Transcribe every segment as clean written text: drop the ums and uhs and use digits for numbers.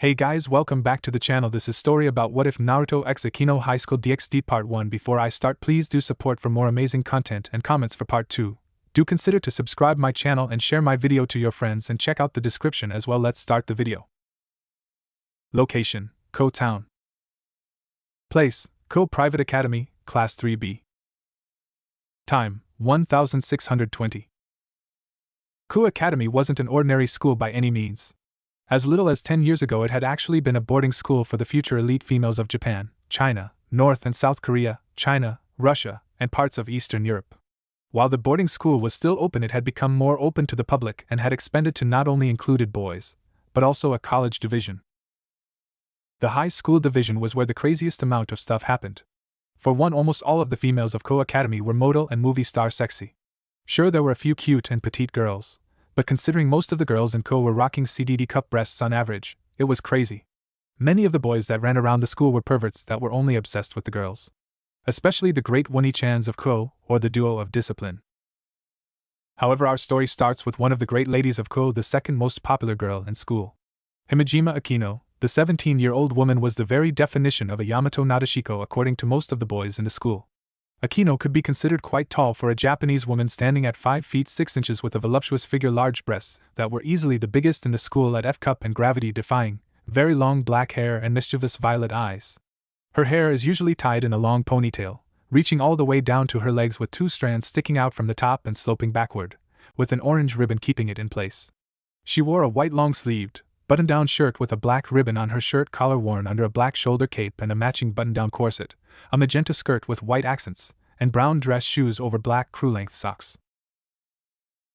Hey guys, welcome back to the channel. This is story about what if Naruto x Akeno Highschool DxD Part 1. Before I start, please do support for more amazing content and comments for Part 2. Do consider to subscribe my channel and share my video to your friends and check out the description as well. Let's start the video. Location: Ko Town. Place: Ko Private Academy, Class 3B. Time: 1620. Ko Academy wasn't an ordinary school by any means. As little as 10 years ago, it had actually been a boarding school for the future elite females of Japan, China, North and South Korea, China, Russia, and parts of Eastern Europe. While the boarding school was still open, it had become more open to the public and had expanded to not only included boys, but also a college division. The high school division was where the craziest amount of stuff happened. For one, almost all of the females of Ko Academy were model and movie star sexy. Sure, there were a few cute and petite girls, but considering most of the girls in Ko were rocking CDD cup breasts on average, it was crazy. Many of the boys that ran around the school were perverts that were only obsessed with the girls. Especially the great Woni-chans of Ko, or the duo of discipline. However, our story starts with one of the great ladies of Ko, the second most popular girl in school. Himejima Akeno, the 17-year-old woman, was the very definition of a Yamato Nadeshiko according to most of the boys in the school. Akeno could be considered quite tall for a Japanese woman, standing at 5 feet 6 inches with a voluptuous figure, large breasts that were easily the biggest in the school at F-cup and gravity-defying, very long black hair and mischievous violet eyes. Her hair is usually tied in a long ponytail, reaching all the way down to her legs with 2 strands sticking out from the top and sloping backward, with an orange ribbon keeping it in place. She wore a white long-sleeved, button-down shirt with a black ribbon on her shirt collar worn under a black shoulder cape and a matching button-down corset, a magenta skirt with white accents, and brown dress shoes over black crew-length socks.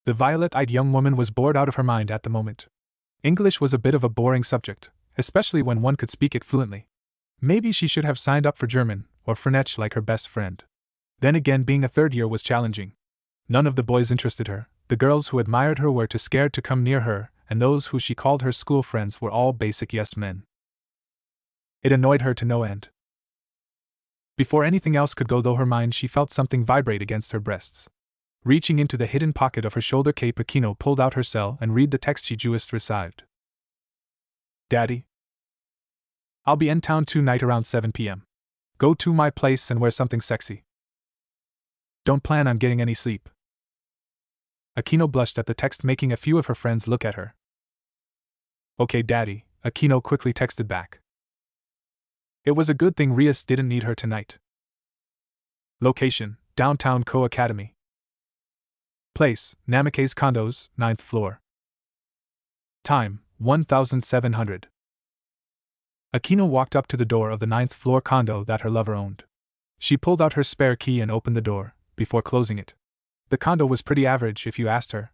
The violet-eyed young woman was bored out of her mind at the moment. English was a bit of a boring subject, especially when one could speak it fluently. Maybe she should have signed up for German or French like her best friend. Then again, being a third year was challenging. None of the boys interested her. The girls who admired her were too scared to come near her, and those who she called her school friends were all basic yes men. It annoyed her to no end. Before anything else could go though her mind, she felt something vibrate against her breasts. Reaching into the hidden pocket of her shoulder cape, Akeno pulled out her cell and read the text she just received. Daddy, I'll be in town tonight around 7 p.m. Go to my place and wear something sexy. Don't plan on getting any sleep. Akeno blushed at the text, making a few of her friends look at her. Okay, Daddy, Akeno quickly texted back. It was a good thing Rias didn't need her tonight. Location: downtown Ko Academy. Place: Namake's condos, 9th floor. Time: 1700. Akeno walked up to the door of the 9th floor condo that her lover owned. She pulled out her spare key and opened the door, before closing it. The condo was pretty average if you asked her.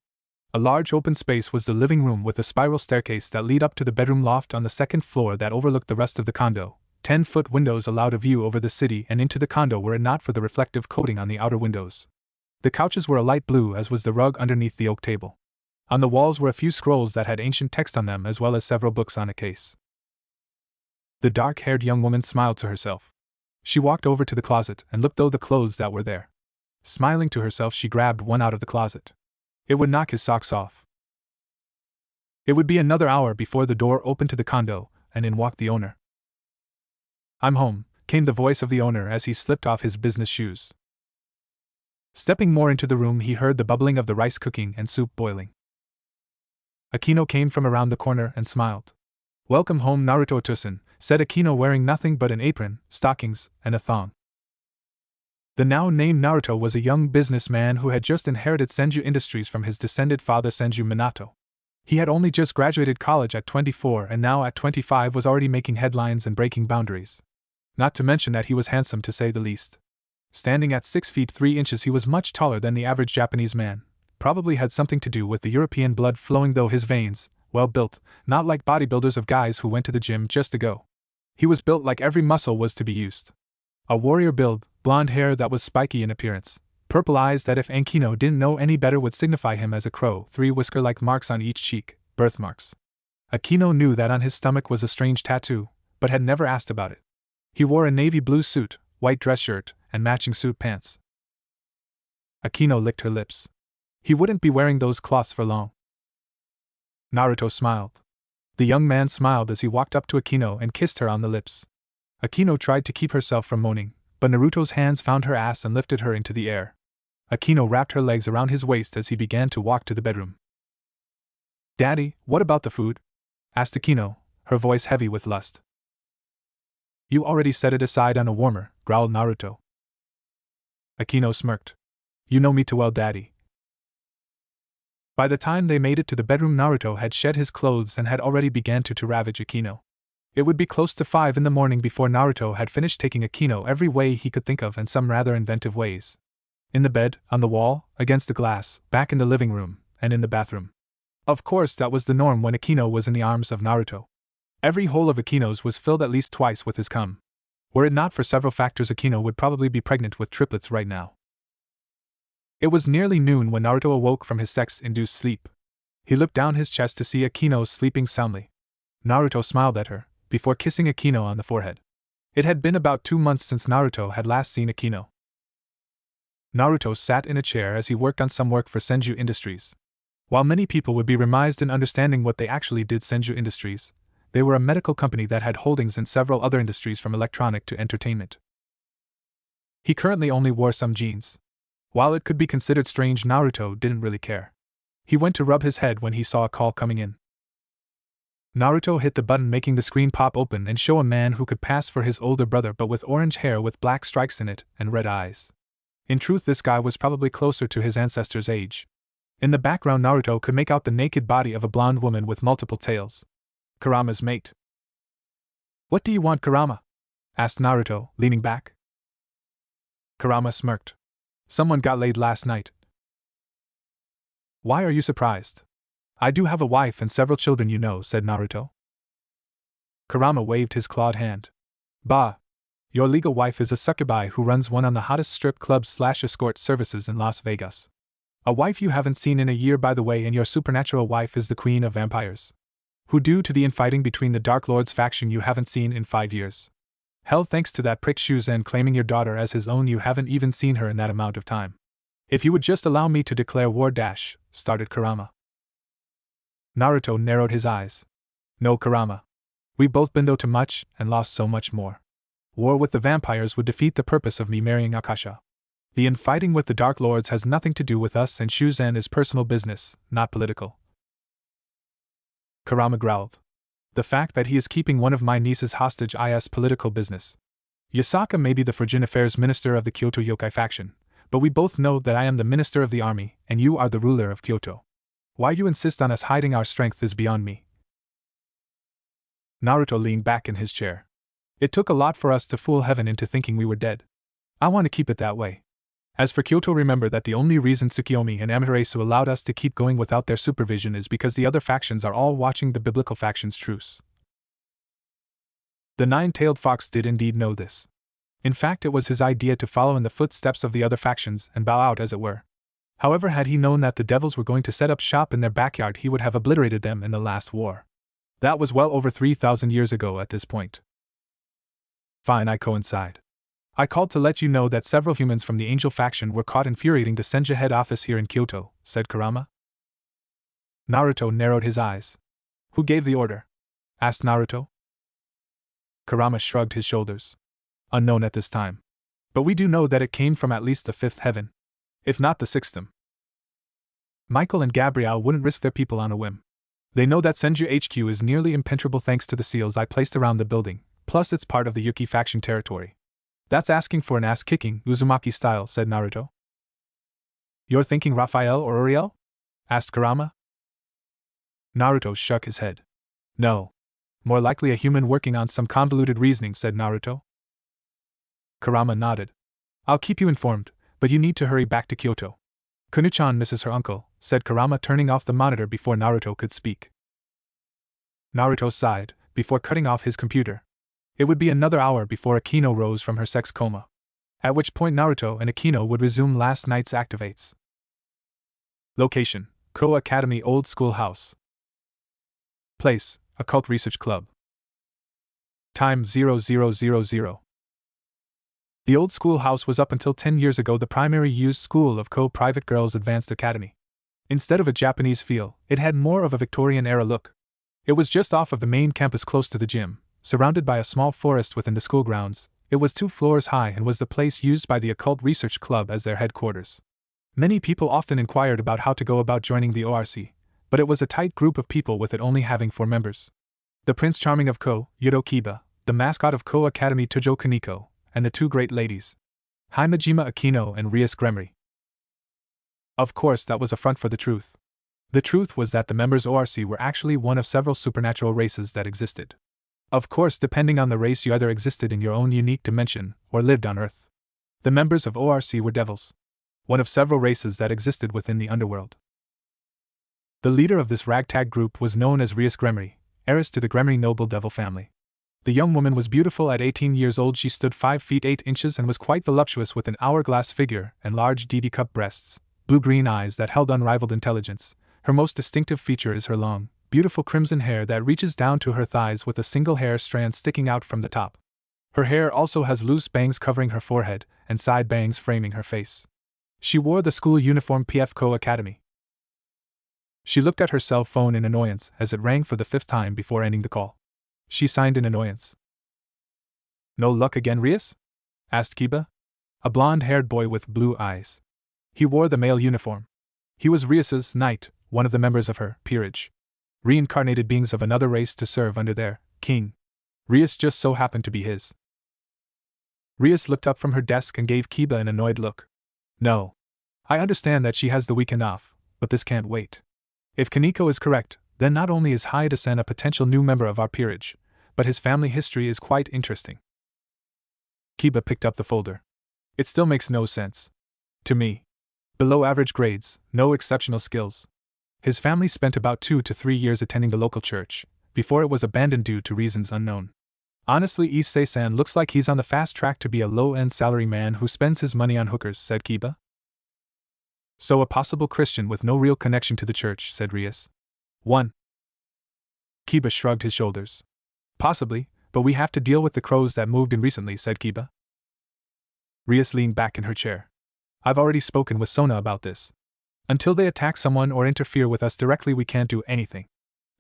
A large open space was the living room with a spiral staircase that led up to the bedroom loft on the 2nd floor that overlooked the rest of the condo. 10-foot windows allowed a view over the city and into the condo were it not for the reflective coating on the outer windows. The couches were a light blue, as was the rug underneath the oak table. On the walls were a few scrolls that had ancient text on them, as well as several books on a case. The dark-haired young woman smiled to herself. She walked over to the closet and looked through the clothes that were there. Smiling to herself, she grabbed one out of the closet. It would knock his socks off. It would be another hour before the door opened to the condo, and in walked the owner. I'm home, came the voice of the owner as he slipped off his business shoes. Stepping more into the room, he heard the bubbling of the rice cooking and soup boiling. Akeno came from around the corner and smiled. Welcome home, Naruto-san, said Akeno, wearing nothing but an apron, stockings, and a thong. The now named Naruto was a young businessman who had just inherited Senju Industries from his descended father Senju Minato. He had only just graduated college at 24 and now at 25 was already making headlines and breaking boundaries. Not to mention that he was handsome, to say the least. Standing at 6 feet 3 inches, he was much taller than the average Japanese man. Probably had something to do with the European blood flowing, though his veins, well built, not like bodybuilders of guys who went to the gym just to go. He was built like every muscle was to be used. A warrior build, blonde hair that was spiky in appearance, purple eyes that if Akeno didn't know any better would signify him as a crow, 3 whisker-like marks on each cheek, birthmarks. Akeno knew that on his stomach was a strange tattoo, but had never asked about it. He wore a navy blue suit, white dress shirt, and matching suit pants. Akeno licked her lips. He wouldn't be wearing those cloths for long. Naruto smiled. The young man smiled as he walked up to Akeno and kissed her on the lips. Akeno tried to keep herself from moaning, but Naruto's hands found her ass and lifted her into the air. Akeno wrapped her legs around his waist as he began to walk to the bedroom. "Daddy, what about the food?" asked Akeno, her voice heavy with lust. "You already set it aside on a warmer," growled Naruto. Akeno smirked. "You know me too well, Daddy." By the time they made it to the bedroom, Naruto had shed his clothes and had already begun to ravage Akeno. It would be close to 5 in the morning before Naruto had finished taking Akeno every way he could think of, and some rather inventive ways. In the bed, on the wall, against the glass, back in the living room, and in the bathroom. Of course, that was the norm when Akeno was in the arms of Naruto. Every hole of Akeno's was filled at least twice with his cum. Were it not for several factors, Akeno would probably be pregnant with triplets right now. It was nearly noon when Naruto awoke from his sex-induced sleep. He looked down his chest to see Akeno sleeping soundly. Naruto smiled at her, before kissing Akeno on the forehead. It had been about 2 months since Naruto had last seen Akeno. Naruto sat in a chair as he worked on some work for Senju Industries. While many people would be remised in understanding what they actually did, Senju Industries, they were a medical company that had holdings in several other industries from electronic to entertainment. He currently only wore some jeans. While it could be considered strange, Naruto didn't really care. He went to rub his head when he saw a call coming in. Naruto hit the button, making the screen pop open and show a man who could pass for his older brother, but with orange hair with black stripes in it and red eyes. In truth, this guy was probably closer to his ancestor's age. In the background, Naruto could make out the naked body of a blonde woman with multiple tails. Kurama's mate. "What do you want, Kurama?" asked Naruto, leaning back. Kurama smirked. "Someone got laid last night." "Why are you surprised?" "I do have a wife and several children, you know," said Naruto. Kurama waved his clawed hand. "Bah! Your legal wife is a succubi who runs one of the hottest strip clubs/escort services in Las Vegas. A wife you haven't seen in a year, by the way, and your supernatural wife is the queen of vampires, who, due to the infighting between the Dark Lord's faction, you haven't seen in 5 years. Hell, thanks to that prick Shuzen claiming your daughter as his own, you haven't even seen her in that amount of time. If you would just allow me to declare war " started Kurama. Naruto narrowed his eyes. "No, Kurama. We've both been through too much and lost so much more. War with the vampires would defeat the purpose of me marrying Akasha. The infighting with the Dark Lords has nothing to do with us, and Shuzen is personal business, not political." Kurama growled. "The fact that he is keeping one of my nieces hostage is political business. Yasaka may be the Foreign Affairs Minister of the Kyoto Yokai faction, but we both know that I am the Minister of the Army, and you are the ruler of Kyoto. Why you insist on us hiding our strength is beyond me." Naruto leaned back in his chair. "It took a lot for us to fool heaven into thinking we were dead. I want to keep it that way. As for Kyoto, remember that the only reason Tsukiyomi and Amaterasu allowed us to keep going without their supervision is because the other factions are all watching the biblical faction's truce." The nine-tailed fox did indeed know this. In fact, it was his idea to follow in the footsteps of the other factions and bow out, as it were. However, had he known that the devils were going to set up shop in their backyard, he would have obliterated them in the last war. That was well over 3,000 years ago at this point. "Fine, I coincide. I called to let you know that several humans from the Angel faction were caught infuriating the Senju head office here in Kyoto," said Kurama. Naruto narrowed his eyes. "Who gave the order?" asked Naruto. Kurama shrugged his shoulders. "Unknown at this time. But we do know that it came from at least the 5th heaven, if not the 6th. Michael and Gabrielle wouldn't risk their people on a whim. They know that Senju HQ is nearly impenetrable thanks to the seals I placed around the building, plus it's part of the Yuki faction territory. That's asking for an ass-kicking, Uzumaki style," said Naruto. "You're thinking Raphael or Uriel?" asked Kurama. Naruto shook his head. "No. More likely a human working on some convoluted reasoning," said Naruto. Kurama nodded. "I'll keep you informed, but you need to hurry back to Kyoto. Kunu-chan misses her uncle," said Kurama, turning off the monitor before Naruto could speak. Naruto sighed, before cutting off his computer. It would be another hour before Akeno rose from her sex coma, at which point Naruto and Akeno would resume last night's activates. Location: Ko Academy Old School House. Place: Occult Research Club. Time: 0000. The Old School House was up until 10 years ago the primary used school of Ko Private Girls Advanced Academy. Instead of a Japanese feel, it had more of a Victorian-era look. It was just off of the main campus close to the gym, surrounded by a small forest within the school grounds. It was 2 floors high and was the place used by the Occult Research Club as their headquarters. Many people often inquired about how to go about joining the ORC, but it was a tight group of people with it only having 4 members. The Prince Charming of Ko, Yuro Kiba, the mascot of Ko Academy Tojo Kaneko, and the 2 great ladies, Himejima Akeno and Rias Gremory. Of course, that was a front for the truth. The truth was that the members ORC were actually one of several supernatural races that existed. Of course, depending on the race, you either existed in your own unique dimension or lived on Earth. The members of ORC were devils, one of several races that existed within the underworld. The leader of this ragtag group was known as Rias Gremory, heiress to the Gremory noble devil family. The young woman was beautiful. At 18 years old, she stood 5 feet 8 inches and was quite voluptuous with an hourglass figure and large DD cup breasts, blue-green eyes that held unrivaled intelligence. Her most distinctive feature is her long, beautiful crimson hair that reaches down to her thighs with a single hair strand sticking out from the top. Her hair also has loose bangs covering her forehead and side bangs framing her face. She wore the school uniform PF Co Academy. She looked at her cell phone in annoyance as it rang for the 5th time before ending the call. She signed in annoyance. "No luck again, Rias?" asked Kiba, a blonde-haired boy with blue eyes. He wore the male uniform. He was Rias's knight, one of the members of her peerage, reincarnated beings of another race to serve under their king. Rias just so happened to be his. Rias looked up from her desk and gave Kiba an annoyed look. "No. I understand that she has the weekend off, but this can't wait. If Kaneko is correct, then not only is Haida-san a potential new member of our peerage, but his family history is quite interesting." Kiba picked up the folder. "It still makes no sense. To me. Below average grades, no exceptional skills. His family spent about 2 to 3 years attending the local church, before it was abandoned due to reasons unknown. Honestly, Issei-san looks like he's on the fast track to be a low-end salary man who spends his money on hookers," said Kiba. "So a possible Christian with no real connection to the church," said Rias. 1. Kiba shrugged his shoulders. "Possibly, but we have to deal with the crows that moved in recently," said Kiba. Rias leaned back in her chair. "I've already spoken with Sona about this. Until they attack someone or interfere with us directly, we can't do anything.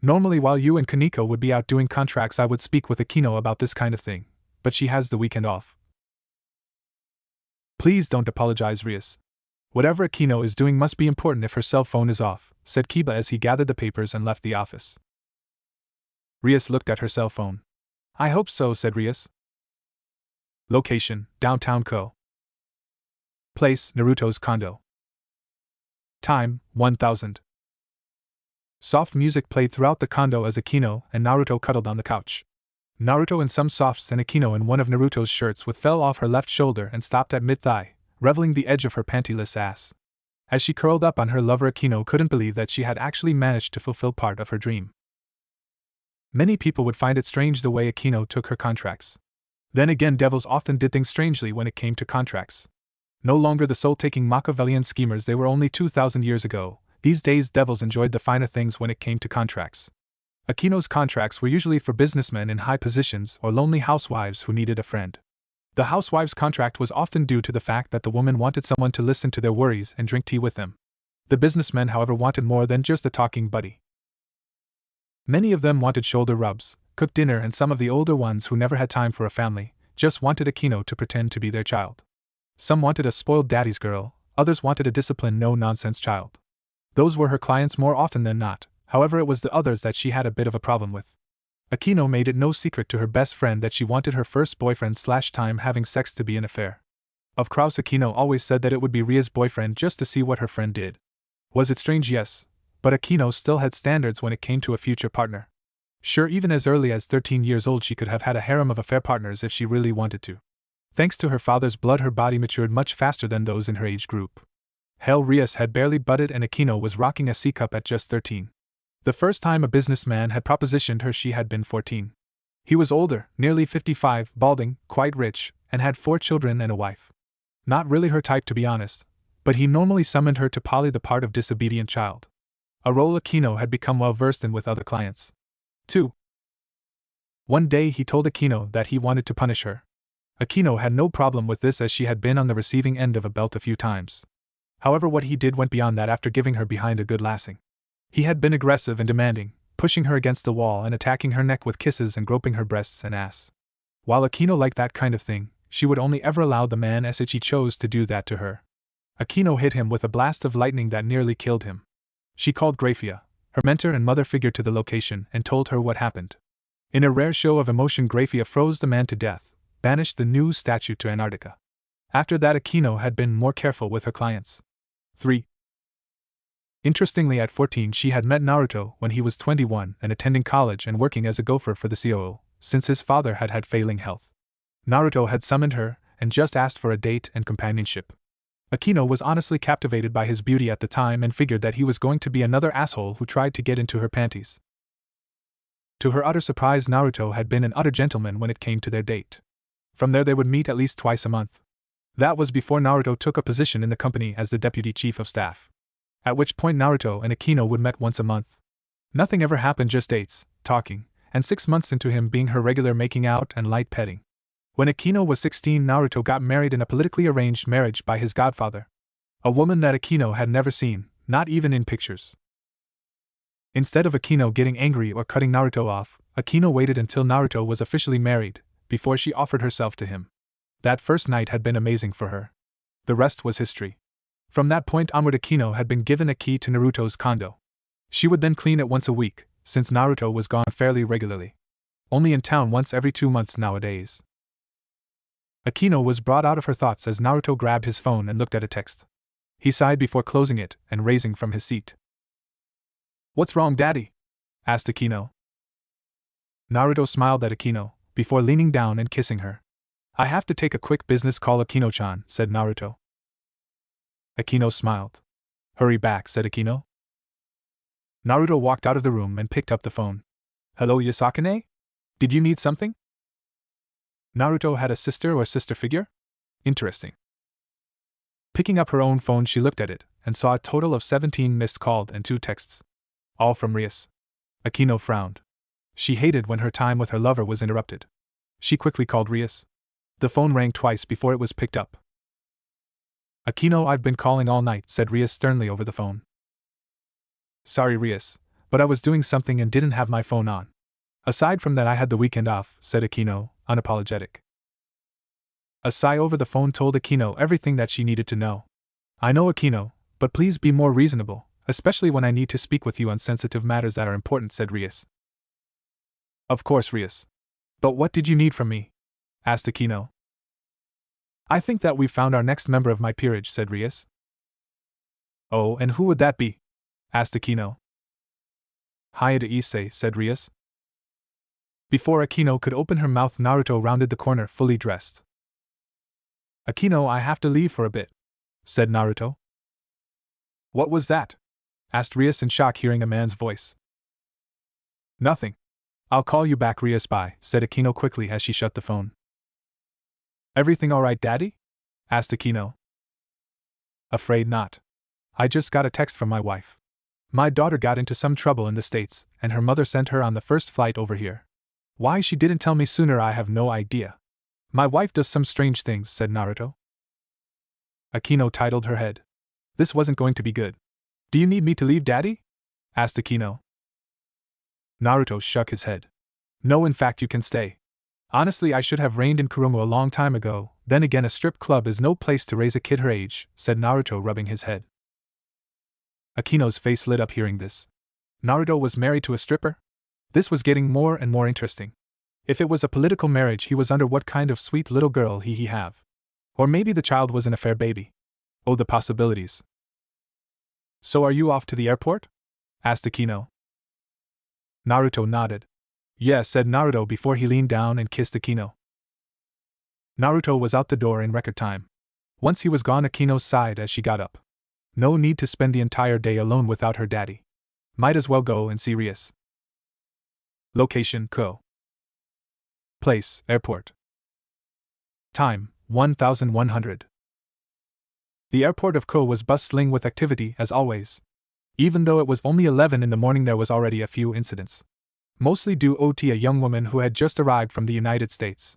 Normally, while you and Kaneko would be out doing contracts, I would speak with Akeno about this kind of thing, but she has the weekend off." "Please don't apologize, Rias. Whatever Akeno is doing must be important if her cell phone is off," said Kiba as he gathered the papers and left the office. Rias looked at her cell phone. "I hope so," said Rias. Location: Downtown Ko. Place: Naruto's condo. Time: 1000. Soft music played throughout the condo as Akeno and Naruto cuddled on the couch. Naruto in some softs and Akeno in one of Naruto's shirts with fell off her left shoulder and stopped at mid-thigh, reveling the edge of her pantyless ass. As she curled up on her lover, Akeno couldn't believe that she had actually managed to fulfill part of her dream. Many people would find it strange the way Akeno took her contracts. Then again, devils often did things strangely when it came to contracts. No longer the soul-taking Machiavellian schemers they were only 2,000 years ago. These days devils enjoyed the finer things when it came to contracts. Akeno's contracts were usually for businessmen in high positions or lonely housewives who needed a friend. The housewife's contract was often due to the fact that the woman wanted someone to listen to their worries and drink tea with them. The businessmen, however, wanted more than just a talking buddy. Many of them wanted shoulder rubs, cooked dinner, and some of the older ones who never had time for a family just wanted Akeno to pretend to be their child. Some wanted a spoiled daddy's girl, others wanted a disciplined, no-nonsense child. Those were her clients more often than not. However, it was the others that she had a bit of a problem with. Akeno made it no secret to her best friend that she wanted her first boyfriend/time having sex to be an affair. Of course, Akeno always said that it would be Ria's boyfriend just to see what her friend did. Was it strange? Yes, but Akeno still had standards when it came to a future partner. Sure, even as early as 13 years old she could have had a harem of affair partners if she really wanted to. Thanks to her father's blood, her body matured much faster than those in her age group. Hell, Rias had barely budded and Akeno was rocking a C-cup at just 13. The first time a businessman had propositioned her she had been 14. He was older, nearly 55, balding, quite rich, and had 4 children and a wife. Not really her type, to be honest, but he normally summoned her to poly the part of disobedient child. A role Akeno had become well versed in with other clients. 2. One day he told Akeno that he wanted to punish her. Akeno had no problem with this as she had been on the receiving end of a belt a few times. However, what he did went beyond that after giving her behind a good lassing. He had been aggressive and demanding, pushing her against the wall and attacking her neck with kisses and groping her breasts and ass. While Akeno liked that kind of thing, she would only ever allow the man Shichi chose to do that to her. Akeno hit him with a blast of lightning that nearly killed him. She called Grafia, her mentor and mother figure, to the location and told her what happened. In a rare show of emotion, Grafia froze the man to death, banished the new statue to Antarctica. After that, Akeno had been more careful with her clients. 3. Interestingly, at 14 she had met Naruto when he was 21 and attending college and working as a gopher for the COO, since his father had had failing health. Naruto had summoned her and just asked for a date and companionship. Akeno was honestly captivated by his beauty at the time and figured that he was going to be another asshole who tried to get into her panties. To her utter surprise, Naruto had been an utter gentleman when it came to their date. From there they would meet at least twice a month. That was before Naruto took a position in the company as the deputy chief of staff. At which point Naruto and Akeno would meet once a month. Nothing ever happened, just dates, talking, and 6 months into him being her regular making out and light petting. When Akeno was 16, Naruto got married in a politically arranged marriage by his godfather. A woman that Akeno had never seen, not even in pictures. Instead of Akeno getting angry or cutting Naruto off, Akeno waited until Naruto was officially married before she offered herself to him. That first night had been amazing for her. The rest was history. From that point onward, Akeno had been given a key to Naruto's condo. She would then clean it once a week, since Naruto was gone fairly regularly. Only in town once every 2 months nowadays. Akeno was brought out of her thoughts as Naruto grabbed his phone and looked at a text. He sighed before closing it and raising from his seat. "What's wrong, Daddy?" asked Akeno. Naruto smiled at Akeno, before leaning down and kissing her. "I have to take a quick business call, Akeno-chan," said Naruto. Akeno smiled. "Hurry back," said Akeno. Naruto walked out of the room and picked up the phone. "Hello, Yasakane? Did you need something?" Naruto had a sister or sister figure? Interesting. Picking up her own phone, she looked at it and saw a total of 17 missed calls and 2 texts. All from Rias. Akeno frowned. She hated when her time with her lover was interrupted. She quickly called Rias. The phone rang twice before it was picked up. "Akeno, I've been calling all night," said Rias sternly over the phone. "Sorry, Rias, but I was doing something and didn't have my phone on. Aside from that, I had the weekend off," said Akeno, unapologetic. A sigh over the phone told Akeno everything that she needed to know. "I know, Akeno, but please be more reasonable, especially when I need to speak with you on sensitive matters that are important," said Rias. "Of course, Rias. But what did you need from me?" asked Akeno. "I think that we've found our next member of my peerage," said Rias. "Oh, and who would that be?" asked Akeno. "Hayate Issei," said Rias. Before Akeno could open her mouth, Naruto rounded the corner, fully dressed. "Akeno, I have to leave for a bit," said Naruto. "What was that?" asked Rias in shock, hearing a man's voice. "Nothing. I'll call you back, Rias. Bye," said Akeno quickly as she shut the phone. "Everything all right, Daddy?" asked Akeno. "Afraid not. I just got a text from my wife. My daughter got into some trouble in the States, and her mother sent her on the first flight over here. Why she didn't tell me sooner, I have no idea. My wife does some strange things," said Naruto. Akeno titled her head. This wasn't going to be good. "Do you need me to leave, Daddy?" asked Akeno. Naruto shook his head. "No, in fact you can stay. Honestly, I should have reigned in Kurumu a long time ago. Then again, a strip club is no place to raise a kid her age," said Naruto, rubbing his head. Akeno's face lit up hearing this. Naruto was married to a stripper? This was getting more and more interesting. If it was a political marriage he was under, what kind of sweet little girl he have? Or maybe the child was an affair baby. Oh, the possibilities. "So are you off to the airport?" asked Akeno. Naruto nodded. "Yes," said Naruto before he leaned down and kissed Akeno. Naruto was out the door in record time. Once he was gone, Akeno sighed as she got up. No need to spend the entire day alone without her daddy. Might as well go and see Rias. Location: Ko. Place: Airport. Time: 1100. The airport of Ko was bustling with activity as always. Even though it was only 11 in the morning, there was already a few incidents. Mostly due to a young woman who had just arrived from the United States.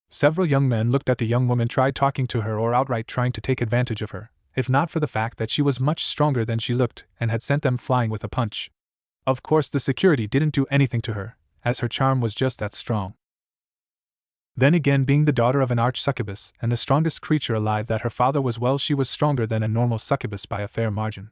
Several young men looked at the young woman, tried talking to her, or outright trying to take advantage of her, if not for the fact that she was much stronger than she looked and had sent them flying with a punch. Of course, the security didn't do anything to her, as her charm was just that strong. Then again, being the daughter of an arch-succubus and the strongest creature alive that her father was, well, she was stronger than a normal succubus by a fair margin.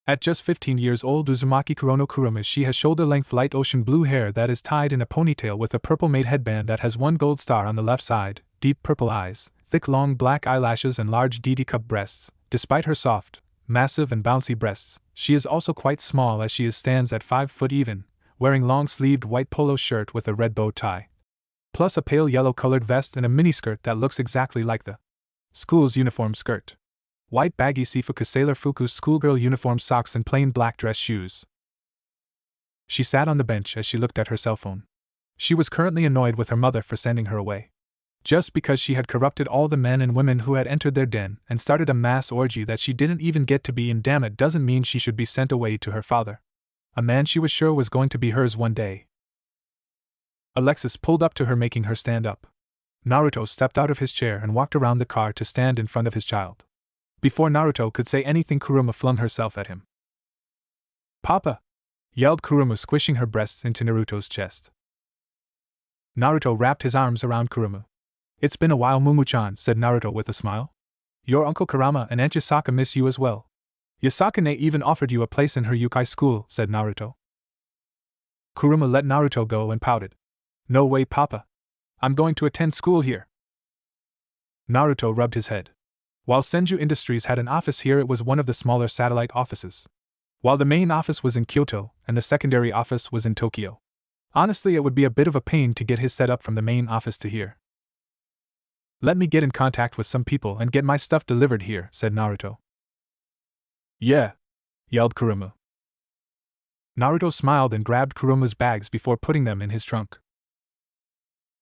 At just 15 years old, Uzumaki Kurono Kuruma, she has shoulder-length light ocean blue hair that is tied in a ponytail with a purple-made headband that has one gold star on the left side, deep purple eyes, thick long black eyelashes and large DD-cup breasts. Despite her soft, massive and bouncy breasts, she is also quite small, as she stands at 5 foot even, wearing long-sleeved white polo shirt with a red bow tie, plus a pale yellow-colored vest and a miniskirt that looks exactly like the school's uniform skirt. White baggy Sifuku Sailor Fuku's schoolgirl uniform socks and plain black dress shoes. She sat on the bench as she looked at her cell phone. She was currently annoyed with her mother for sending her away. Just because she had corrupted all the men and women who had entered their den and started a mass orgy that she didn't even get to be in, damn it, doesn't mean she should be sent away to her father. A man she was sure was going to be hers one day. Alexis pulled up to her, making her stand up. Naruto stepped out of his chair and walked around the car to stand in front of his child. Before Naruto could say anything, Kuruma flung herself at him. "Papa!" yelled Kuruma, squishing her breasts into Naruto's chest. Naruto wrapped his arms around Kuruma. "It's been a while, Mumu-chan," said Naruto with a smile. "Your Uncle Kurama and Aunt Yasaka miss you as well. Yasaka-ne even offered you a place in her yukai school," said Naruto. Kuruma let Naruto go and pouted. "No way, Papa. I'm going to attend school here." Naruto rubbed his head. While Senju Industries had an office here, it was one of the smaller satellite offices. While the main office was in Kyoto and the secondary office was in Tokyo. Honestly, it would be a bit of a pain to get his setup from the main office to here. "Let me get in contact with some people and get my stuff delivered here," said Naruto. "Yeah!" yelled Kuruma. Naruto smiled and grabbed Kuruma's bags before putting them in his trunk.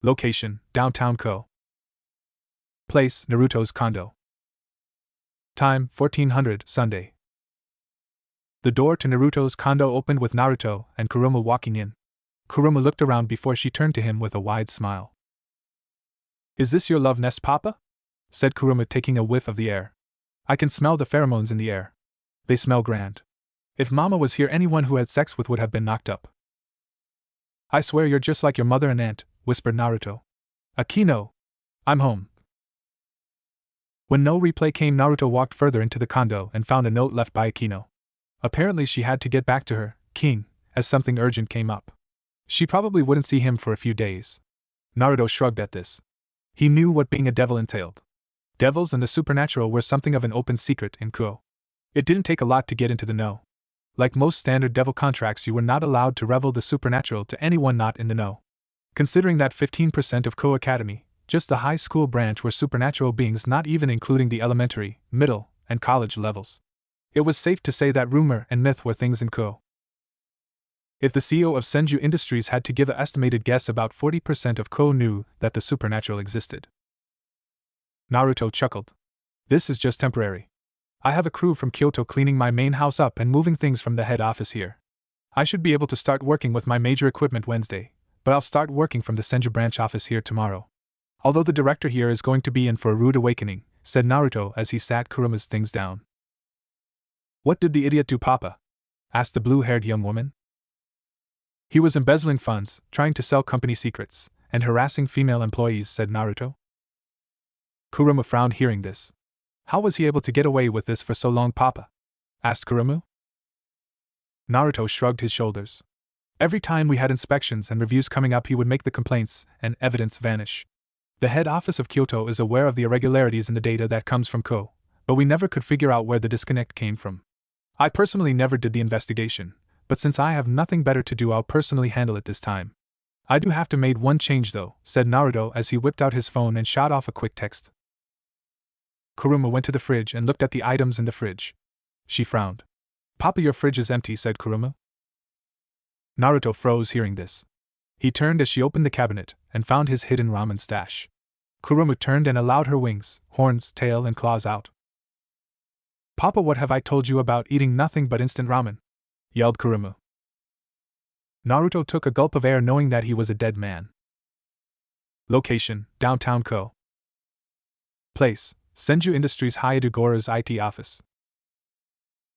Location: Downtown Ko. Place: Naruto's condo. Time: 1400 Sunday. The door to Naruto's condo opened with Naruto and Kuruma walking in. Kuruma looked around before she turned to him with a wide smile. "Is this your love nest, Papa?" said Kuruma, taking a whiff of the air. "I can smell the pheromones in the air. They smell grand. If Mama was here, anyone who had sex with would have been knocked up." "I swear you're just like your mother and aunt," whispered Naruto. "Akeno! I'm home." When no replay came, Naruto walked further into the condo and found a note left by Akeno. Apparently she had to get back to her king, as something urgent came up. She probably wouldn't see him for a few days. Naruto shrugged at this. He knew what being a devil entailed. Devils and the supernatural were something of an open secret in Kuo. It didn't take a lot to get into the know. Like most standard devil contracts, you were not allowed to reveal the supernatural to anyone not in the know. Considering that 15% of Kuo Academy, just the high school branch, were supernatural beings, not even including the elementary, middle, and college levels, it was safe to say that rumor and myth were things in Kuo. If the CEO of Senju Industries had to give an estimated guess, about 40% of Kuo knew that the supernatural existed. Naruto chuckled. "This is just temporary. I have a crew from Kyoto cleaning my main house up and moving things from the head office here. I should be able to start working with my major equipment Wednesday, but I'll start working from the Senju branch office here tomorrow. Although the director here is going to be in for a rude awakening," said Naruto as he sat Kuruma's things down. "What did the idiot do, Papa?" asked the blue-haired young woman. "He was embezzling funds, trying to sell company secrets, and harassing female employees," said Naruto. Kuruma frowned hearing this. "How was he able to get away with this for so long, Papa?" asked Kuruma. Naruto shrugged his shoulders. "Every time we had inspections and reviews coming up, he would make the complaints and evidence vanish. The head office of Kyoto is aware of the irregularities in the data that comes from Ko, but we never could figure out where the disconnect came from. I personally never did the investigation, but since I have nothing better to do, I'll personally handle it this time. I do have to make one change though," said Naruto as he whipped out his phone and shot off a quick text. Kuruma went to the fridge and looked at the items in the fridge. She frowned. "Papa, your fridge is empty," said Kuruma. Naruto froze hearing this. He turned as she opened the cabinet and found his hidden ramen stash. Kuruma turned and allowed her wings, horns, tail, and claws out. "Papa, what have I told you about eating nothing but instant ramen?" yelled Kuruma. Naruto took a gulp of air, knowing that he was a dead man. Location: Downtown Ko. Place: Senju Industries Hayadugora's IT office.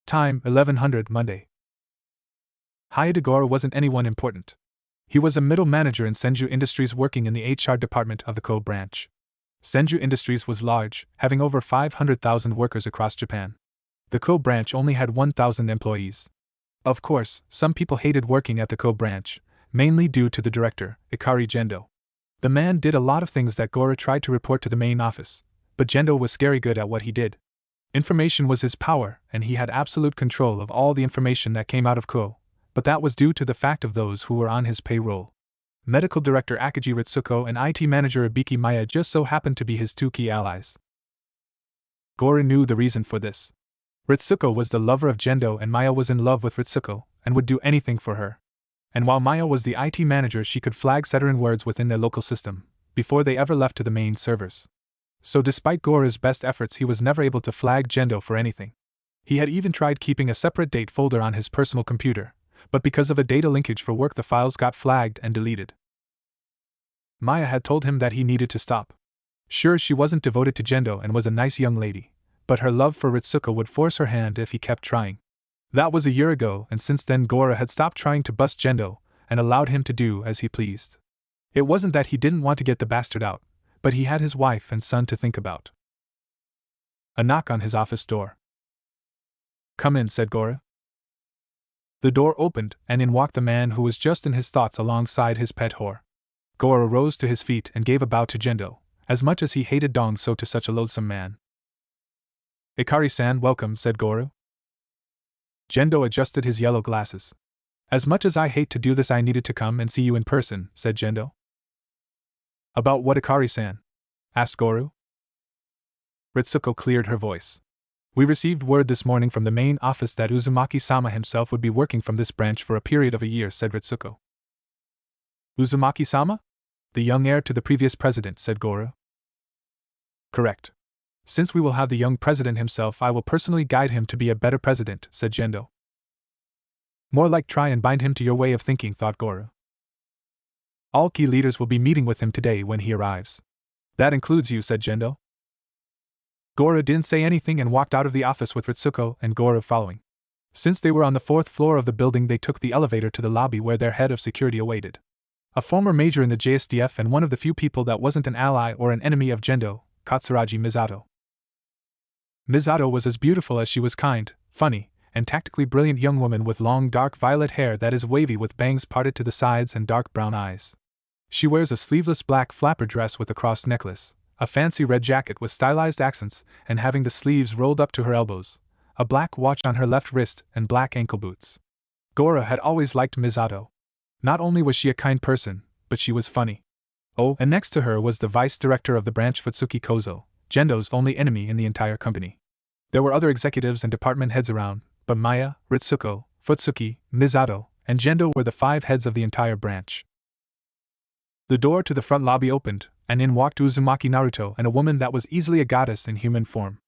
Time: 1100 Monday. Hayate Goro wasn't anyone important. He was a middle manager in Senju Industries working in the HR department of the Ko branch. Senju Industries was large, having over 500,000 workers across Japan. The Ko branch only had 1,000 employees. Of course, some people hated working at the Ko branch, mainly due to the director, Ikari Gendo. The man did a lot of things that Goro tried to report to the main office, but Gendo was scary good at what he did. Information was his power, and he had absolute control of all the information that came out of Ko, but that was due to the fact of those who were on his payroll. Medical Director Akiji Ritsuko and IT Manager Ibiki Maya just so happened to be his two key allies. Goro knew the reason for this. Ritsuko was the lover of Gendo and Maya was in love with Ritsuko, and would do anything for her. And while Maya was the IT manager, she could flag Setteren words within their local system, before they ever left to the main servers. So despite Goro's best efforts, he was never able to flag Gendo for anything. He had even tried keeping a separate date folder on his personal computer, but because of a data linkage for work the files got flagged and deleted. Maya had told him that he needed to stop. Sure, she wasn't devoted to Gendo and was a nice young lady, but her love for Ritsuko would force her hand if he kept trying. That was a year ago, and since then Goro had stopped trying to bust Gendo and allowed him to do as he pleased. It wasn't that he didn't want to get the bastard out, but he had his wife and son to think about. A knock on his office door. "Come in," said Goro. The door opened, and in walked the man who was just in his thoughts alongside his pet whore. Goro rose to his feet and gave a bow to Gendo, as much as he hated Dong so to such a loathsome man. "Ikari-san, welcome," said Goro. Gendo adjusted his yellow glasses. "As much as I hate to do this, I needed to come and see you in person," said Gendo. "About what, Ikari-san?" asked Goro. Ritsuko cleared her voice. "We received word this morning from the main office that Uzumaki-sama himself would be working from this branch for a period of a year," said Ritsuko. "Uzumaki-sama? The young heir to the previous president," said Goro. "Correct. Since we will have the young president himself, I will personally guide him to be a better president," said Gendo. "More like try and bind him to your way of thinking," thought Goro. "All key leaders will be meeting with him today when he arrives." "That includes you," said Gendo. Goro didn't say anything and walked out of the office with Ritsuko and Goro following. Since they were on the 4th floor of the building, they took the elevator to the lobby where their head of security awaited. A former major in the JSDF and one of the few people that wasn't an ally or an enemy of Gendo, Katsuragi Misato. Misato was as beautiful as she was kind, funny, and tactically brilliant young woman with long dark violet hair that is wavy with bangs parted to the sides and dark brown eyes. She wears a sleeveless black flapper dress with a cross necklace, a fancy red jacket with stylized accents and having the sleeves rolled up to her elbows, a black watch on her left wrist, and black ankle boots. Goro had always liked Misato. Not only was she a kind person, but she was funny. Oh, and next to her was the vice director of the branch, Futsuki Kozo, Gendo's only enemy in the entire company. There were other executives and department heads around, but Maya, Ritsuko, Futsuki, Misato, and Gendo were the 5 heads of the entire branch. The door to the front lobby opened, and in walked Uzumaki Naruto and a woman that was easily a goddess in human form.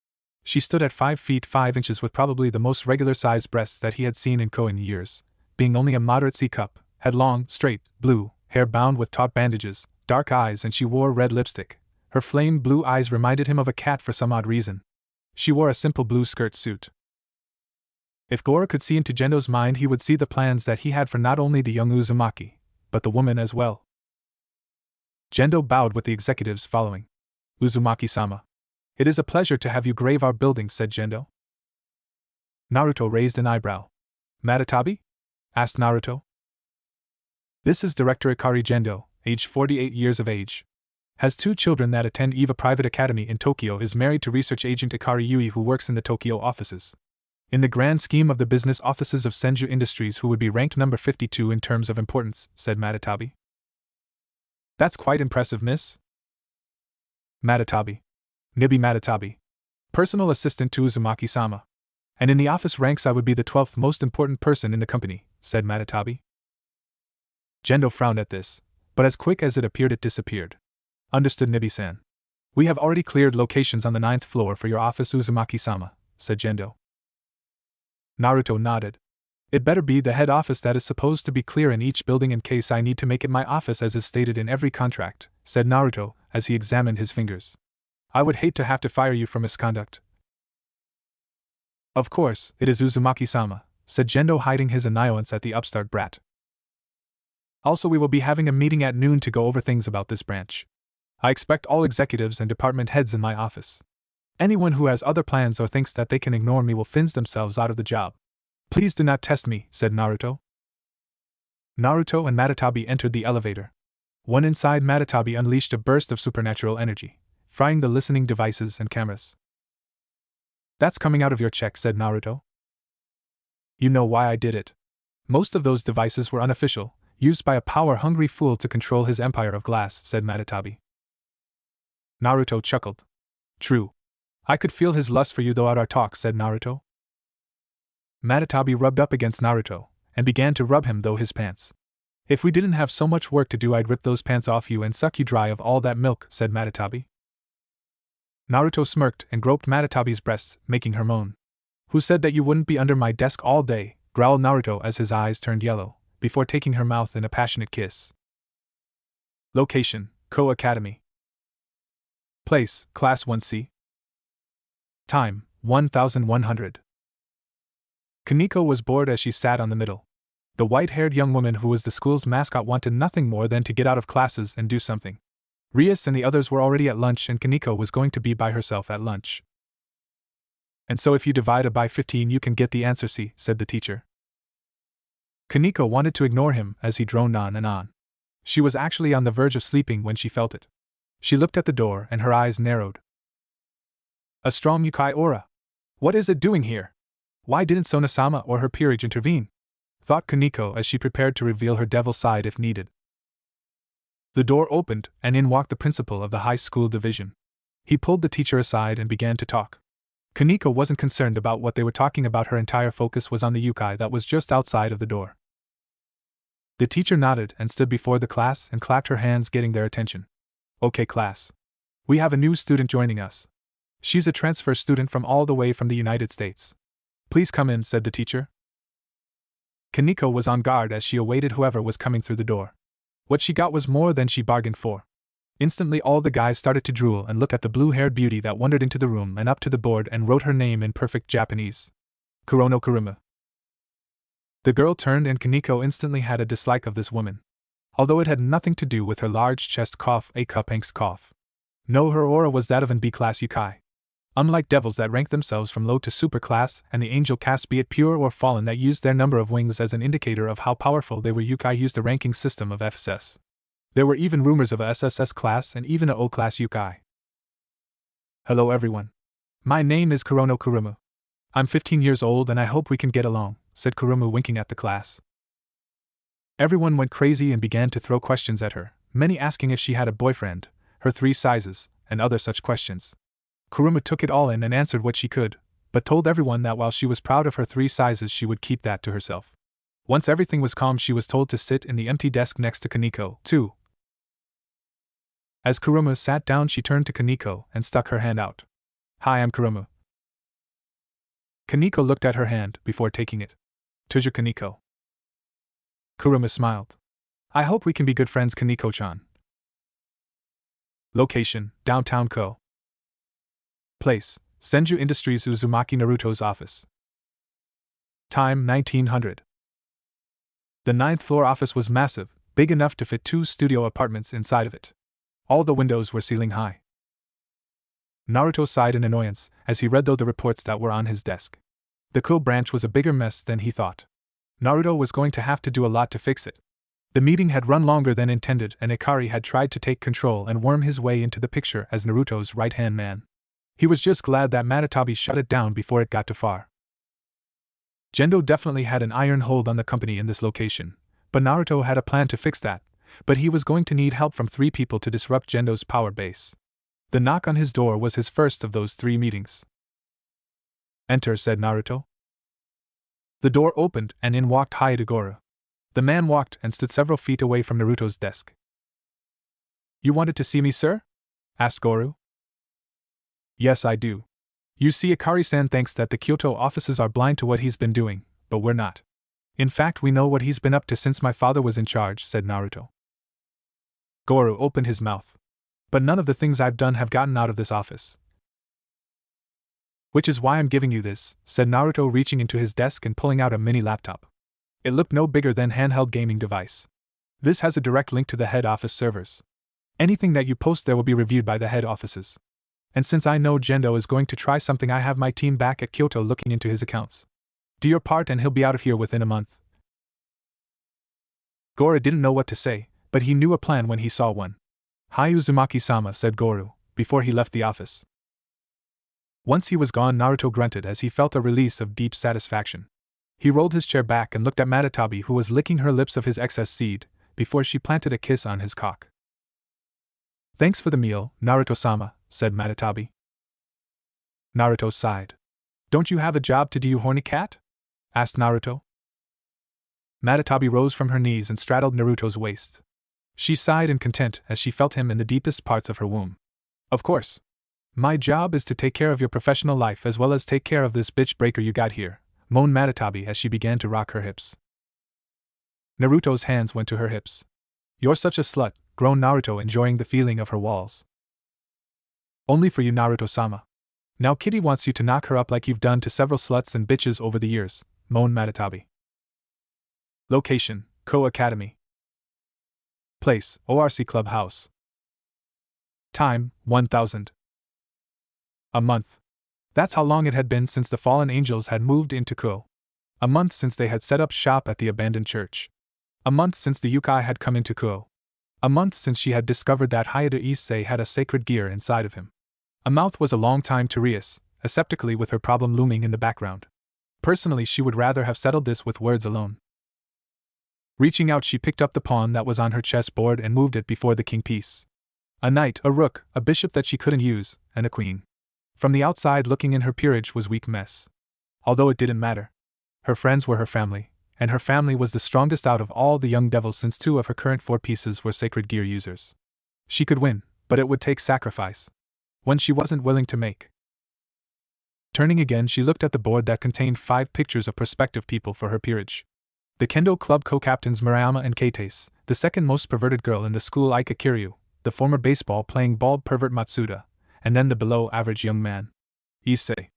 She stood at 5 feet 5 inches with probably the most regular-sized breasts that he had seen in Ko in years, being only a moderate C-cup, had long, straight, blue hair bound with taut bandages, dark eyes, and she wore red lipstick. Her flame blue eyes reminded him of a cat for some odd reason. She wore a simple blue skirt suit. If Goro could see into Gendo's mind, he would see the plans that he had for not only the young Uzumaki, but the woman as well. Gendo bowed with the executives following. "Uzumaki-sama. It is a pleasure to have you grave our building," said Gendo. Naruto raised an eyebrow. "Matatabi?" asked Naruto. "This is Director Ikari Gendo, age 48 years of age. Has 2 children that attend EVA Private Academy in Tokyo, is married to research agent Ikari Yui who works in the Tokyo offices. In the grand scheme of the business offices of Senju Industries, who would be ranked number 52 in terms of importance," said Matatabi. "That's quite impressive, miss." Matatabi. Nibi Matatabi. Personal assistant to Uzumaki-sama. "And in the office ranks I would be the 12th most important person in the company," said Matatabi. Gendo frowned at this, but as quick as it appeared it disappeared. "Understood, Nibi-san. We have already cleared locations on the 9th floor for your office, Uzumaki-sama," said Gendo. Naruto nodded. "It better be the head office that is supposed to be clear in each building in case I need to make it my office as is stated in every contract," said Naruto, as he examined his fingers. "I would hate to have to fire you for misconduct." "Of course, it is Uzumaki-sama," said Gendo, hiding his annoyance at the upstart brat. Also, we will be having a meeting at noon to go over things about this branch. I expect all executives and department heads in my office. Anyone who has other plans or thinks that they can ignore me will finz themselves out of the job. Please do not test me, said Naruto. Naruto and Matatabi entered the elevator. One inside, Matatabi unleashed a burst of supernatural energy, frying the listening devices and cameras. That's coming out of your check, said Naruto. You know why I did it. Most of those devices were unofficial, used by a power-hungry fool to control his empire of glass, said Matatabi. Naruto chuckled. True. I could feel his lust for you throughout our talk, said Naruto. Matatabi rubbed up against Naruto, and began to rub him through his pants. If we didn't have so much work to do, I'd rip those pants off you and suck you dry of all that milk, said Matatabi. Naruto smirked and groped Matatabi's breasts, making her moan. Who said that you wouldn't be under my desk all day, growled Naruto as his eyes turned yellow, before taking her mouth in a passionate kiss. Location, Ko Academy. Place, Class 1C. Time, 1100. Kaneko was bored as she sat on the middle. The white-haired young woman who was the school's mascot wanted nothing more than to get out of classes and do something. Rias and the others were already at lunch, and Kaneko was going to be by herself at lunch. And so if you divide it by 15 you can get the answer C, said the teacher. Kaneko wanted to ignore him as he droned on and on. She was actually on the verge of sleeping when she felt it. She looked at the door and her eyes narrowed. A strong Yukai aura. What is it doing here? Why didn't Sona-sama or her peerage intervene? Thought Kaneko as she prepared to reveal her devil side if needed. The door opened, and in walked the principal of the high school division. He pulled the teacher aside and began to talk. Kaneko wasn't concerned about what they were talking about, her entire focus was on the Yukai that was just outside of the door. The teacher nodded and stood before the class and clapped her hands, getting their attention. Okay, class. We have a new student joining us. She's a transfer student from all the way from the United States. Please come in, said the teacher. Kaneko was on guard as she awaited whoever was coming through the door. What she got was more than she bargained for. Instantly all the guys started to drool and look at the blue-haired beauty that wandered into the room and up to the board and wrote her name in perfect Japanese. Kurono Kuruma. The girl turned and Kaneko instantly had a dislike of this woman. Although it had nothing to do with her large chest cough, a cup angst cough. No, her aura was that of an B-class Yukai. Unlike devils that rank themselves from low to super class, and the angel caste, be it pure or fallen, that used their number of wings as an indicator of how powerful they were, Yukai used a ranking system of FSS. There were even rumors of a SSS class and even a O-class Yukai. Hello everyone. My name is Kurono Kuruma. I'm 15 years old and I hope we can get along, said Kuruma, winking at the class. Everyone went crazy and began to throw questions at her, many asking if she had a boyfriend, her 3 sizes, and other such questions. Kuruma took it all in and answered what she could, but told everyone that while she was proud of her 3 sizes she would keep that to herself. Once everything was calm, she was told to sit in the empty desk next to Kaneko, too. As Kuruma sat down, she turned to Kaneko and stuck her hand out. Hi, I'm Kuruma. Kaneko looked at her hand before taking it. Toujours Kaneko. Kuruma smiled. I hope we can be good friends, Kaneko-chan. Location, Downtown Ko. Place, Senju Industries, Uzumaki Naruto's office. Time, 1900. The 9th floor office was massive, big enough to fit 2 studio apartments inside of it. All the windows were ceiling high. Naruto sighed in annoyance as he read through the reports that were on his desk. The Ko branch was a bigger mess than he thought. Naruto was going to have to do a lot to fix it. The meeting had run longer than intended, and Ikari had tried to take control and worm his way into the picture as Naruto's right-hand man. He was just glad that Matatabi shut it down before it got too far. Gendo definitely had an iron hold on the company in this location, but Naruto had a plan to fix that, but he was going to need help from 3 people to disrupt Gendo's power base. The knock on his door was his first of those 3 meetings. Enter, said Naruto. The door opened and in walked Hayate. The man walked and stood several feet away from Naruto's desk. You wanted to see me, sir? Asked Goru. Yes, I do. You see, Ikari-san thinks that the Kyoto offices are blind to what he's been doing, but we're not. In fact, we know what he's been up to since my father was in charge, said Naruto. Goru opened his mouth. But none of the things I've done have gotten out of this office. Which is why I'm giving you this, said Naruto, reaching into his desk and pulling out a mini laptop. It looked no bigger than an handheld gaming device. This has a direct link to the head office servers. Anything that you post there will be reviewed by the head offices. And since I know Gendo is going to try something, I have my team back at Kyoto looking into his accounts. Do your part and he'll be out of here within a month. Goro didn't know what to say, but he knew a plan when he saw one. Hi Uzumaki-sama, said Goro, before he left the office. Once he was gone, Naruto grunted as he felt a release of deep satisfaction. He rolled his chair back and looked at Matatabi, who was licking her lips of his excess seed, before she planted a kiss on his cock. Thanks for the meal, Naruto-sama, said Matatabi. Naruto sighed. Don't you have a job to do, you horny cat? Asked Naruto. Matatabi rose from her knees and straddled Naruto's waist. She sighed in content as she felt him in the deepest parts of her womb. Of course. My job is to take care of your professional life as well as take care of this bitch breaker you got here, moaned Matatabi as she began to rock her hips. Naruto's hands went to her hips. You're such a slut, groaned Naruto, enjoying the feeling of her walls. Only for you, Naruto-sama. Now Kitty wants you to knock her up like you've done to several sluts and bitches over the years, moaned Matatabi. Location, Ko Academy. Place, ORC Clubhouse. Time, 1000. A month. That's how long it had been since the fallen angels had moved into Ko. A month since they had set up shop at the abandoned church. A month since the Yukai had come into Ko. A month since she had discovered that Hayate Issei had a sacred gear inside of him. A month was a long time to Rias, aseptically with her problem looming in the background. Personally, she would rather have settled this with words alone. Reaching out, she picked up the pawn that was on her chessboard and moved it before the king piece. A knight, a rook, a bishop that she couldn't use, and a queen. From the outside looking in, her peerage was weak mess. Although it didn't matter. Her friends were her family, and her family was the strongest out of all the young devils since 2 of her current 4 pieces were sacred gear users. She could win, but it would take sacrifice. One she wasn't willing to make. Turning again, she looked at the board that contained 5 pictures of prospective people for her peerage. The Kendo Club co-captains Murayama and Keitase, the second most perverted girl in the school Ika Kiryu, the former baseball-playing bald pervert Matsuda, and then the below-average young man, Issei.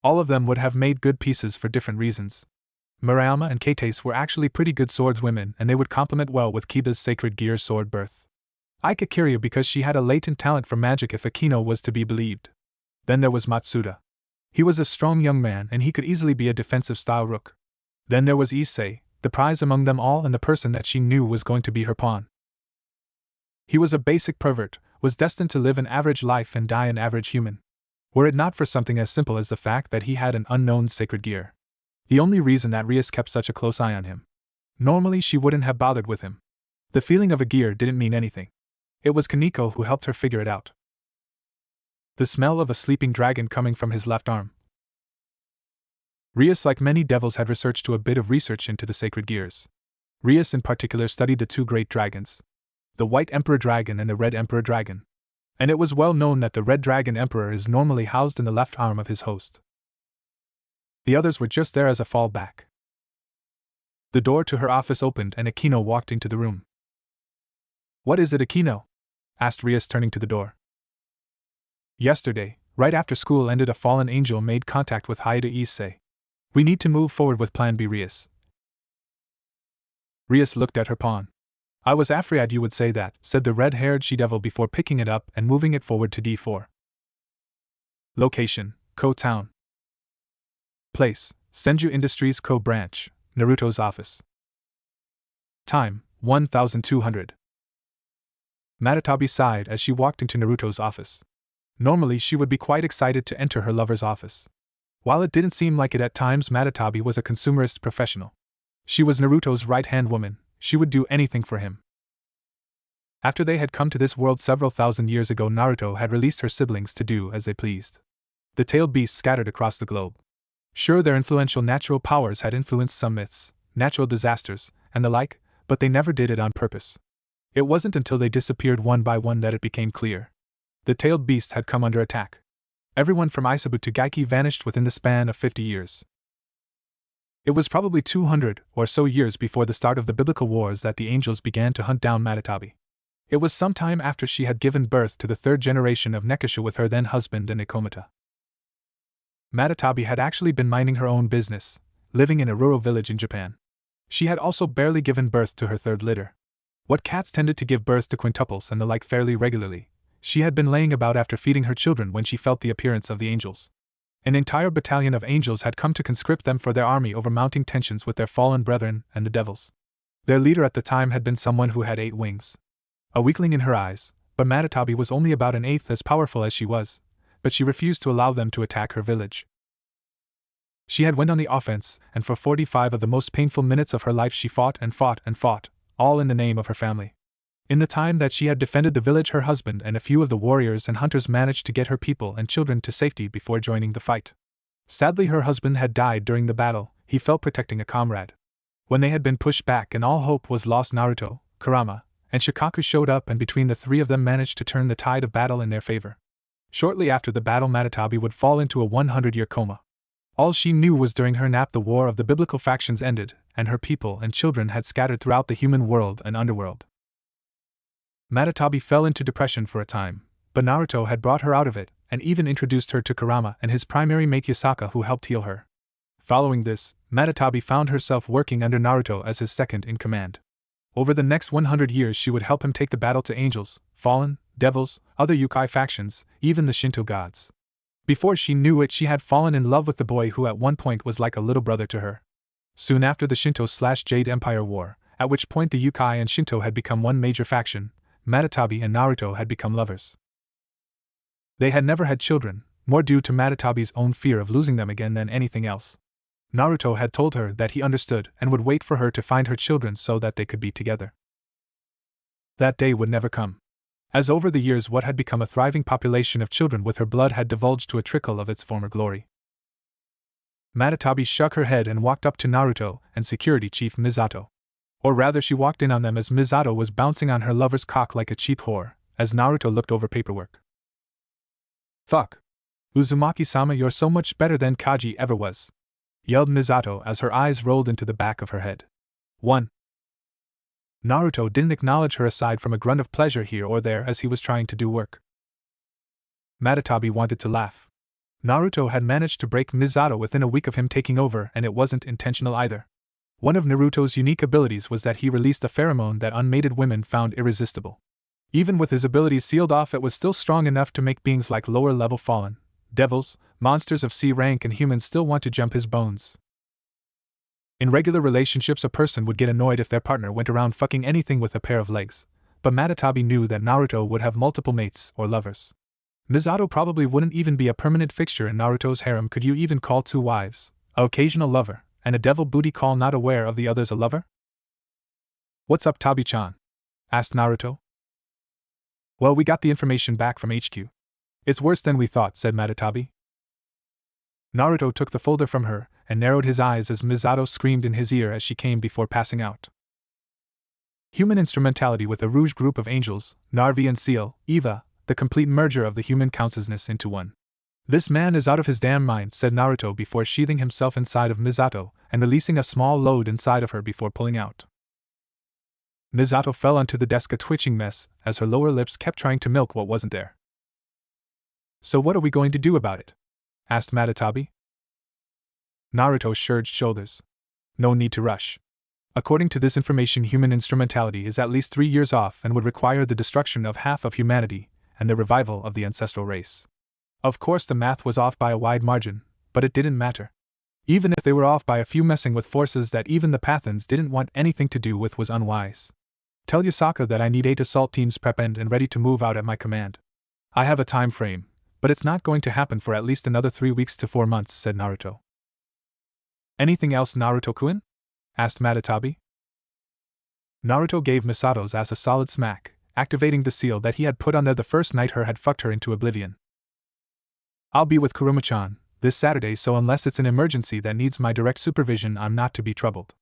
All of them would have made good pieces for different reasons. Murayama and Keitase were actually pretty good swordswomen, and they would complement well with Kiba's sacred gear sword birth. Ika Kiryu because she had a latent talent for magic if Akeno was to be believed. Then there was Matsuda. He was a strong young man and he could easily be a defensive-style rook. Then there was Issei, the prize among them all and the person that she knew was going to be her pawn. He was a basic pervert, was destined to live an average life and die an average human. Were it not for something as simple as the fact that he had an unknown sacred gear. The only reason that Rias kept such a close eye on him. Normally she wouldn't have bothered with him. The feeling of a gear didn't mean anything. It was Kaneko who helped her figure it out. The smell of a sleeping dragon coming from his left arm. Rias, like many devils, had researched to a bit of research into the sacred gears. Rias in particular studied the 2 great dragons. The White Emperor Dragon and the Red Emperor Dragon. And it was well known that the Red Dragon Emperor is normally housed in the left arm of his host. The others were just there as a fallback. The door to her office opened and Akeno walked into the room. What is it, Akeno? Asked Rias, turning to the door. Yesterday, right after school ended, a fallen angel made contact with Hayate Issei. We need to move forward with Plan B, Rias. Rias looked at her pawn. I was afraid you would say that, said the red-haired she-devil before picking it up and moving it forward to D4. Location, Ko Town. Place, Senju Industries Ko Branch, Naruto's office. Time, 1200. Matatabi sighed as she walked into Naruto's office. Normally she would be quite excited to enter her lover's office. While it didn't seem like it at times, Matatabi was a consumerist professional. She was Naruto's right-hand woman, she would do anything for him. After they had come to this world several thousand years ago, Naruto had released her siblings to do as they pleased. The tailed beasts scattered across the globe. Sure, their influential natural powers had influenced some myths, natural disasters, and the like, but they never did it on purpose. It wasn't until they disappeared one by one that it became clear. The tailed beasts had come under attack. Everyone from Isabu to Gaiki vanished within the span of 50 years. It was probably 200 or so years before the start of the biblical wars that the angels began to hunt down Matatabi. It was some time after she had given birth to the 3rd generation of Nekasha with her then husband and Ikomata. Matatabi had actually been minding her own business, living in a rural village in Japan. She had also barely given birth to her third litter. What cats tended to give birth to quintuples and the like fairly regularly, she had been laying about after feeding her children when she felt the appearance of the angels. An entire battalion of angels had come to conscript them for their army over mounting tensions with their fallen brethren and the devils. Their leader at the time had been someone who had 8 wings. A weakling in her eyes, but Matatabi was only about an eighth as powerful as she was, but she refused to allow them to attack her village. She had went on the offense, and for 45 of the most painful minutes of her life she fought and fought and fought, all in the name of her family. In the time that she had defended the village, her husband and a few of the warriors and hunters managed to get her people and children to safety before joining the fight. Sadly, her husband had died during the battle. He fell protecting a comrade. When they had been pushed back and all hope was lost, Naruto, Kurama, and Shikaku showed up, and between the 3 of them managed to turn the tide of battle in their favor. Shortly after the battle, Matatabi would fall into a 100-year coma. All she knew was during her nap the war of the biblical factions ended, and her people and children had scattered throughout the human world and underworld. Matatabi fell into depression for a time, but Naruto had brought her out of it, and even introduced her to Kurama and his primary mate Yasaka, who helped heal her. Following this, Matatabi found herself working under Naruto as his second-in-command. Over the next 100 years she would help him take the battle to angels, fallen, devils, other yokai factions, even the Shinto gods. Before she knew it, she had fallen in love with the boy who at one point was like a little brother to her. Soon after the Shinto/Jade Empire War, at which point the yokai and Shinto had become one major faction, Matatabi and Naruto had become lovers. They had never had children, more due to Matatabi's own fear of losing them again than anything else. Naruto had told her that he understood and would wait for her to find her children so that they could be together. That day would never come. As over the years what had become a thriving population of children with her blood had divulged to a trickle of its former glory. Matatabi shook her head and walked up to Naruto and Security Chief Misato. Or rather, she walked in on them as Misato was bouncing on her lover's cock like a cheap whore, as Naruto looked over paperwork. "Fuck! Uzumaki-sama, you're so much better than Kaji ever was," yelled Misato as her eyes rolled into the back of her head. 1. Naruto didn't acknowledge her aside from a grunt of pleasure here or there as he was trying to do work. Matatabi wanted to laugh. Naruto had managed to break Misato within a week of him taking over, and it wasn't intentional either. One of Naruto's unique abilities was that he released a pheromone that unmated women found irresistible. Even with his abilities sealed off, it was still strong enough to make beings like lower-level fallen, devils, monsters of C rank and humans still want to jump his bones. In regular relationships, a person would get annoyed if their partner went around fucking anything with a pair of legs, but Matatabi knew that Naruto would have multiple mates or lovers. Misato probably wouldn't even be a permanent fixture in Naruto's harem. Could you even call 2 wives, an occasional lover, and a devil booty call not aware of the others a lover? "What's up, Tabi-chan?" asked Naruto. "Well, we got the information back from HQ. It's worse than we thought," said Matatabi. Naruto took the folder from her and narrowed his eyes as Misato screamed in his ear as she came before passing out. Human instrumentality with a rouge group of angels, Narvi and Seal, Eva, the complete merger of the human consciousness into one. "This man is out of his damn mind," said Naruto before sheathing himself inside of Misato and releasing a small load inside of her before pulling out. Misato fell onto the desk, a twitching mess, as her lower lips kept trying to milk what wasn't there. "So what are we going to do about it?" asked Matatabi. Naruto shrugged shoulders. "No need to rush. According to this information, human instrumentality is at least 3 years off and would require the destruction of half of humanity and the revival of the ancestral race." Of course the math was off by a wide margin, but it didn't matter. Even if they were off by a few, messing with forces that even the Pathans didn't want anything to do with was unwise. "Tell Yasaka that I need 8 assault teams prepped and ready to move out at my command. I have a time frame, but it's not going to happen for at least another 3 weeks to 4 months, said Naruto. "Anything else, Naruto-kun?" asked Matatabi. Naruto gave Misato's ass a solid smack, activating the seal that he had put on there the first night her had fucked her into oblivion. "I'll be with Kuruma-chan this Saturday, so unless it's an emergency that needs my direct supervision, I'm not to be troubled.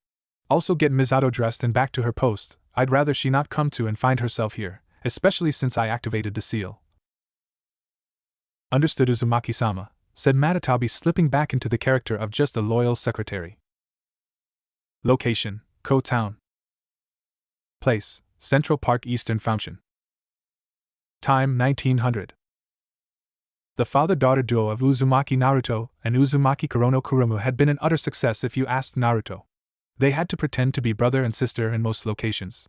Also get Misato dressed and back to her post. I'd rather she not come to and find herself here, especially since I activated the seal." "Understood, Uzumaki-sama," said Matatabi, slipping back into the character of just a loyal secretary. Location: Ko Town. Place: Central Park Eastern Fountain. Time: 1900. The father-daughter duo of Uzumaki Naruto and Uzumaki Kurono Kurumu had been an utter success if you asked Naruto. They had to pretend to be brother and sister in most locations.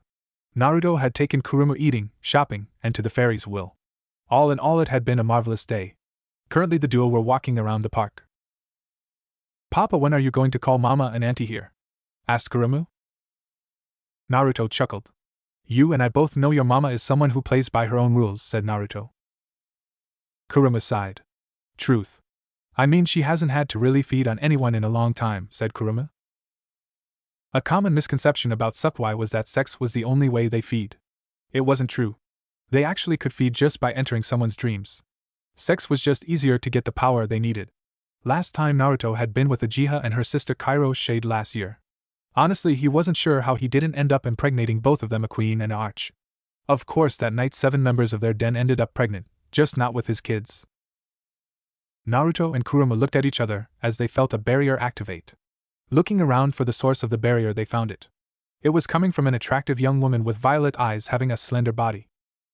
Naruto had taken Kurumu eating, shopping, and to the fairies' will. All in all, it had been a marvelous day. Currently the duo were walking around the park. "Papa, when are you going to call Mama and Auntie here?" asked Kurumu. Naruto chuckled. "You and I both know your mama is someone who plays by her own rules," said Naruto. Kurumu sighed. "Truth. I mean, she hasn't had to really feed on anyone in a long time," said Kurumu. A common misconception about Supply was that sex was the only way they feed. It wasn't true. They actually could feed just by entering someone's dreams. Sex was just easier to get the power they needed. Last time Naruto had been with Uchiha and her sister Kairo Shade last year. Honestly, he wasn't sure how he didn't end up impregnating both of them, a queen and an arch. Of course, that night 7 members of their den ended up pregnant, just not with his kids. Naruto and Kurama looked at each other as they felt a barrier activate. Looking around for the source of the barrier, they found it. It was coming from an attractive young woman with violet eyes having a slender body.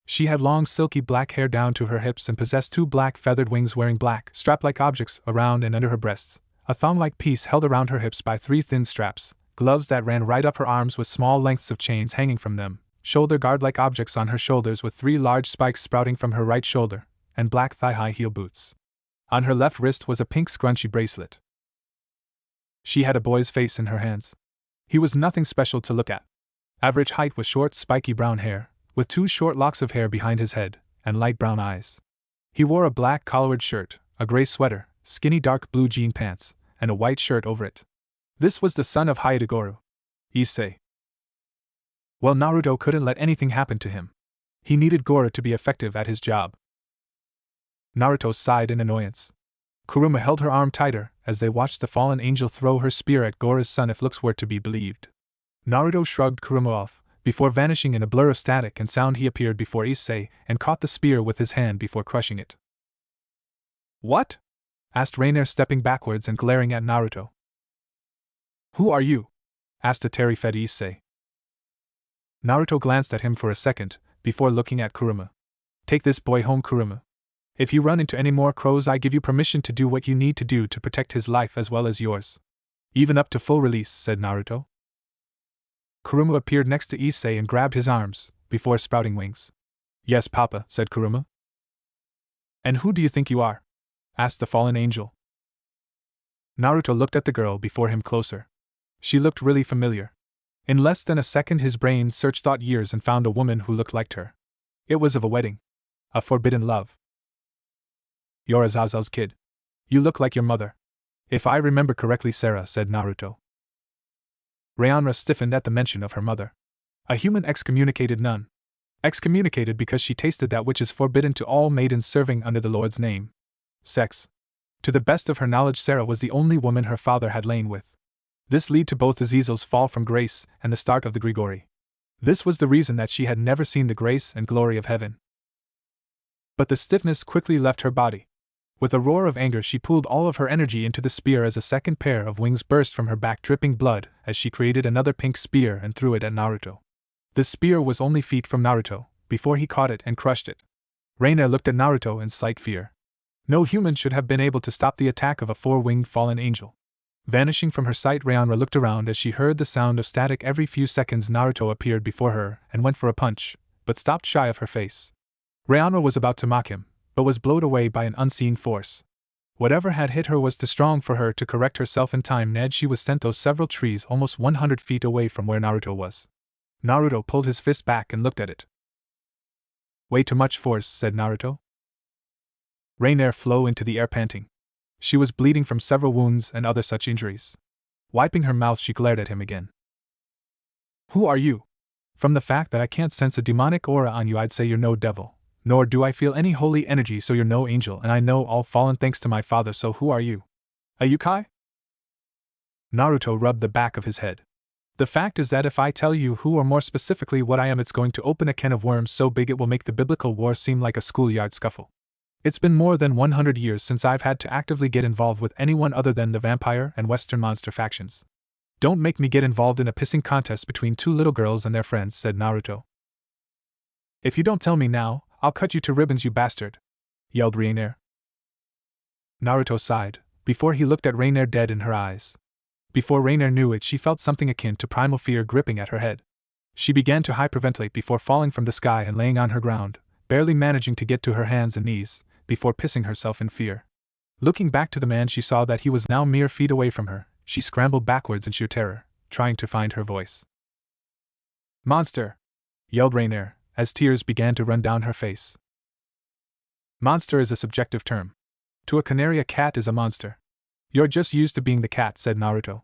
She had long silky black hair down to her hips and possessed 2 black feathered wings, wearing black, strap-like objects around and under her breasts, a thong-like piece held around her hips by 3 thin straps, gloves that ran right up her arms with small lengths of chains hanging from them, shoulder guard-like objects on her shoulders with 3 large spikes sprouting from her right shoulder, and black thigh-high heel boots. On her left wrist was a pink scrunchy bracelet. She had a boy's face in her hands. He was nothing special to look at. Average height with short, spiky brown hair, with 2 short locks of hair behind his head, and light brown eyes. He wore a black collared shirt, a gray sweater, skinny dark blue jean pants, and a white shirt over it. This was the son of Hayatagoru, Issei. Well, Naruto couldn't let anything happen to him. He needed Goro to be effective at his job. Naruto sighed in annoyance. Kuruma held her arm tighter as they watched the fallen angel throw her spear at Gora's son, if looks were to be believed. Naruto shrugged Kuruma off. Before vanishing in a blur of static and sound, he appeared before Issei and caught the spear with his hand before crushing it. "What?" asked Rainier, stepping backwards and glaring at Naruto. "Who are you?" asked a terry-fed Issei. Naruto glanced at him for a second, before looking at Kuruma. "Take this boy home, Kuruma. If you run into any more crows, I give you permission to do what you need to do to protect his life as well as yours. Even up to full release," said Naruto. Kuruma appeared next to Issei and grabbed his arms, before sprouting wings. "Yes, Papa," said Kuruma. "And who do you think you are?" asked the fallen angel. Naruto looked at the girl before him closer. She looked really familiar. In less than a second his brain searched thought years and found a woman who looked like her. It was of a wedding. A forbidden love. "You're Azazel's kid. You look like your mother. If I remember correctly, Sarah," said Naruto. Rayonra stiffened at the mention of her mother. A human excommunicated nun. Excommunicated because she tasted that which is forbidden to all maidens serving under the Lord's name. Sex. To the best of her knowledge, Sarah was the only woman her father had lain with. This led to both Azazel's fall from grace and the start of the Grigori. This was the reason that she had never seen the grace and glory of heaven. But the stiffness quickly left her body. With a roar of anger, she pulled all of her energy into the spear as a second pair of wings burst from her back, dripping blood, as she created another pink spear and threw it at Naruto. The spear was only feet from Naruto, before he caught it and crushed it. Reina looked at Naruto in slight fear. No human should have been able to stop the attack of a 4-winged fallen angel. Vanishing from her sight, Rayonra looked around as she heard the sound of static every few seconds. Naruto appeared before her and went for a punch, but stopped shy of her face. Rayonra was about to mock him, but was blown away by an unseen force. Whatever had hit her was too strong for her to correct herself in time. Instead, she was sent those several trees almost 100 feet away from where Naruto was. Naruto pulled his fist back and looked at it. "Way too much force," said Naruto. Rainier flew into the air panting. She was bleeding from several wounds and other such injuries. Wiping her mouth, she glared at him again. "Who are you? From the fact that I can't sense a demonic aura on you, I'd say you're no devil. Nor do I feel any holy energy, so you're no angel, and I know all fallen thanks to my father, so who are you? A yokai?" Naruto rubbed the back of his head. "The fact is that if I tell you who, or more specifically what I am, it's going to open a can of worms so big it will make the biblical war seem like a schoolyard scuffle. It's been more than 100 years since I've had to actively get involved with anyone other than the vampire and western monster factions. Don't make me get involved in a pissing contest between 2 little girls and their friends," said Naruto. "If you don't tell me now, I'll cut you to ribbons, you bastard," yelled Rainier. Naruto sighed, before he looked at Rainier dead in her eyes. Before Rainier knew it, she felt something akin to primal fear gripping at her head. She began to hyperventilate before falling from the sky and laying on her ground, barely managing to get to her hands and knees, before pissing herself in fear. Looking back to the man, she saw that he was now mere feet away from her. She scrambled backwards in sheer terror, trying to find her voice. "Monster!" yelled Rainier, as tears began to run down her face. Monster is a subjective term. To a canary, a cat is a monster. You're just used to being the cat, said Naruto.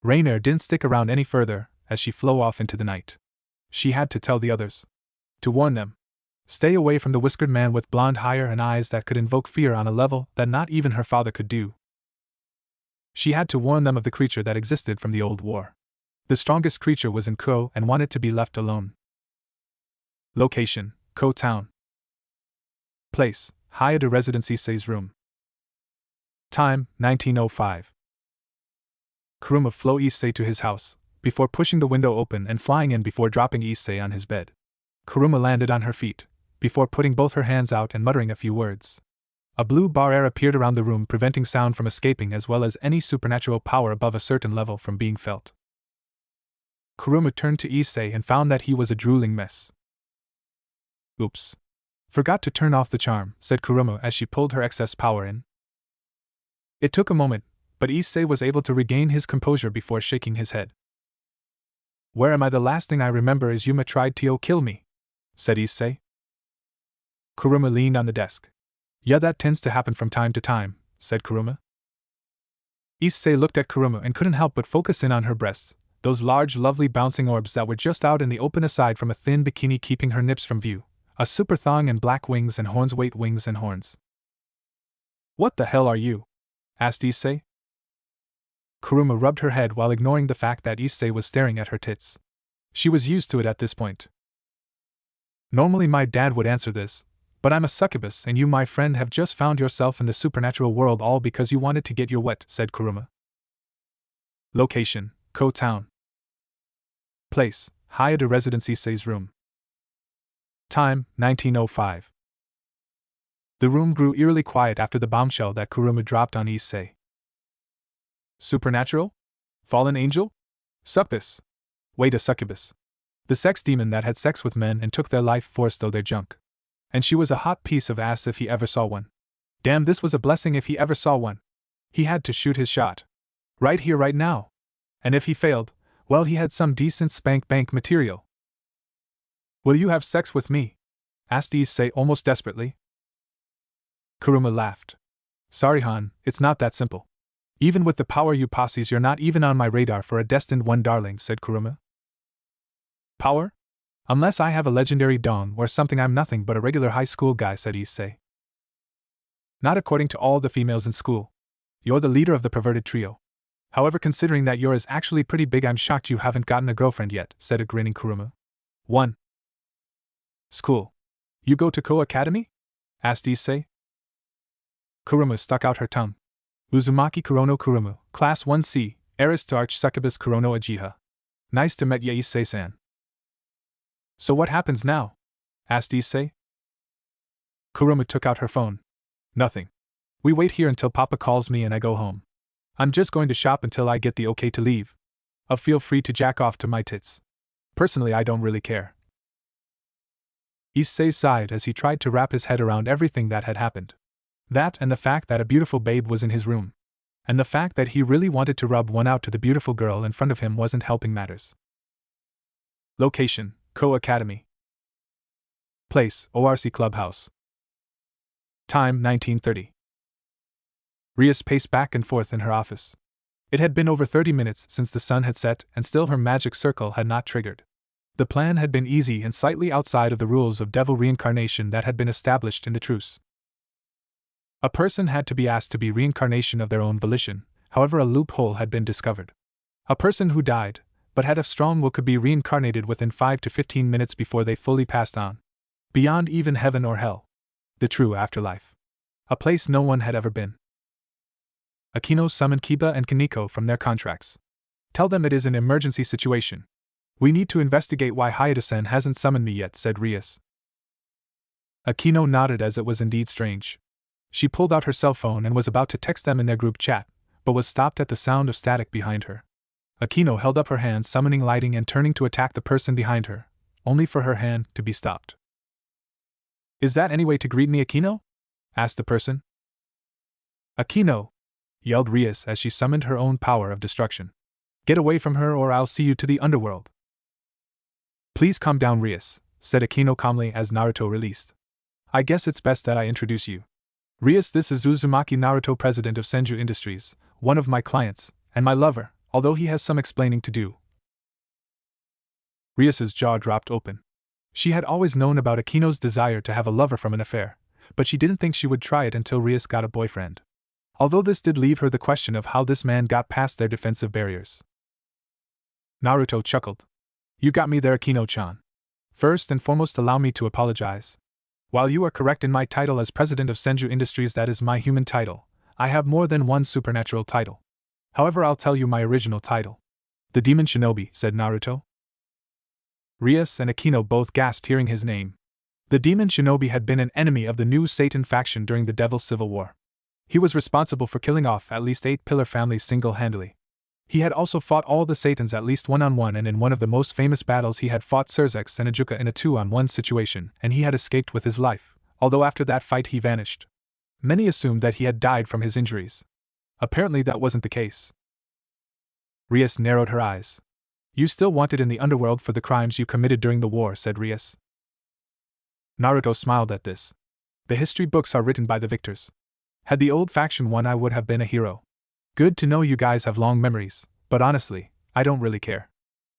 Rainier didn't stick around any further, as she flew off into the night. She had to tell the others. To warn them. Stay away from the whiskered man with blonde hair and eyes that could invoke fear on a level that not even her father could do. She had to warn them of the creature that existed from the old war. The strongest creature was in Ko and wanted to be left alone. Location: Ko Town. Place: Hayate Residency Sei's room. Time: 1905. Kuruma flew Issei to his house, before pushing the window open and flying in before dropping Issei on his bed. Kuruma landed on her feet, before putting both her hands out and muttering a few words. A blue barrier appeared around the room, preventing sound from escaping as well as any supernatural power above a certain level from being felt. Kuruma turned to Issei and found that he was a drooling mess. "Oops. Forgot to turn off the charm," said Kuruma as she pulled her excess power in. It took a moment, but Issei was able to regain his composure before shaking his head. "Where am I? The last thing I remember is Yuma tried to kill me," said Issei. Kuruma leaned on the desk. "Yeah, that tends to happen from time to time," said Kuruma. Issei looked at Kuruma and couldn't help but focus in on her breasts, those large, lovely bouncing orbs that were just out in the open aside from a thin bikini keeping her nips from view, a super thong and black wings and horns. Wait, wings and horns. "What the hell are you?" asked Issei. Kuruma rubbed her head while ignoring the fact that Issei was staring at her tits. She was used to it at this point. "Normally my dad would answer this, but I'm a succubus and you, my friend, have just found yourself in the supernatural world all because you wanted to get your wet," said Kuruma. Location: Ko Town. Place: Hayate Residency Sei's room. Time: 1905. The room grew eerily quiet after the bombshell that Kuruma dropped on Issei. Supernatural? Fallen angel? Succubus? Wait, a succubus. The sex demon that had sex with men and took their life force though their junk. And she was a hot piece of ass if he ever saw one. Damn, this was a blessing if he ever saw one. He had to shoot his shot. Right here, right now. And if he failed, well, he had some decent spank bank material. "Will you have sex with me?" asked Issei almost desperately. Kuruma laughed. "Sorry, Han, it's not that simple. Even with the power you possess, you're not even on my radar for a destined one, darling," said Kuruma. "Power? Unless I have a legendary dong or something, I'm nothing but a regular high school guy," said Issei. "Not according to all the females in school. You're the leader of the perverted trio. However, considering that yours is actually pretty big, I'm shocked you haven't gotten a girlfriend yet," said a grinning Kuruma. 1. School. You go to Ko Academy? Asked Issei. Kuruma stuck out her tongue. Uzumaki Kurono Kurumu, Class 1C, Heiress to Arch-Succubus Kurono Ajiha. Nice to meet ya, Issei-san. So what happens now? Asked Issei. Kuruma took out her phone. Nothing. We wait here until Papa calls me and I go home. I'm just going to shop until I get the okay to leave. Feel free to jack off to my tits. Personally, I don't really care. Issei sighed as he tried to wrap his head around everything that had happened. That and the fact that a beautiful babe was in his room. And the fact that he really wanted to rub one out to the beautiful girl in front of him wasn't helping matters. Location: Ko Academy. Place: ORC Clubhouse. Time: 1930. Rias paced back and forth in her office. It had been over 30 minutes since the sun had set, and still her magic circle had not triggered. The plan had been easy and slightly outside of the rules of devil reincarnation that had been established in the truce. A person had to be asked to be reincarnation of their own volition, however a loophole had been discovered. A person who died, but had a strong will, could be reincarnated within 5 to 15 minutes before they fully passed on. Beyond even heaven or hell. The true afterlife. A place no one had ever been. Akeno summoned Kiba and Kaneko from their contracts. Tell them it is an emergency situation. We need to investigate why Hayate-san hasn't summoned me yet, said Rias. Akeno nodded as it was indeed strange. She pulled out her cell phone and was about to text them in their group chat, but was stopped at the sound of static behind her. Akeno held up her hand, summoning lighting and turning to attack the person behind her, only for her hand to be stopped. "Is that any way to greet me, Akeno?" asked the person. "Akeno!" yelled Rias as she summoned her own power of destruction. "Get away from her or I'll see you to the underworld." "Please calm down, Rias," said Akeno calmly as Naruto released. "I guess it's best that I introduce you. Rias, this is Uzumaki Naruto, president of Senju Industries, one of my clients, and my lover, although he has some explaining to do." Rias's jaw dropped open. She had always known about Akeno's desire to have a lover from an affair, but she didn't think she would try it until Rias got a boyfriend. Although this did leave her the question of how this man got past their defensive barriers. Naruto chuckled. "You got me there, Akeno-chan. First and foremost, allow me to apologize. While you are correct in my title as president of Senju Industries, that is my human title, I have more than one supernatural title. However, I'll tell you my original title. The Demon Shinobi," said Naruto. Rias and Akeno both gasped hearing his name. The Demon Shinobi had been an enemy of the new Satan faction during the Devil's Civil War. He was responsible for killing off at least 8 Pillar families single-handedly. He had also fought all the Satans at least one-on-one, and in one of the most famous battles he had fought Surzex and Ajuka in a 2-on-1 situation, and he had escaped with his life, although after that fight he vanished. Many assumed that he had died from his injuries. Apparently that wasn't the case. Rias narrowed her eyes. "You still wanted in the underworld for the crimes you committed during the war," said Rias. Naruto smiled at this. "The history books are written by the victors. Had the old faction won, I would have been a hero. Good to know you guys have long memories, but honestly, I don't really care.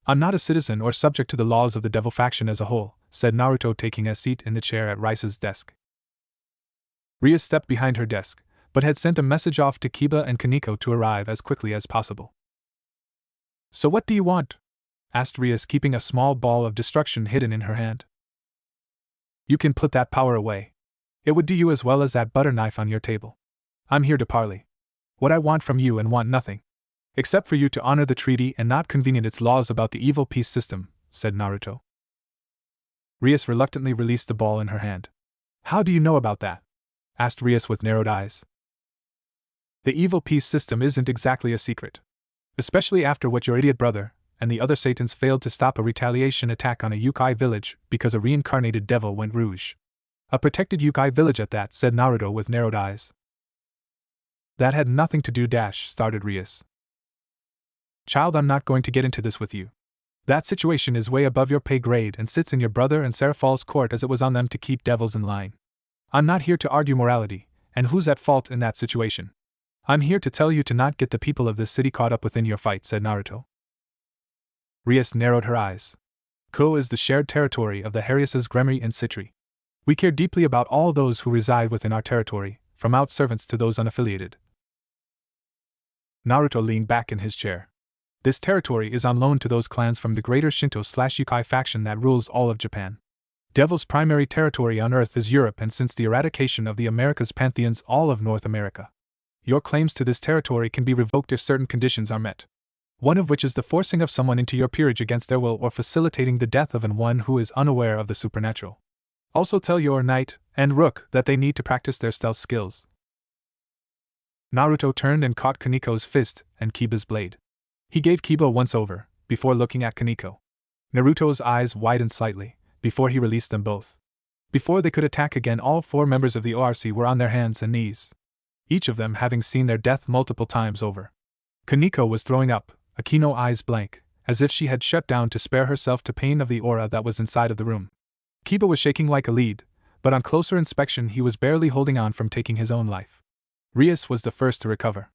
I'm not a citizen or subject to the laws of the devil faction as a whole," said Naruto, taking a seat in the chair at Rice's desk. Rias stepped behind her desk, but had sent a message off to Kiba and Kaneko to arrive as quickly as possible. "So what do you want?" asked Rias, keeping a small ball of destruction hidden in her hand. "You can put that power away. It would do you as well as that butter knife on your table. I'm here to parley. What I want from you, and want nothing, except for you to honor the treaty and not convenience its laws about the evil peace system," said Naruto. Rias reluctantly released the ball in her hand. "How do you know about that?" asked Rias with narrowed eyes. "The evil peace system isn't exactly a secret. Especially after what your idiot brother and the other Satans failed to stop a retaliation attack on a Yukai village because a reincarnated devil went rouge. A protected Yukai village at that," said Naruto with narrowed eyes. "That had nothing to do started Rias. "Child, I'm not going to get into this with you. That situation is way above your pay grade and sits in your brother and Seraph's court, as it was on them to keep devils in line. I'm not here to argue morality, and who's at fault in that situation. I'm here to tell you to not get the people of this city caught up within your fight," said Naruto. Rias narrowed her eyes. "Ko is the shared territory of the Hariases Gremry and Citri. We care deeply about all those who reside within our territory, from out servants to those unaffiliated." Naruto leaned back in his chair. "This territory is on loan to those clans from the greater Shinto/Yukai faction that rules all of Japan. Devil's primary territory on Earth is Europe, and since the eradication of the Americas pantheons, all of North America. Your claims to this territory can be revoked if certain conditions are met. One of which is the forcing of someone into your peerage against their will or facilitating the death of one who is unaware of the supernatural. Also tell your knight and rook that they need to practice their stealth skills." Naruto turned and caught Kaneko's fist and Kiba's blade. He gave Kiba a once-over, before looking at Kaneko. Naruto's eyes widened slightly, before he released them both. Before they could attack again, all 4 members of the ORC were on their hands and knees, each of them having seen their death multiple times over. Kaneko was throwing up, Akeno eyes blank, as if she had shut down to spare herself to pain of the aura that was inside of the room. Kiba was shaking like a lead, but on closer inspection he was barely holding on from taking his own life. Rias was the first to recover.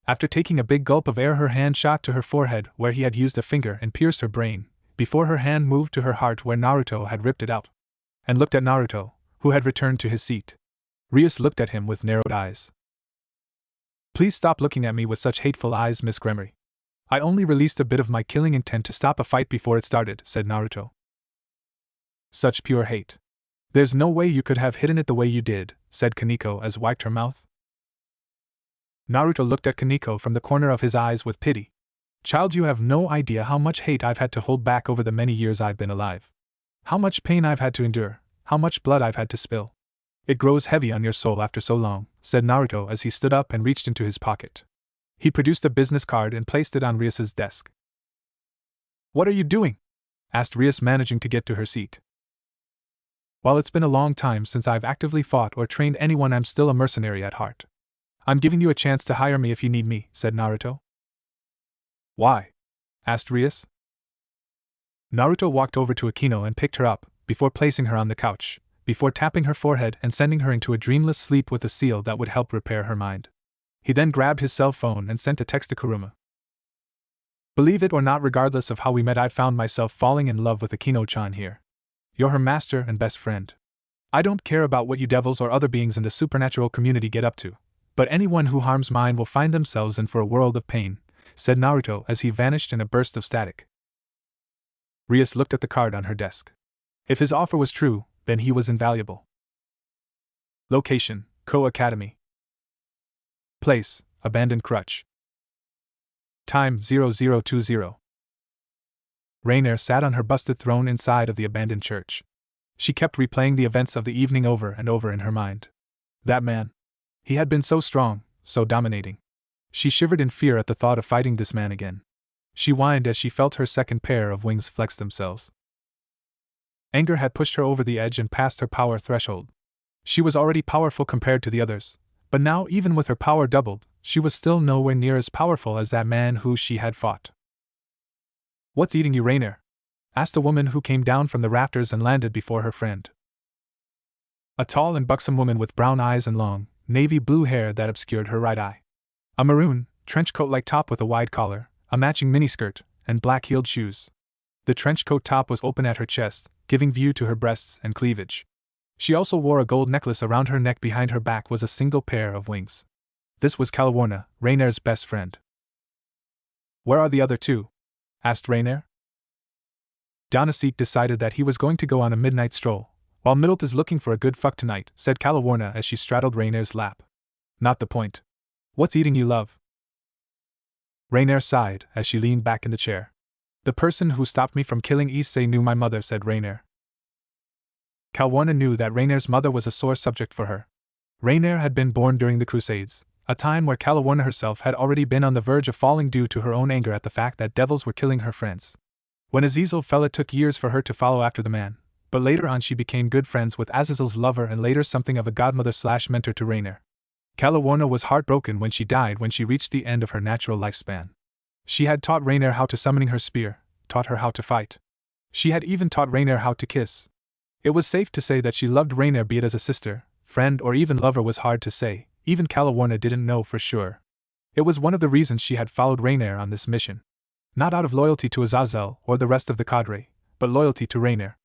After taking a big gulp of air, her hand shot to her forehead where he had used a finger and pierced her brain, before her hand moved to her heart where Naruto had ripped it out, and looked at Naruto, who had returned to his seat. Rias looked at him with narrowed eyes. "Please stop looking at me with such hateful eyes, Miss Gremry. I only released a bit of my killing intent to stop a fight before it started," said Naruto. "Such pure hate. There's no way you could have hidden it the way you did," said Kaneko as wiped her mouth. Naruto looked at Kaneko from the corner of his eyes with pity. "Child, you have no idea how much hate I've had to hold back over the many years I've been alive. How much pain I've had to endure, how much blood I've had to spill. It grows heavy on your soul after so long, said Naruto as he stood up and reached into his pocket. He produced a business card and placed it on Rias's desk. What are you doing? Asked Rias, managing to get to her seat. While it's been a long time since I've actively fought or trained anyone, I'm still a mercenary at heart. I'm giving you a chance to hire me if you need me, said Naruto. Why? Asked Rias. Naruto walked over to Akeno and picked her up, before placing her on the couch, before tapping her forehead and sending her into a dreamless sleep with a seal that would help repair her mind. He then grabbed his cell phone and sent a text to Kuruma. Believe it or not, regardless of how we met, I found myself falling in love with Akeno-chan here. You're her master and best friend. I don't care about what you devils or other beings in the supernatural community get up to, but anyone who harms mine will find themselves in for a world of pain, said Naruto as he vanished in a burst of static. Rias looked at the card on her desk. If his offer was true, then he was invaluable. Location: Ko Academy. Place: Abandoned Crutch. Time: 0020. Rainier sat on her busted throne inside of the abandoned church. She kept replaying the events of the evening over and over in her mind. That man. He had been so strong, so dominating. She shivered in fear at the thought of fighting this man again. She whined as she felt her second pair of wings flex themselves. Anger had pushed her over the edge and past her power threshold. She was already powerful compared to the others, but now, even with her power doubled, she was still nowhere near as powerful as that man who she had fought. What's eating you, Rainier? Asked a woman who came down from the rafters and landed before her friend. A tall and buxom woman with brown eyes and long, navy blue hair that obscured her right eye. A maroon, trench coat-like top with a wide collar, a matching miniskirt, and black-heeled shoes. The trench coat top was open at her chest, giving view to her breasts and cleavage. She also wore a gold necklace around her neck. Behind her back was a single pair of wings. This was Calawarna, Rainier's best friend. Where are the other two? Asked Rainier. Donasek decided that he was going to go on a midnight stroll, while Middlet is looking for a good fuck tonight, said Calawarna as she straddled Rainier's lap. Not the point. What's eating you, love? Rainier sighed as she leaned back in the chair. The person who stopped me from killing Issei knew my mother, said Rainier. Calawarna knew that Rainier's mother was a sore subject for her. Rainier had been born during the Crusades, a time where Calawarna herself had already been on the verge of falling due to her own anger at the fact that devils were killing her friends. When Azazel fell, it took years for her to follow after the man, but later on she became good friends with Azazel's lover and later something of a godmother/mentor to Rainier. Calawarna was heartbroken when she died when she reached the end of her natural lifespan. She had taught Rainier how to summoning her spear, taught her how to fight. She had even taught Rainier how to kiss. It was safe to say that she loved Rainier, be it as a sister, friend, or even lover was hard to say. Even Calawarna didn't know for sure. It was one of the reasons she had followed Rainier on this mission. Not out of loyalty to Azazel or the rest of the cadre, but loyalty to Rainier.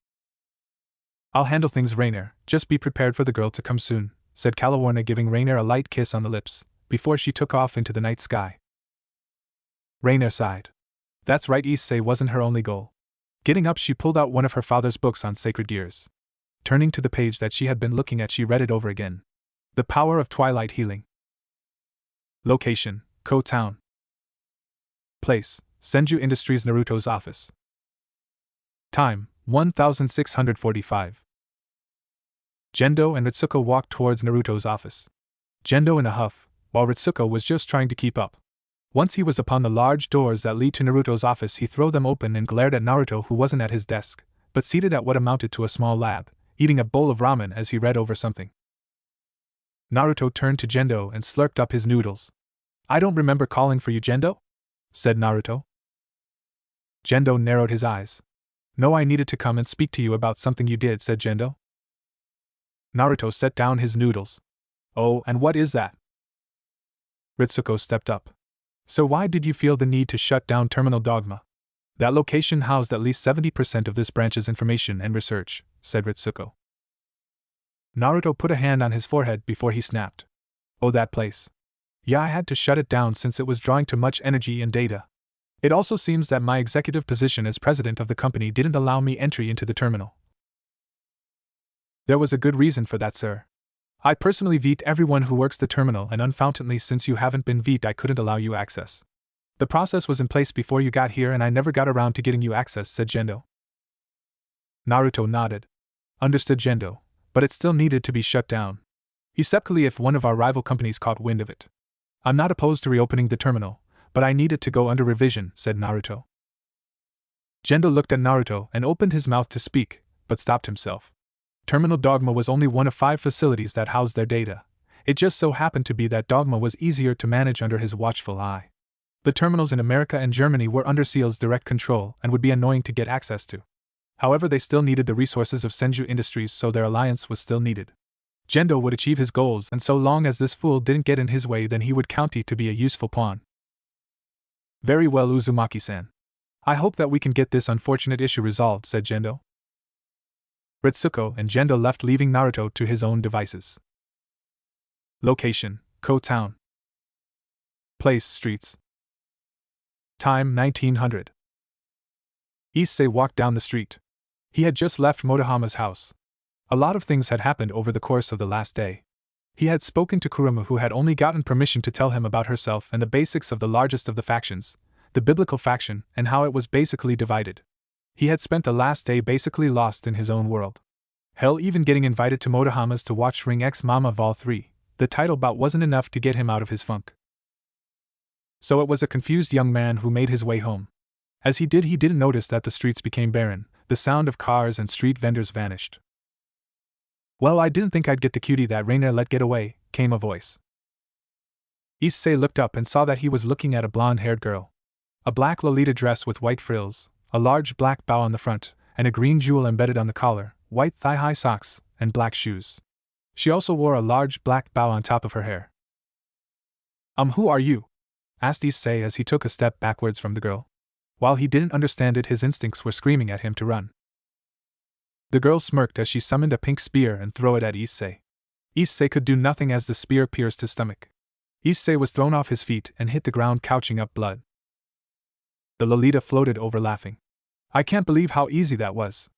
I'll handle things, Rainier, just be prepared for the girl to come soon, said Calawarna, giving Rainier a light kiss on the lips, before she took off into the night sky. Rainier sighed. That's right, Issei wasn't her only goal. Getting up, she pulled out one of her father's books on sacred gears. Turning to the page that she had been looking at, she read it over again. The Power of Twilight Healing. Location: Ko Town. Place: Senju Industries, Naruto's office. Time: 1645. Gendo and Ritsuko walked towards Naruto's office. Gendo in a huff, while Ritsuko was just trying to keep up. Once he was upon the large doors that lead to Naruto's office, he threw them open and glared at Naruto, who wasn't at his desk, but seated at what amounted to a small lab, eating a bowl of ramen as he read over something. Naruto turned to Gendo and slurped up his noodles. I don't remember calling for you, Gendo? Said Naruto. Gendo narrowed his eyes. No, I needed to come and speak to you about something you did, said Gendo. Naruto set down his noodles. Oh, and what is that? Ritsuko stepped up. So why did you feel the need to shut down Terminal Dogma? That location housed at least 70% of this branch's information and research, said Ritsuko. Naruto put a hand on his forehead before he snapped. Oh, that place. Yeah, I had to shut it down since it was drawing too much energy and data. It also seems that my executive position as president of the company didn't allow me entry into the terminal. There was a good reason for that, sir. I personally veto everyone who works the terminal, and unfortunately, since you haven't been vetoed, I couldn't allow you access. The process was in place before you got here and I never got around to getting you access, said Gendo. Naruto nodded. Understood, Gendo, but it still needed to be shut down. Exceptly if one of our rival companies caught wind of it. I'm not opposed to reopening the terminal, but I need it to go under revision, said Naruto. Gendo looked at Naruto and opened his mouth to speak, but stopped himself. Terminal Dogma was only one of 5 facilities that housed their data. It just so happened to be that Dogma was easier to manage under his watchful eye. The terminals in America and Germany were under Seal's direct control and would be annoying to get access to. However, they still needed the resources of Senju Industries, so their alliance was still needed. Gendo would achieve his goals, and so long as this fool didn't get in his way, then he would count it to be a useful pawn. Very well, Uzumaki-san. I hope that we can get this unfortunate issue resolved, said Gendo. Ritsuko and Gendo left, leaving Naruto to his own devices. Location: Ko Town. Place: streets. Time: 1900. Issei walked down the street. He had just left Motohama's house. A lot of things had happened over the course of the last day. He had spoken to Kurama, who had only gotten permission to tell him about herself and the basics of the largest of the factions, the biblical faction, and how it was basically divided. He had spent the last day basically lost in his own world. Hell, even getting invited to Motohama's to watch Ring X Mama Vol 3, the title bout, wasn't enough to get him out of his funk. So it was a confused young man who made his way home. As he didn't notice that the streets became barren, the sound of cars and street vendors vanished. Well, I didn't think I'd get the cutie that Rainer let get away, came a voice. Issei looked up and saw that he was looking at a blonde-haired girl. A black Lolita dress with white frills, a large black bow on the front, and a green jewel embedded on the collar, white thigh-high socks, and black shoes. She also wore a large black bow on top of her hair. Who are you?" asked Issei as he took a step backwards from the girl. While he didn't understand it, his instincts were screaming at him to run. The girl smirked as she summoned a pink spear and threw it at Issei. Issei could do nothing as the spear pierced his stomach. Issei was thrown off his feet and hit the ground, couching up blood. The Lolita floated over, laughing. "I can't believe how easy that was.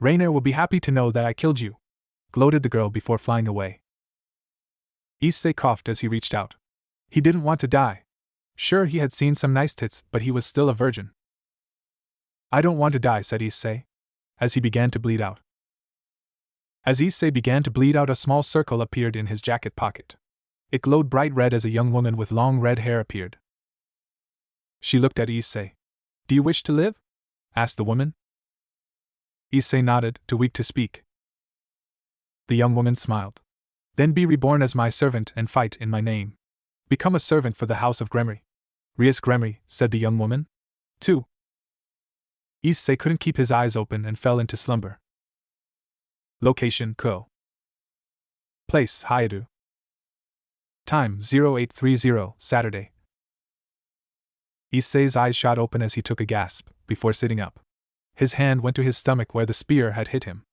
Rainer will be happy to know that I killed you," gloated the girl before flying away. Issei coughed as he reached out. He didn't want to die. Sure, he had seen some nice tits, but he was still a virgin. "I don't want to die," said Issei, as he began to bleed out. As Issei began to bleed out, a small circle appeared in his jacket pocket. It glowed bright red as a young woman with long red hair appeared. She looked at Issei. "Do you wish to live?" asked the woman. Issei nodded, too weak to speak. The young woman smiled. "Then be reborn as my servant and fight in my name. Become a servant for the house of Gremory." "Rias Gremory," said the young woman. "2. Issei couldn't keep his eyes open and fell into slumber. Location: Ko. Place: Hayadu. Time: 0830, Saturday. Issei's eyes shot open as he took a gasp, before sitting up. His hand went to his stomach where the spear had hit him.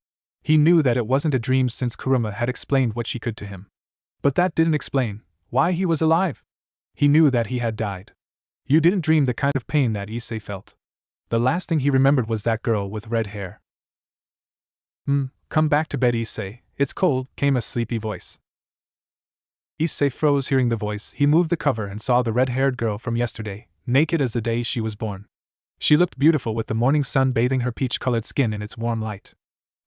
He knew that it wasn't a dream since Kurama had explained what she could to him. But that didn't explain why he was alive. He knew that he had died. You didn't dream the kind of pain that Issei felt. The last thing he remembered was that girl with red hair. Come back to bed, Issei, it's cold," came a sleepy voice. Issei froze hearing the voice. He moved the cover and saw the red-haired girl from yesterday, naked as the day she was born. She looked beautiful with the morning sun bathing her peach-colored skin in its warm light.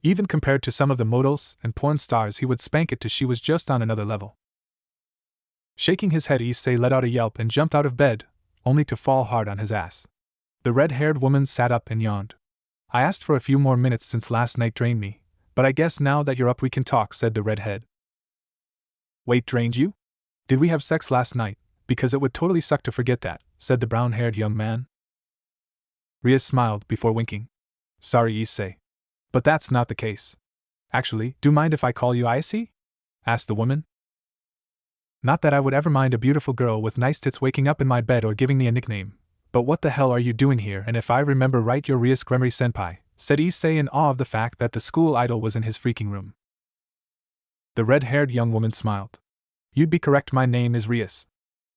Even compared to some of the models and porn stars he would spank it to, she was just on another level. Shaking his head, Issei let out a yelp and jumped out of bed, only to fall hard on his ass. The red-haired woman sat up and yawned. "I asked for a few more minutes since last night drained me, but I guess now that you're up we can talk," said the redhead. "Wait, drained you? Did we have sex last night? Because it would totally suck to forget that," said the brown-haired young man. Rias smiled before winking. "Sorry, Issei. But that's not the case. Actually, do you mind if I call you Issei?" asked the woman. "Not that I would ever mind a beautiful girl with nice tits waking up in my bed or giving me a nickname. But what the hell are you doing here? And if I remember right, you're Rias Gremory-senpai," said Issei in awe of the fact that the school idol was in his freaking room. The red-haired young woman smiled. "You'd be correct, my name is Rias.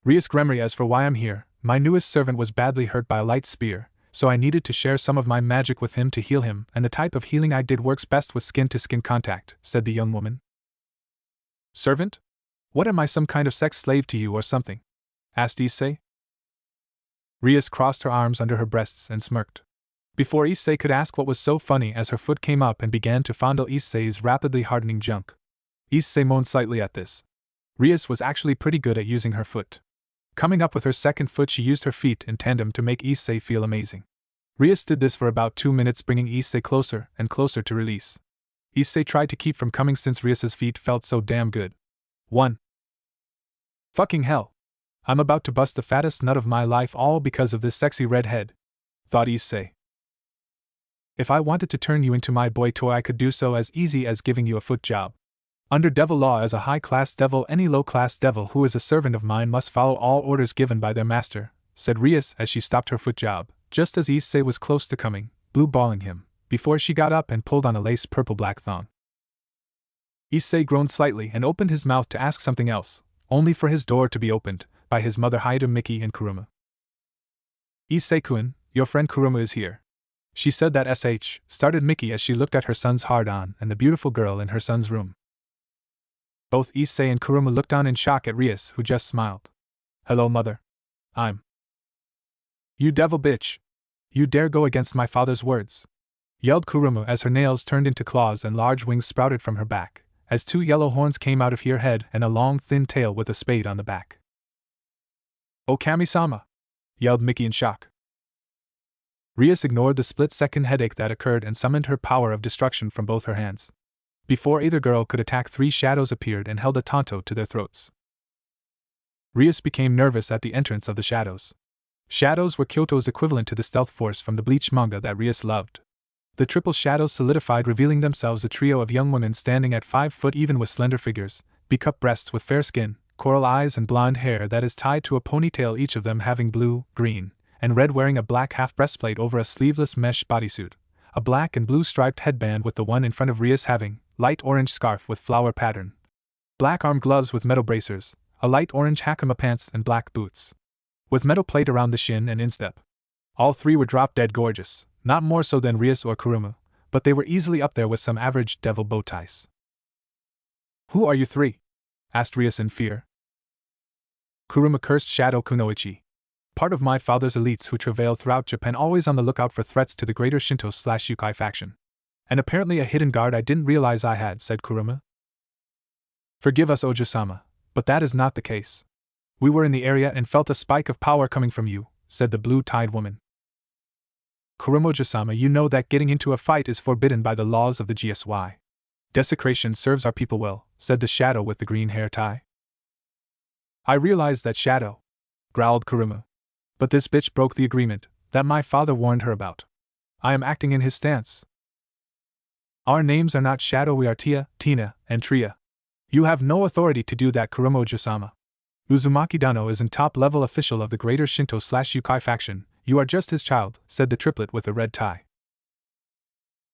Rias Gremory. As for why I'm here, my newest servant was badly hurt by a light spear, so I needed to share some of my magic with him to heal him, and the type of healing I did works best with skin-to-skin contact," said the young woman. "Servant? What am I, some kind of sex slave to you or something?" asked Issei. Rias crossed her arms under her breasts and smirked. Before Issei could ask what was so funny as her foot came up and began to fondle Issei's rapidly hardening junk. Issei moaned slightly at this. Rias was actually pretty good at using her foot. Coming up with her second foot, she used her feet in tandem to make Issei feel amazing. Rias did this for about 2 minutes, bringing Issei closer and closer to release. Issei tried to keep from coming since Rias's feet felt so damn good. 1. Fucking hell. I'm about to bust the fattest nut of my life all because of this sexy redhead, thought Issei. If I wanted to turn you into my boy toy, I could do so as easy as giving you a foot job. Under devil law, as a high-class devil, any low-class devil who is a servant of mine must follow all orders given by their master, said Rias as she stopped her foot job, just as Issei was close to coming, blue-balling him, before she got up and pulled on a lace purple-black thong. Issei groaned slightly and opened his mouth to ask something else, only for his door to be opened by his mother Haida, Miki, and Kuruma. Issei-kun, your friend Kuruma is here. She said that started Miki as she looked at her son's hard-on and the beautiful girl in her son's room. Both Issei and Kuruma looked on in shock at Rias, who just smiled. Hello, mother. I'm. You devil bitch. You dare go against my father's words, yelled Kuruma as her nails turned into claws and large wings sprouted from her back, as 2 yellow horns came out of her head and a long thin tail with a spade on the back. Oh, Kami-sama! Yelled Miki in shock. Rias ignored the split-second headache that occurred and summoned her power of destruction from both her hands. Before either girl could attack, 3 shadows appeared and held a tanto to their throats. Rias became nervous at the entrance of the shadows. Shadows were Kyoto's equivalent to the stealth force from the Bleach manga that Rias loved. The triple shadows solidified, revealing themselves a trio of young women standing at 5 foot even with slender figures, B-cup breasts with fair skin, coral eyes and blonde hair that is tied to a ponytail, each of them having blue, green, and red, wearing a black half breastplate over a sleeveless mesh bodysuit, a black and blue striped headband with the one in front of Rias having light orange scarf with flower pattern, black arm gloves with metal bracers, a light orange hakama pants and black boots, with metal plate around the shin and instep. All 3 were drop-dead gorgeous, not more so than Rias or Kuruma, but they were easily up there with some average devil bow ties. Who are you 3? Asked Rias in fear. Kuruma cursed Shadow Kunoichi. Part of my father's elites who travail throughout Japan, always on the lookout for threats to the greater Shinto/Yukai faction. And apparently a hidden guard I didn't realize I had, said Kuruma. Forgive us, Oja-sama, but that is not the case. We were in the area and felt a spike of power coming from you, said the blue-tied woman. Kuruma Oja-sama, you know that getting into a fight is forbidden by the laws of the GSY. Desecration serves our people well, said the shadow with the green hair tie. I realized that, shadow, growled Kuruma. But this bitch broke the agreement that my father warned her about. I am acting in his stance. Our names are not Shadow, we are Tia, Tina, and Tria. You have no authority to do that, Kuruma Oja-sama. Uzumaki Dano is an top-level official of the greater Shinto/Yukai faction. You are just his child, said the triplet with the red tie.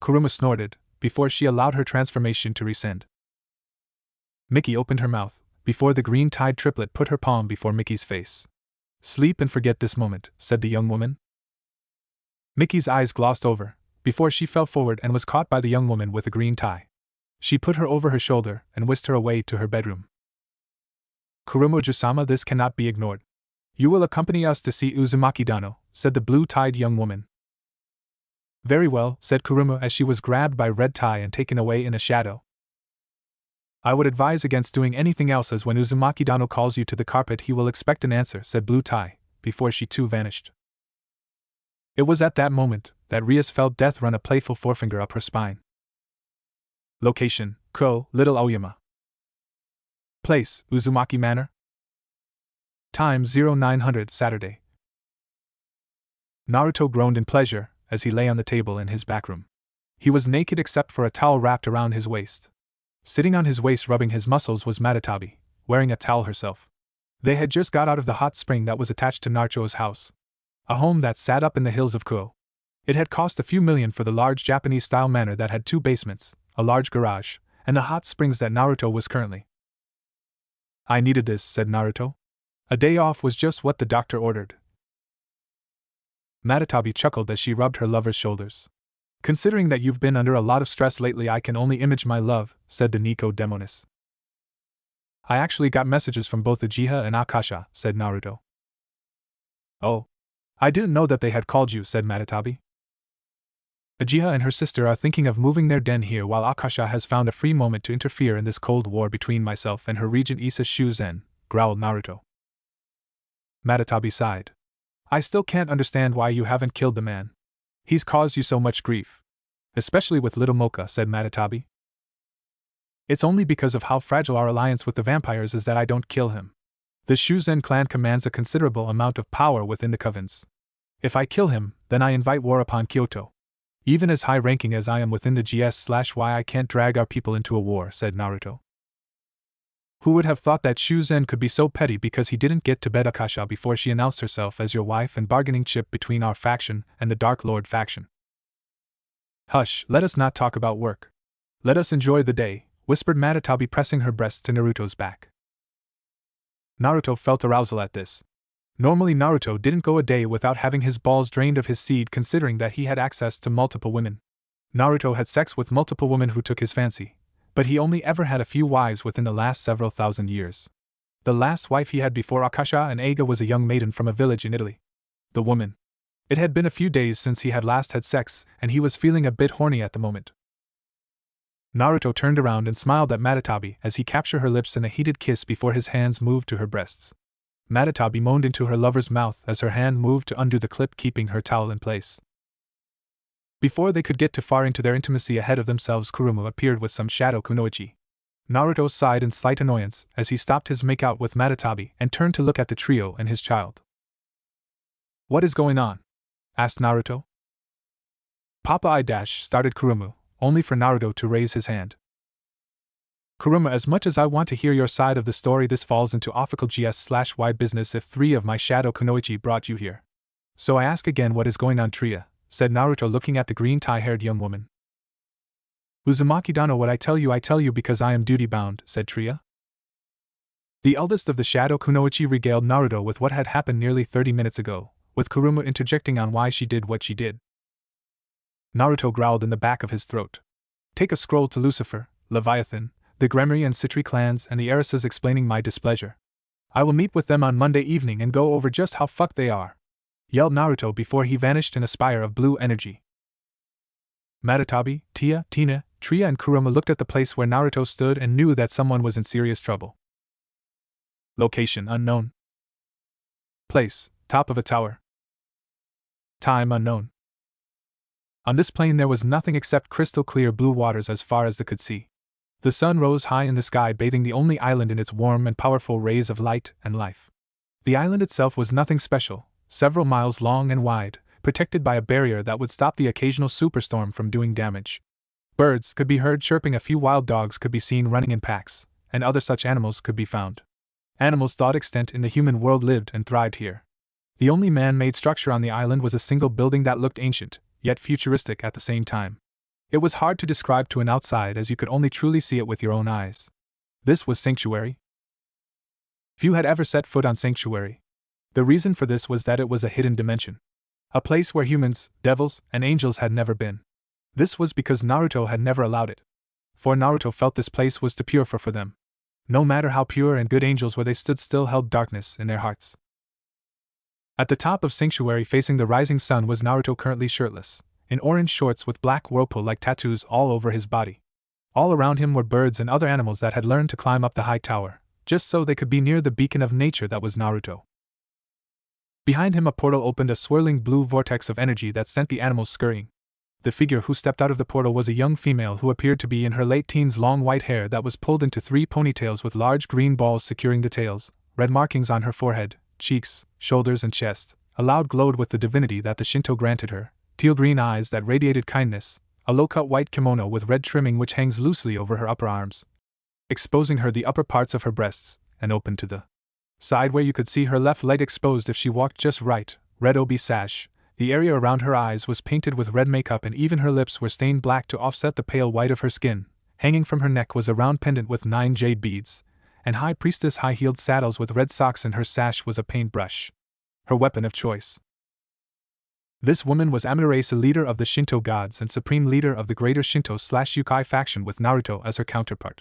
Kuruma snorted, before she allowed her transformation to rescind. Miki opened her mouth, before the green-tied triplet put her palm before Miki's face. Sleep and forget this moment, said the young woman. Miki's eyes glossed over, before she fell forward and was caught by the young woman with the green tie. She put her over her shoulder and whisked her away to her bedroom. Kuruma Oja-sama, this cannot be ignored. You will accompany us to see Uzumaki Dano, said the blue-tied young woman. Very well, said Kuruma as she was grabbed by Red Tie and taken away in a shadow. I would advise against doing anything else, as when Uzumaki Dano calls you to the carpet he will expect an answer, said Blue Tie, before she too vanished. It was at that moment that Rias felt death run a playful forefinger up her spine. Location, Ko, Little Aoyama. Place, Uzumaki Manor. Time 0900 Saturday. Naruto groaned in pleasure as he lay on the table in his back room. He was naked except for a towel wrapped around his waist. Sitting on his waist rubbing his muscles was Matatabi, wearing a towel herself. They had just got out of the hot spring that was attached to Naruto's house. A home that sat up in the hills of Kuo. It had cost a few million for the large Japanese-style manor that had 2 basements, a large garage, and the hot springs that Naruto was currently. I needed this, said Naruto. A day off was just what the doctor ordered. Matatabi chuckled as she rubbed her lover's shoulders. Considering that you've been under a lot of stress lately, I can only image my love, said the Nico Demonis. I actually got messages from both the Jiha and Akasha, said Naruto. Oh. I didn't know that they had called you, said Matatabi. Uchiha and her sister are thinking of moving their den here while Akasha has found a free moment to interfere in this cold war between myself and her regent Issa Shuzen, growled Naruto. Matatabi sighed. I still can't understand why you haven't killed the man. He's caused you so much grief. Especially with little Mocha, said Matatabi. It's only because of how fragile our alliance with the vampires is that I don't kill him. The Shuzen clan commands a considerable amount of power within the covens. If I kill him, then I invite war upon Kyoto. Even as high-ranking as I am within the GS/Y, I can't drag our people into a war, said Naruto. Who would have thought that Shuzen could be so petty because he didn't get to bed Akasha before she announced herself as your wife and bargaining chip between our faction and the Dark Lord faction? Hush, let us not talk about work. Let us enjoy the day, whispered Matatabi, pressing her breast to Naruto's back. Naruto felt arousal at this. Normally Naruto didn't go a day without having his balls drained of his seed, considering that he had access to multiple women. Naruto had sex with multiple women who took his fancy, but he only ever had a few wives within the last several thousand years. The last wife he had before Akasha and Eiga was a young maiden from a village in Italy. The woman. It had been a few days since he had last had sex, and he was feeling a bit horny at the moment. Naruto turned around and smiled at Matatabi as he captured her lips in a heated kiss before his hands moved to her breasts. Matatabi moaned into her lover's mouth as her hand moved to undo the clip keeping her towel in place. Before they could get too far into their intimacy ahead of themselves, Kurumu appeared with some shadow kunoichi. Naruto sighed in slight annoyance as he stopped his makeout with Matatabi and turned to look at the trio and his child. What is going on? Asked Naruto. Papa started Kurumu, only for Naruto to raise his hand. Kuruma, as much as I want to hear your side of the story, this falls into official GS/Y business if 3 of my shadow kunoichi brought you here. So I ask again, what is going on, Tria? Said Naruto, looking at the green tie-haired young woman. Uzumaki-dano, what I tell you because I am duty-bound, said Tria. The eldest of the shadow kunoichi regaled Naruto with what had happened nearly 30 minutes ago, with Kuruma interjecting on why she did what she did. Naruto growled in the back of his throat. Take a scroll to Lucifer, Leviathan, the Gremry and Citri clans and the heiresses explaining my displeasure. I will meet with them on Monday evening and go over just how fucked they are, yelled Naruto before he vanished in a spire of blue energy. Matatabi, Tina, Tria and Kuruma looked at the place where Naruto stood and knew that someone was in serious trouble. Location unknown. Place, top of a tower. Time unknown. On this plain there was nothing except crystal clear blue waters as far as the could see. The sun rose high in the sky, bathing the only island in its warm and powerful rays of light and life. The island itself was nothing special, several miles long and wide, protected by a barrier that would stop the occasional superstorm from doing damage. Birds could be heard chirping, a few wild dogs could be seen running in packs, and other such animals could be found. Animals thought extant in the human world lived and thrived here. The only man-made structure on the island was a single building that looked ancient, yet futuristic at the same time. It was hard to describe to an outside, as you could only truly see it with your own eyes. This was Sanctuary. Few had ever set foot on Sanctuary. The reason for this was that it was a hidden dimension. A place where humans, devils, and angels had never been. This was because Naruto had never allowed it. For Naruto felt this place was too pure for them. No matter how pure and good angels were, they stood still, held darkness in their hearts. At the top of Sanctuary, facing the rising sun, was Naruto, currently shirtless, in orange shorts with black whirlpool-like tattoos all over his body. All around him were birds and other animals that had learned to climb up the high tower, just so they could be near the beacon of nature that was Naruto. Behind him a portal opened, a swirling blue vortex of energy that sent the animals scurrying. The figure who stepped out of the portal was a young female who appeared to be in her late teens, long white hair that was pulled into 3 ponytails with large green balls securing the tails, red markings on her forehead, cheeks, shoulders and chest, a loud glowed with the divinity that the Shinto granted her, teal-green eyes that radiated kindness, a low-cut white kimono with red trimming which hangs loosely over her upper arms, exposing her the upper parts of her breasts, and open to the side where you could see her left leg exposed if she walked just right, red obi sash. The area around her eyes was painted with red makeup and even her lips were stained black to offset the pale white of her skin. Hanging from her neck was a round pendant with 9 jade beads, and High Priestess high-heeled sandals with red socks, and her sash was a paintbrush. Her weapon of choice. This woman was Amaterasu, leader of the Shinto gods and supreme leader of the greater Shinto/Yukai faction, with Naruto as her counterpart.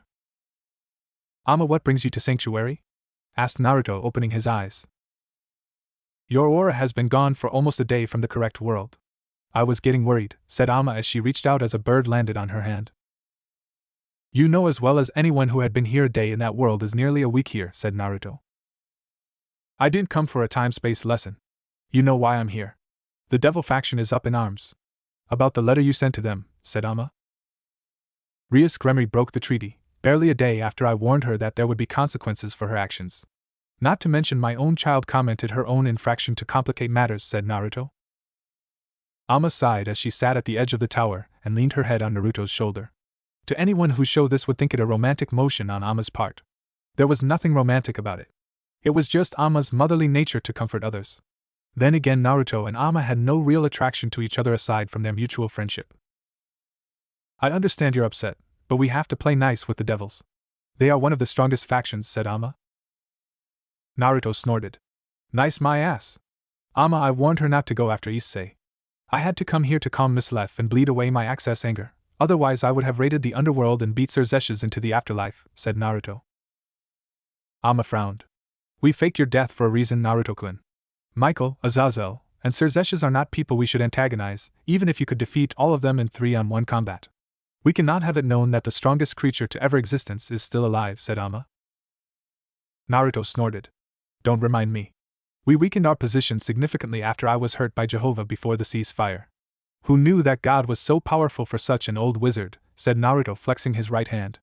Ama, what brings you to Sanctuary? Asked Naruto, opening his eyes. Your aura has been gone for almost a day from the correct world. I was getting worried, said Amma as she reached out as a bird landed on her hand. You know as well as anyone who had been here a day in that world is nearly a week here, said Naruto. I didn't come for a time-space lesson. You know why I'm here. The devil faction is up in arms. About the letter you sent to them, said Amma. Rias Gremory broke the treaty, barely a day after I warned her that there would be consequences for her actions. Not to mention my own child commented her own infraction to complicate matters, said Naruto. Amma sighed as she sat at the edge of the tower and leaned her head on Naruto's shoulder. To anyone who showed this would think it a romantic motion on Amma's part. There was nothing romantic about it. It was just Amma's motherly nature to comfort others. Then again, Naruto and Amma had no real attraction to each other aside from their mutual friendship. I understand you're upset, but we have to play nice with the devils. They are one of the strongest factions, said Amma. Naruto snorted. Nice my ass. Amma, I warned her not to go after Issei. I had to come here to calm Miss Lef and bleed away my excess anger, otherwise I would have raided the underworld and beat Cerzeshes into the afterlife, said Naruto. Amma frowned. We faked your death for a reason, Naruto-kun. Michael, Azazel, and Cerzeshes are not people we should antagonize, even if you could defeat all of them in 3-on-1 combat. We cannot have it known that the strongest creature to ever existence is still alive, said Amma. Naruto snorted. Don't remind me. We weakened our position significantly after I was hurt by Jehovah before the ceasefire. Who knew that God was so powerful for such an old wizard, said Naruto, flexing his right hand.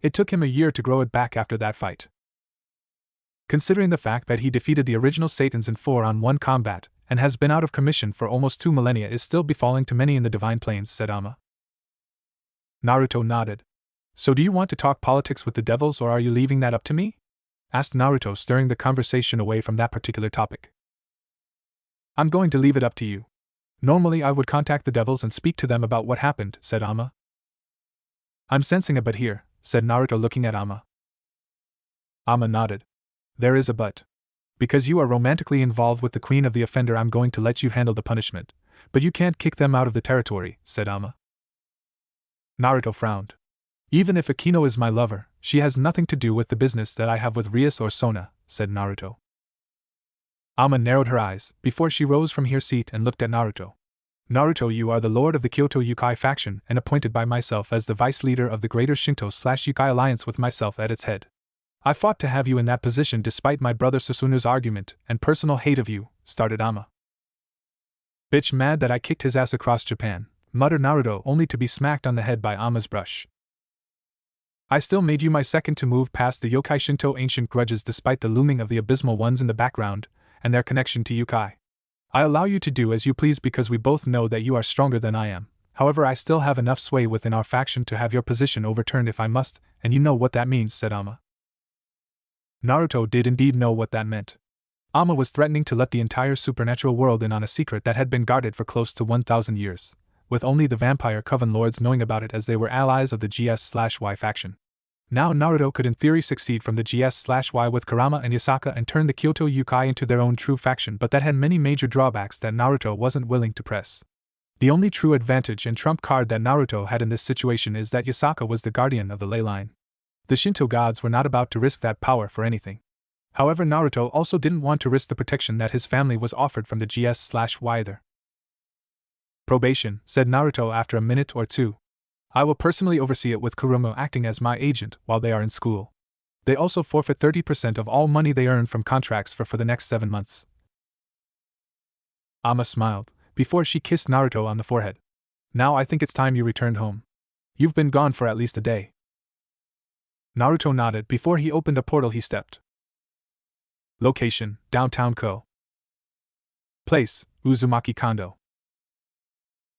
It took him a year to grow it back after that fight. Considering the fact that he defeated the original Satans in 4-on-1 combat, and has been out of commission for almost 2 millennia is still befalling to many in the Divine Plains, said Amma. Naruto nodded. So do you want to talk politics with the devils or are you leaving that up to me? Asked Naruto, steering the conversation away from that particular topic. I'm going to leave it up to you. Normally I would contact the devils and speak to them about what happened, said Amma. I'm sensing a but here, said Naruto, looking at Amma. Amma nodded. There is a but. Because you are romantically involved with the queen of the offender, I'm going to let you handle the punishment, but you can't kick them out of the territory, said Amma. Naruto frowned. Even if Akeno is my lover, she has nothing to do with the business that I have with Rias or Sona, said Naruto. Amma narrowed her eyes before she rose from her seat and looked at Naruto. Naruto, you are the lord of the Kyoto Yukai faction and appointed by myself as the vice leader of the greater Shinto/Yukai alliance with myself at its head. I fought to have you in that position despite my brother Susunu's argument and personal hate of you, started Amma. Bitch mad that I kicked his ass across Japan, muttered Naruto, only to be smacked on the head by Amma's brush. I still made you my second to move past the Yokai Shinto ancient grudges despite the looming of the abysmal ones in the background, and their connection to Yukai. I allow you to do as you please because we both know that you are stronger than I am, however I still have enough sway within our faction to have your position overturned if I must, and you know what that means, said Amma. Naruto did indeed know what that meant. Amma was threatening to let the entire supernatural world in on a secret that had been guarded for close to 1,000 years, with only the vampire coven lords knowing about it as they were allies of the GS/Y faction. Now Naruto could in theory succeed from the GS/Y with Kurama and Yasaka and turn the Kyoto Yukai into their own true faction, but that had many major drawbacks that Naruto wasn't willing to press. The only true advantage and trump card that Naruto had in this situation is that Yasaka was the guardian of the ley line. The Shinto gods were not about to risk that power for anything. However, Naruto also didn't want to risk the protection that his family was offered from the GS/Y either. Probation, said Naruto after a minute or two. I will personally oversee it with Kurama acting as my agent while they are in school. They also forfeit 30% of all money they earn from contracts for the next 7 months. Amma smiled, before she kissed Naruto on the forehead. Now I think it's time you returned home. You've been gone for at least a day. Naruto nodded before he opened a portal. He stepped. Location, downtown Ko. Place, Uzumaki Kondo.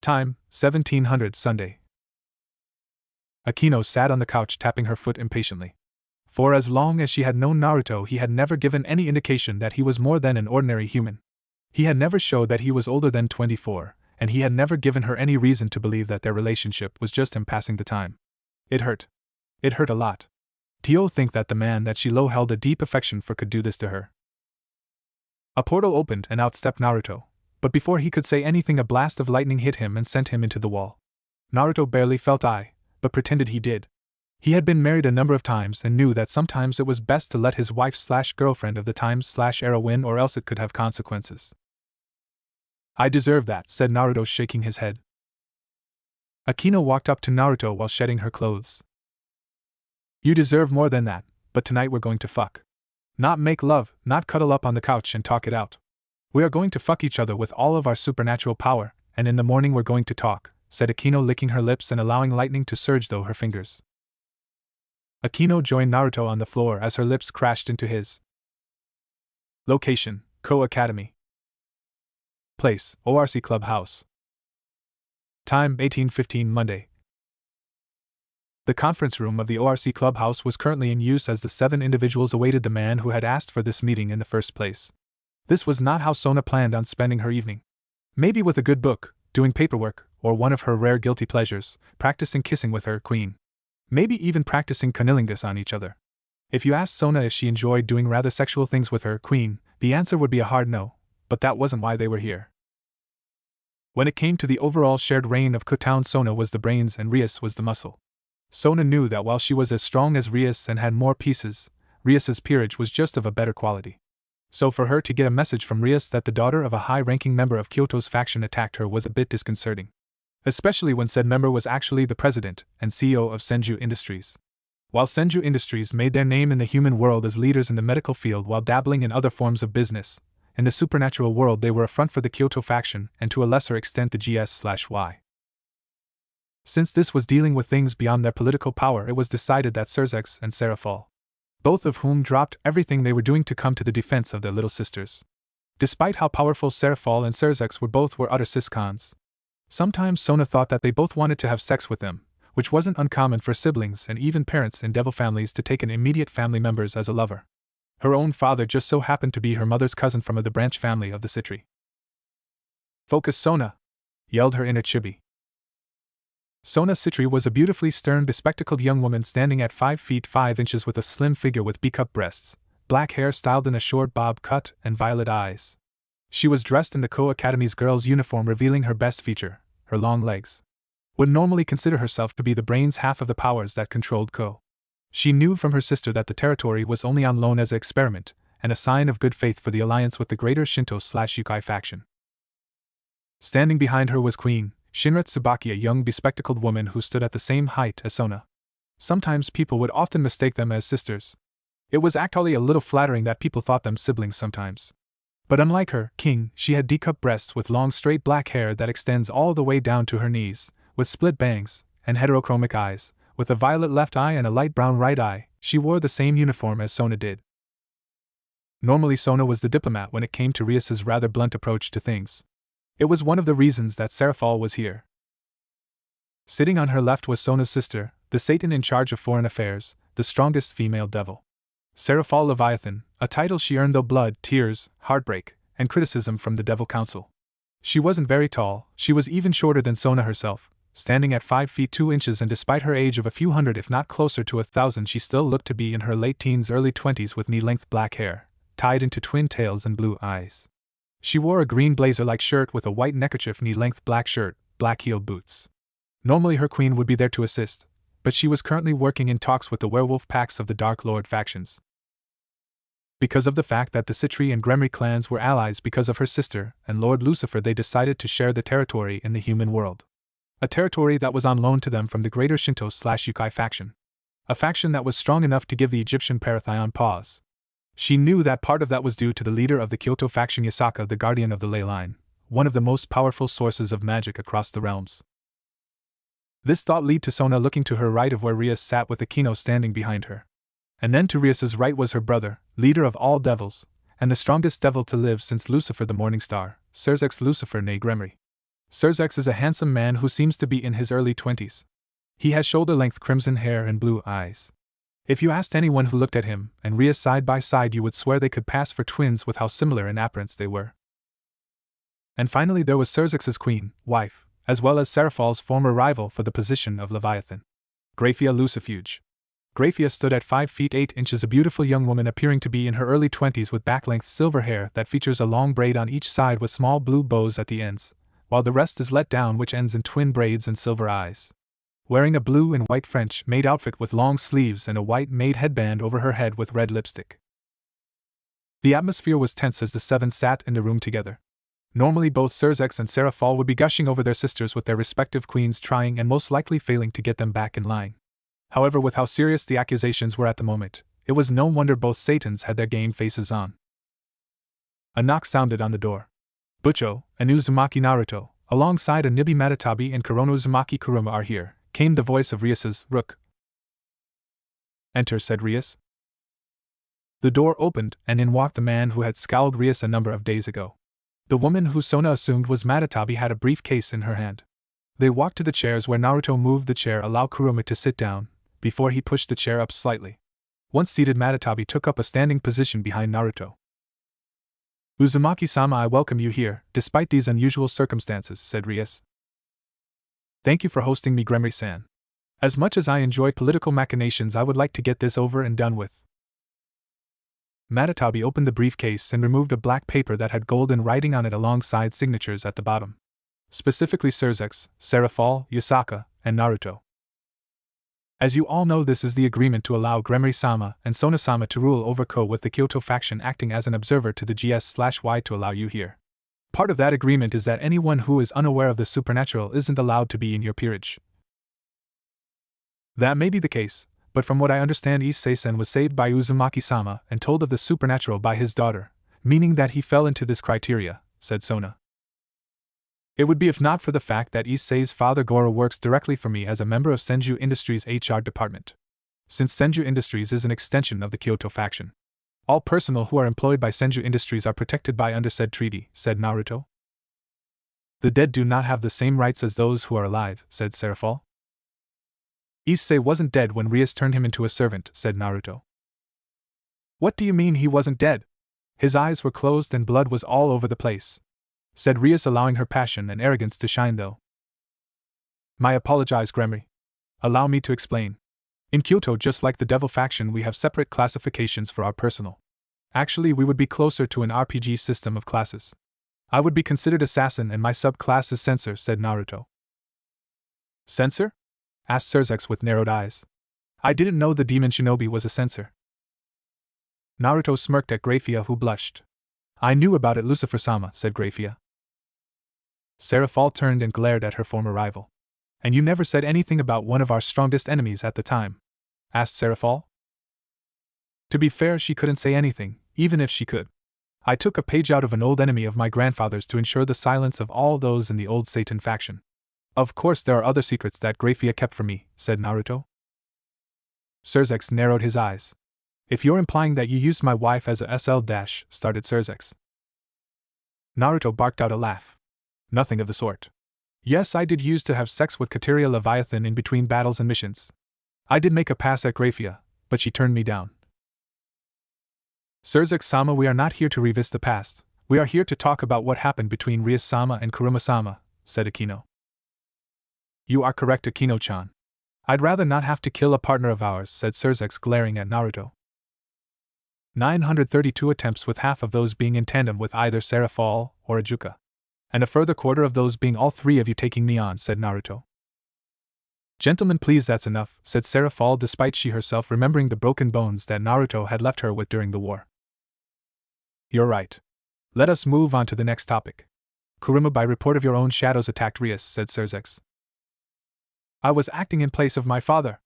Time, 1700 Sunday. Akeno sat on the couch tapping her foot impatiently. For as long as she had known Naruto, he had never given any indication that he was more than an ordinary human. He had never showed that he was older than 24, and he had never given her any reason to believe that their relationship was just him passing the time. It hurt. It hurt a lot. To think that the man that she held a deep affection for could do this to her. A portal opened and out stepped Naruto, but before he could say anything a blast of lightning hit him and sent him into the wall. Naruto barely felt but pretended he did. He had been married a number of times and knew that sometimes it was best to let his wife/girlfriend of the times/era win or else it could have consequences. I deserve that, said Naruto, shaking his head. Akeno walked up to Naruto while shedding her clothes. You deserve more than that, but tonight we're going to fuck. Not make love, not cuddle up on the couch and talk it out. We are going to fuck each other with all of our supernatural power, and in the morning we're going to talk, said Akeno, licking her lips and allowing lightning to surge through her fingers. Akeno joined Naruto on the floor as her lips crashed into his. Location: Ko Academy. Place: ORC Clubhouse. Time: 18:15 Monday. The conference room of the ORC Clubhouse was currently in use as the 7 individuals awaited the man who had asked for this meeting in the first place. This was not how Sona planned on spending her evening. Maybe with a good book, doing paperwork, or one of her rare guilty pleasures, practicing kissing with her queen. Maybe even practicing cunnilingus on each other. If you asked Sona if she enjoyed doing rather sexual things with her queen, the answer would be a hard no, but that wasn't why they were here. When it came to the overall shared reign of Ko-town, Sona was the brains and Rias was the muscle. Sona knew that while she was as strong as Rias and had more pieces, Rias's peerage was just of a better quality. So for her to get a message from Rias that the daughter of a high-ranking member of Kyoto's faction attacked her was a bit disconcerting. Especially when said member was actually the president and CEO of Senju Industries. While Senju Industries made their name in the human world as leaders in the medical field while dabbling in other forms of business, in the supernatural world they were a front for the Kyoto faction and to a lesser extent the GS/Y. Since this was dealing with things beyond their political power, it was decided that Serzex and Serafal, both of whom dropped everything they were doing to come to the defense of their little sisters. Despite how powerful Serafal and Serzex were utter ciscons. Sometimes Sona thought that they both wanted to have sex with them, which wasn't uncommon for siblings and even parents in devil families to take an immediate family members as a lover. Her own father just so happened to be her mother's cousin from the branch family of the Citri. Focus, Sona! Yelled her inner chibi. Sona Citri was a beautifully stern, bespectacled young woman standing at 5 feet 5 inches with a slim figure with B-cup breasts, black hair styled in a short bob cut, and violet eyes. She was dressed in the Ko Academy's girl's uniform, revealing her best feature, her long legs. Would normally consider herself to be the brains half of the powers that controlled Ko. She knew from her sister that the territory was only on loan as an experiment, and a sign of good faith for the alliance with the greater Shinto/Yukai faction. Standing behind her was Queen Shinra Tsubaki, a young bespectacled woman who stood at the same height as Sona. Sometimes people would often mistake them as sisters. It was actually a little flattering that people thought them siblings sometimes. But unlike her king, she had D-cup breasts with long straight black hair that extends all the way down to her knees, with split bangs, and heterochromic eyes, with a violet left eye and a light brown right eye. She wore the same uniform as Sona did. Normally Sona was the diplomat when it came to Rias's rather blunt approach to things. It was one of the reasons that Serafal was here. Sitting on her left was Sona's sister, the Satan in charge of foreign affairs, the strongest female devil. Serafal Leviathan, a title she earned through blood, tears, heartbreak, and criticism from the Devil Council. She wasn't very tall, she was even shorter than Sona herself, standing at 5 feet 2 inches, and despite her age of a few hundred if not closer to 1,000, she still looked to be in her late teens, early 20s, with knee-length black hair, tied into twin tails and blue eyes. She wore a green blazer-like shirt with a white neckerchief, knee-length black shirt, black-heeled boots. Normally her queen would be there to assist, but she was currently working in talks with the werewolf packs of the Dark Lord factions. Because of the fact that the Citri and Gremry clans were allies because of her sister and Lord Lucifer, they decided to share the territory in the human world. A territory that was on loan to them from the greater Shinto/Yukai faction. A faction that was strong enough to give the Egyptian Parathion pause. She knew that part of that was due to the leader of the Kyoto faction, Yasaka, the guardian of the ley line, one of the most powerful sources of magic across the realms. This thought led to Sona looking to her right of where Rias sat with Akeno standing behind her. And then to Rias's right was her brother, leader of all devils, and the strongest devil to live since Lucifer the Morning Star, Serzex Lucifer ne Gremry. Serzex is a handsome man who seems to be in his early 20s. He has shoulder-length crimson hair and blue eyes. If you asked anyone who looked at him and Rias side by side, you would swear they could pass for twins with how similar in appearance they were. And finally there was Serzex's queen, wife, as well as Serafal's former rival for the position of Leviathan, Graphia Lucifuge. Graphia stood at 5 feet 8 inches, a beautiful young woman appearing to be in her early 20s with back-length silver hair that features a long braid on each side with small blue bows at the ends, while the rest is let down, which ends in twin braids and silver eyes. Wearing a blue and white French-made outfit with long sleeves and a white-made headband over her head with red lipstick. The atmosphere was tense as the 7 sat in the room together. Normally both Surzex and Seraphol would be gushing over their sisters with their respective queens trying and most likely failing to get them back in line. However, with how serious the accusations were at the moment, it was no wonder both Satans had their game faces on. A knock sounded on the door. Butcho and Uzumaki Naruto, alongside a Nibi Matatabi and Kurono Uzumaki Kuruma are here, came the voice of Rias's Rook. Enter, said Rias. The door opened, and in walked the man who had scowled Rias a number of days ago. The woman who Sona assumed was Matatabi had a briefcase in her hand. They walked to the chairs where Naruto moved the chair, allowed Kuruma to sit down, before he pushed the chair up slightly. Once seated, Matatabi took up a standing position behind Naruto. Uzumaki-sama, I welcome you here, despite these unusual circumstances, said Rias. Thank you for hosting me, Gremory-san. As much as I enjoy political machinations, I would like to get this over and done with. Matatabi opened the briefcase and removed a black paper that had golden writing on it alongside signatures at the bottom. Specifically Surzex, Seraphol, Yasaka, and Naruto. As you all know, this is the agreement to allow Gremory-sama and Sona-sama to rule over Ko, with the Kyoto faction acting as an observer to the GS/Y to allow you here. Part of that agreement is that anyone who is unaware of the supernatural isn't allowed to be in your peerage. That may be the case, but from what I understand, Issei-sen was saved by Uzumaki-sama and told of the supernatural by his daughter, meaning that he fell into this criteria, said Sona. It would be if not for the fact that Issei's father Goro works directly for me as a member of Senju Industries' HR department. Since Senju Industries is an extension of the Kyoto faction, all personnel who are employed by Senju Industries are protected by under said treaty, said Naruto. The dead do not have the same rights as those who are alive, said Seraphol. Issei wasn't dead when Rias turned him into a servant, said Naruto. What do you mean he wasn't dead? His eyes were closed and blood was all over the place, said Rias, allowing her passion and arrogance to shine though. My apologies, Gremory. Allow me to explain. In Kyoto, just like the Devil faction, we have separate classifications for our personnel. Actually, we would be closer to an RPG system of classes. I would be considered assassin and my subclass is censor, said Naruto. Censor? Asked Surzex with narrowed eyes. I didn't know the demon shinobi was a censor. Naruto smirked at Graphia, who blushed. I knew about it, Lucifer-sama, said Graphia. Seraphol turned and glared at her former rival. And you never said anything about one of our strongest enemies at the time? Asked Seraphol. To be fair, she couldn't say anything, even if she could. I took a page out of an old enemy of my grandfather's to ensure the silence of all those in the old Satan faction. Of course there are other secrets that Graphia kept from me, said Naruto. Surzex narrowed his eyes. If you're implying that you used my wife as a SL-, started Surzex. Naruto barked out a laugh. Nothing of the sort. Yes, I did use to have sex with Kateria Leviathan in between battles and missions. I did make a pass at Graphia, but she turned me down. Surzex-sama, we are not here to revisit the past, we are here to talk about what happened between Rias-sama and Kuruma-sama, said Akeno. You are correct, Akeno-chan. I'd rather not have to kill a partner of ours, said Surzex, glaring at Naruto. 932 attempts, with half of those being in tandem with either Seraphol or Ajuka. And a further quarter of those being all three of you taking me on, said Naruto. Gentlemen, please, that's enough, said Seraphol, despite she herself remembering the broken bones that Naruto had left her with during the war. You're right. Let us move on to the next topic. Kuruma, by report of your own shadows attacked Rias, said Surzex. I was acting in place of my father,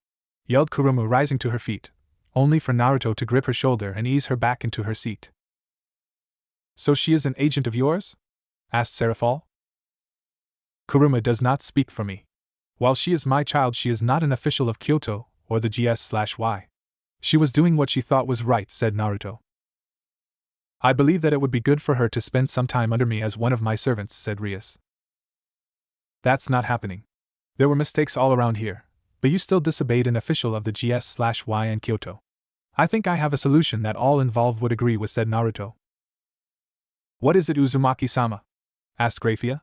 yelled Kuruma, rising to her feet, only for Naruto to grip her shoulder and ease her back into her seat. So she is an agent of yours? Asked Seraphol. Kuruma does not speak for me. While she is my child, she is not an official of Kyoto or the GS/Y. She was doing what she thought was right, said Naruto. I believe that it would be good for her to spend some time under me as one of my servants, said Rias. That's not happening. There were mistakes all around here, but you still disobeyed an official of the GS/Y in Kyoto. I think I have a solution that all involved would agree with, said Naruto. What is it, Uzumaki-sama? Asked Graphia.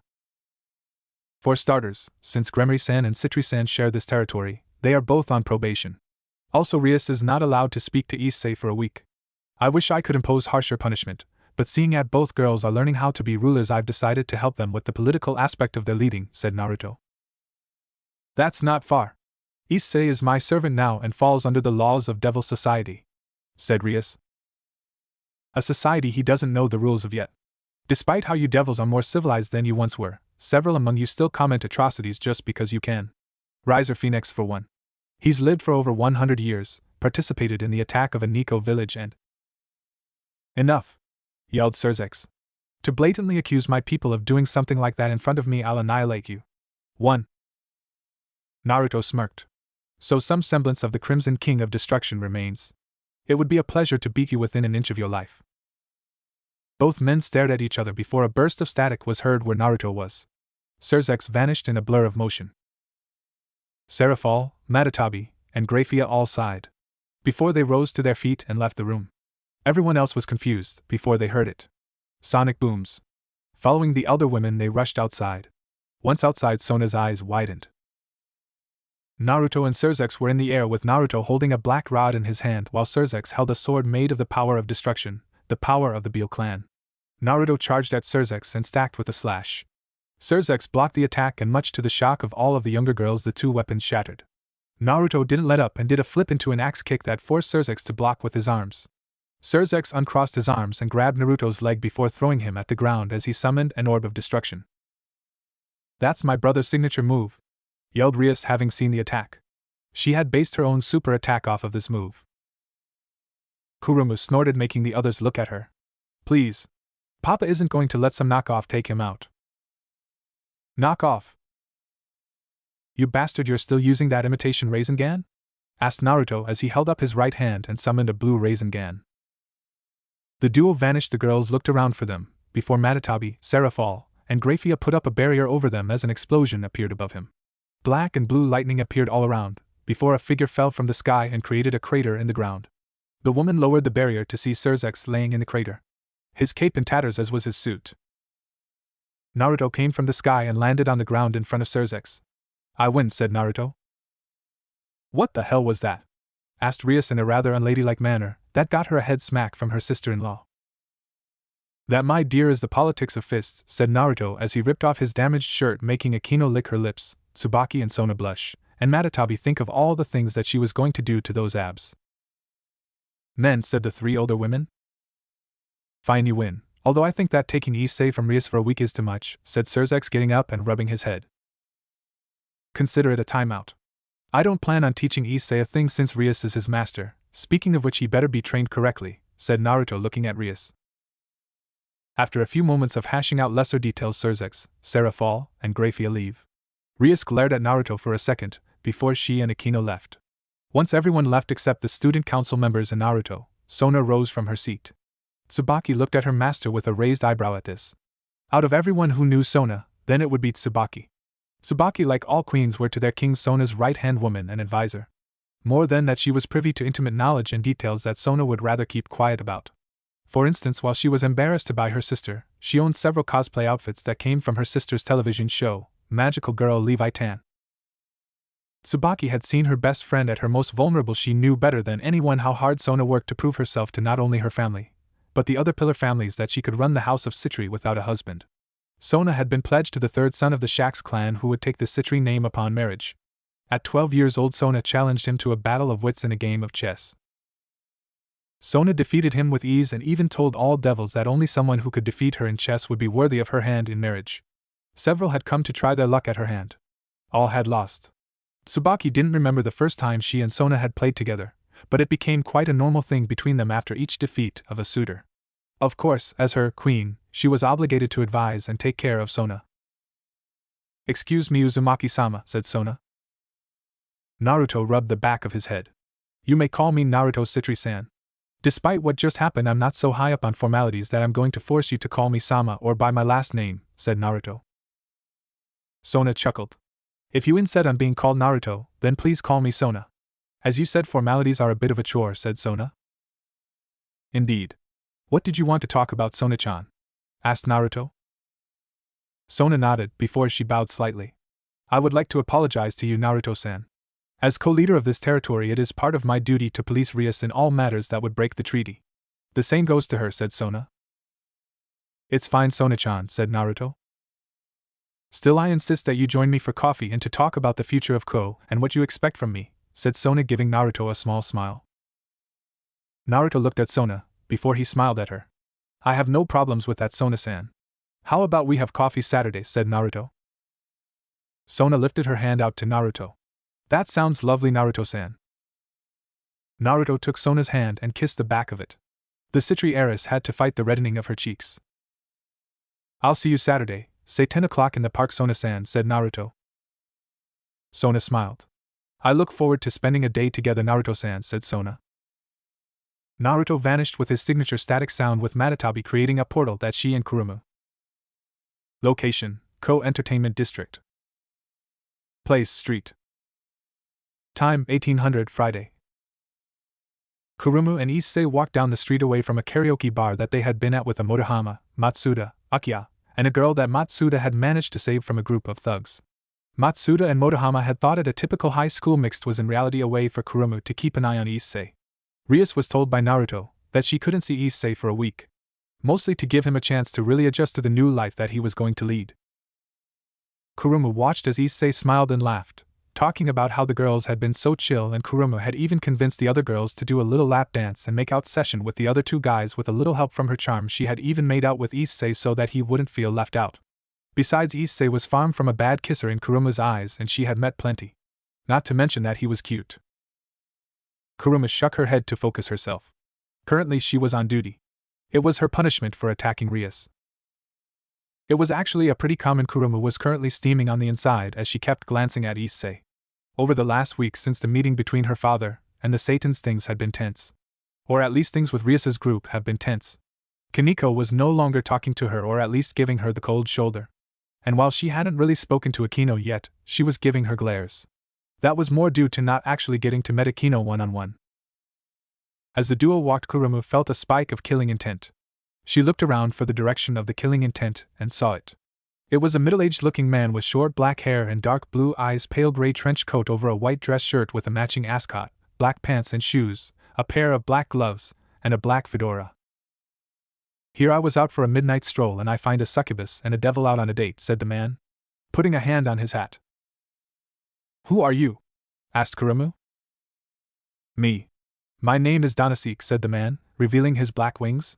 For starters, since Gremory-san and Citri-san share this territory, they are both on probation. Also, Rias is not allowed to speak to Issei for a week. I wish I could impose harsher punishment, but seeing that both girls are learning how to be rulers, I've decided to help them with the political aspect of their leading, said Naruto. That's not far. Issei is my servant now and falls under the laws of Devil Society, said Rias. A society he doesn't know the rules of yet. Despite how you devils are more civilized than you once were, several among you still comment atrocities just because you can. Riser Phoenix for one. He's lived for over 100 years, participated in the attack of a Nico village and… Enough! Yelled Surzex. To blatantly accuse my people of doing something like that in front of me, I'll annihilate you. 1. Naruto smirked. So some semblance of the Crimson King of Destruction remains. It would be a pleasure to beat you within an inch of your life. Both men stared at each other before a burst of static was heard where Naruto was. Surzex vanished in a blur of motion. Serafal, Matatabi, and Grafia all sighed. Before they rose to their feet and left the room. Everyone else was confused before they heard it. Sonic booms. Following the elder women, they rushed outside. Once outside, Sona's eyes widened. Naruto and Surzex were in the air with Naruto holding a black rod in his hand while Surzex held a sword made of the power of destruction, the power of the Beal clan. Naruto charged at Surzex and stacked with a slash. Surzex blocked the attack and much to the shock of all of the younger girls the two weapons shattered. Naruto didn't let up and did a flip into an axe kick that forced Surzex to block with his arms. Surzex uncrossed his arms and grabbed Naruto's leg before throwing him at the ground as he summoned an orb of destruction. That's my brother's signature move, yelled Rias, having seen the attack. She had based her own super attack off of this move. Kurumu snorted, making the others look at her. Please. Papa isn't going to let some knockoff take him out. Knockoff? You bastard, you're still using that imitation Rasengan? Asked Naruto as he held up his right hand and summoned a blue Rasengan. The duo vanished. The girls looked around for them, before Matatabi, Serafal, and Grafia put up a barrier over them as an explosion appeared above him. Black and blue lightning appeared all around, before a figure fell from the sky and created a crater in the ground. The woman lowered the barrier to see Surzex laying in the crater. His cape in tatters as was his suit. Naruto came from the sky and landed on the ground in front of Surzex. I win, said Naruto. What the hell was that? Asked Rias in a rather unladylike manner that got her a head smack from her sister-in-law. That, my dear, is the politics of fists, said Naruto as he ripped off his damaged shirt, making Akeno lick her lips, Tsubaki and Sona blush, and Matatabi think of all the things that she was going to do to those abs. Men, said the three older women. Fine, you win, although I think that taking Issei from Rias for a week is too much, said Surzex, getting up and rubbing his head. Consider it a timeout. I don't plan on teaching Issei a thing since Rias is his master, speaking of which he better be trained correctly, said Naruto, looking at Rias. After a few moments of hashing out lesser details, Surzex, Serafal, and Grafia leave. Rias glared at Naruto for a second, before she and Akeno left. Once everyone left except the student council members and Naruto, Sona rose from her seat. Tsubaki looked at her master with a raised eyebrow at this. Out of everyone who knew Sona, then it would be Tsubaki. Tsubaki, like all queens, were to their king Sona's right-hand woman and advisor. More than that, she was privy to intimate knowledge and details that Sona would rather keep quiet about. For instance, while she was embarrassed to buy her sister, she owned several cosplay outfits that came from her sister's television show, Magical Girl Levi Tan. Tsubaki had seen her best friend at her most vulnerable. She knew better than anyone how hard Sona worked to prove herself to not only her family, but the other pillar families, that she could run the house of Citri without a husband. Sona had been pledged to the third son of the Shax clan who would take the Citri name upon marriage. At 12 years old, Sona challenged him to a battle of wits in a game of chess. Sona defeated him with ease and even told all devils that only someone who could defeat her in chess would be worthy of her hand in marriage. Several had come to try their luck at her hand. All had lost. Tsubaki didn't remember the first time she and Sona had played together, but it became quite a normal thing between them after each defeat of a suitor. Of course, as her queen, she was obligated to advise and take care of Sona. Excuse me, Uzumaki-sama, said Sona. Naruto rubbed the back of his head. You may call me Naruto Citri-san. Despite what just happened, I'm not so high up on formalities that I'm going to force you to call me Sama or by my last name, said Naruto. Sona chuckled. If you insist on being called Naruto, then please call me Sona. As you said, formalities are a bit of a chore, said Sona. Indeed. What did you want to talk about, Sona-chan? Asked Naruto. Sona nodded before she bowed slightly. I would like to apologize to you, Naruto-san. As co-leader of this territory, it is part of my duty to police Rias in all matters that would break the treaty. The same goes to her, said Sona. It's fine, Sona-chan, said Naruto. Still, I insist that you join me for coffee and to talk about the future of Ko and what you expect from me, said Sona, giving Naruto a small smile. Naruto looked at Sona, before he smiled at her. I have no problems with that, Sona-san. How about we have coffee Saturday, said Naruto. Sona lifted her hand out to Naruto. That sounds lovely, Naruto-san. Naruto took Sona's hand and kissed the back of it. The Citri heiress had to fight the reddening of her cheeks. I'll see you Saturday, say 10 o'clock in the park, Sona-san, said Naruto. Sona smiled. I look forward to spending a day together, Naruto-san, said Sona. Naruto vanished with his signature static sound, with Matatabi creating a portal that she and Kurumu. Location: Ko Entertainment District. Place: Street. Time: 1800 Friday. Kurumu and Issei walked down the street away from a karaoke bar that they had been at with a Motohama, Matsuda, Akiya, and a girl that Matsuda had managed to save from a group of thugs. Matsuda and Motohama had thought it a typical high school mixed, was in reality a way for Kurumu to keep an eye on Issei. Rias was told by Naruto that she couldn't see Issei for a week, mostly to give him a chance to really adjust to the new life that he was going to lead. Kurumu watched as Issei smiled and laughed, talking about how the girls had been so chill, and Kurumu had even convinced the other girls to do a little lap dance and make out session with the other two guys. With a little help from her charm, she had even made out with Issei so that he wouldn't feel left out. Besides, Issei was far from a bad kisser in Kurumu's eyes, and she had met plenty. Not to mention that he was cute. Kurumu shook her head to focus herself. Currently she was on duty. It was her punishment for attacking Rias. It was actually a pretty common. Kurumu was currently steaming on the inside as she kept glancing at Issei. Over the last week since the meeting between her father and the Satans, things had been tense. Or at least things with Rias's group have been tense. Kaneko was no longer talking to her, or at least giving her the cold shoulder. And while she hadn't really spoken to Akeno yet, she was giving her glares. That was more due to not actually getting to meet Akeno one-on-one. As the duo walked, Kurumu felt a spike of killing intent. She looked around for the direction of the killing intent and saw it. It was a middle-aged looking man with short black hair and dark blue eyes, pale gray trench coat over a white dress shirt with a matching ascot, black pants and shoes, a pair of black gloves, and a black fedora. Here I was out for a midnight stroll and I find a succubus and a devil out on a date, said the man, putting a hand on his hat. Who are you? Asked Kurumu. Me. My name is Danasik, said the man, revealing his black wings.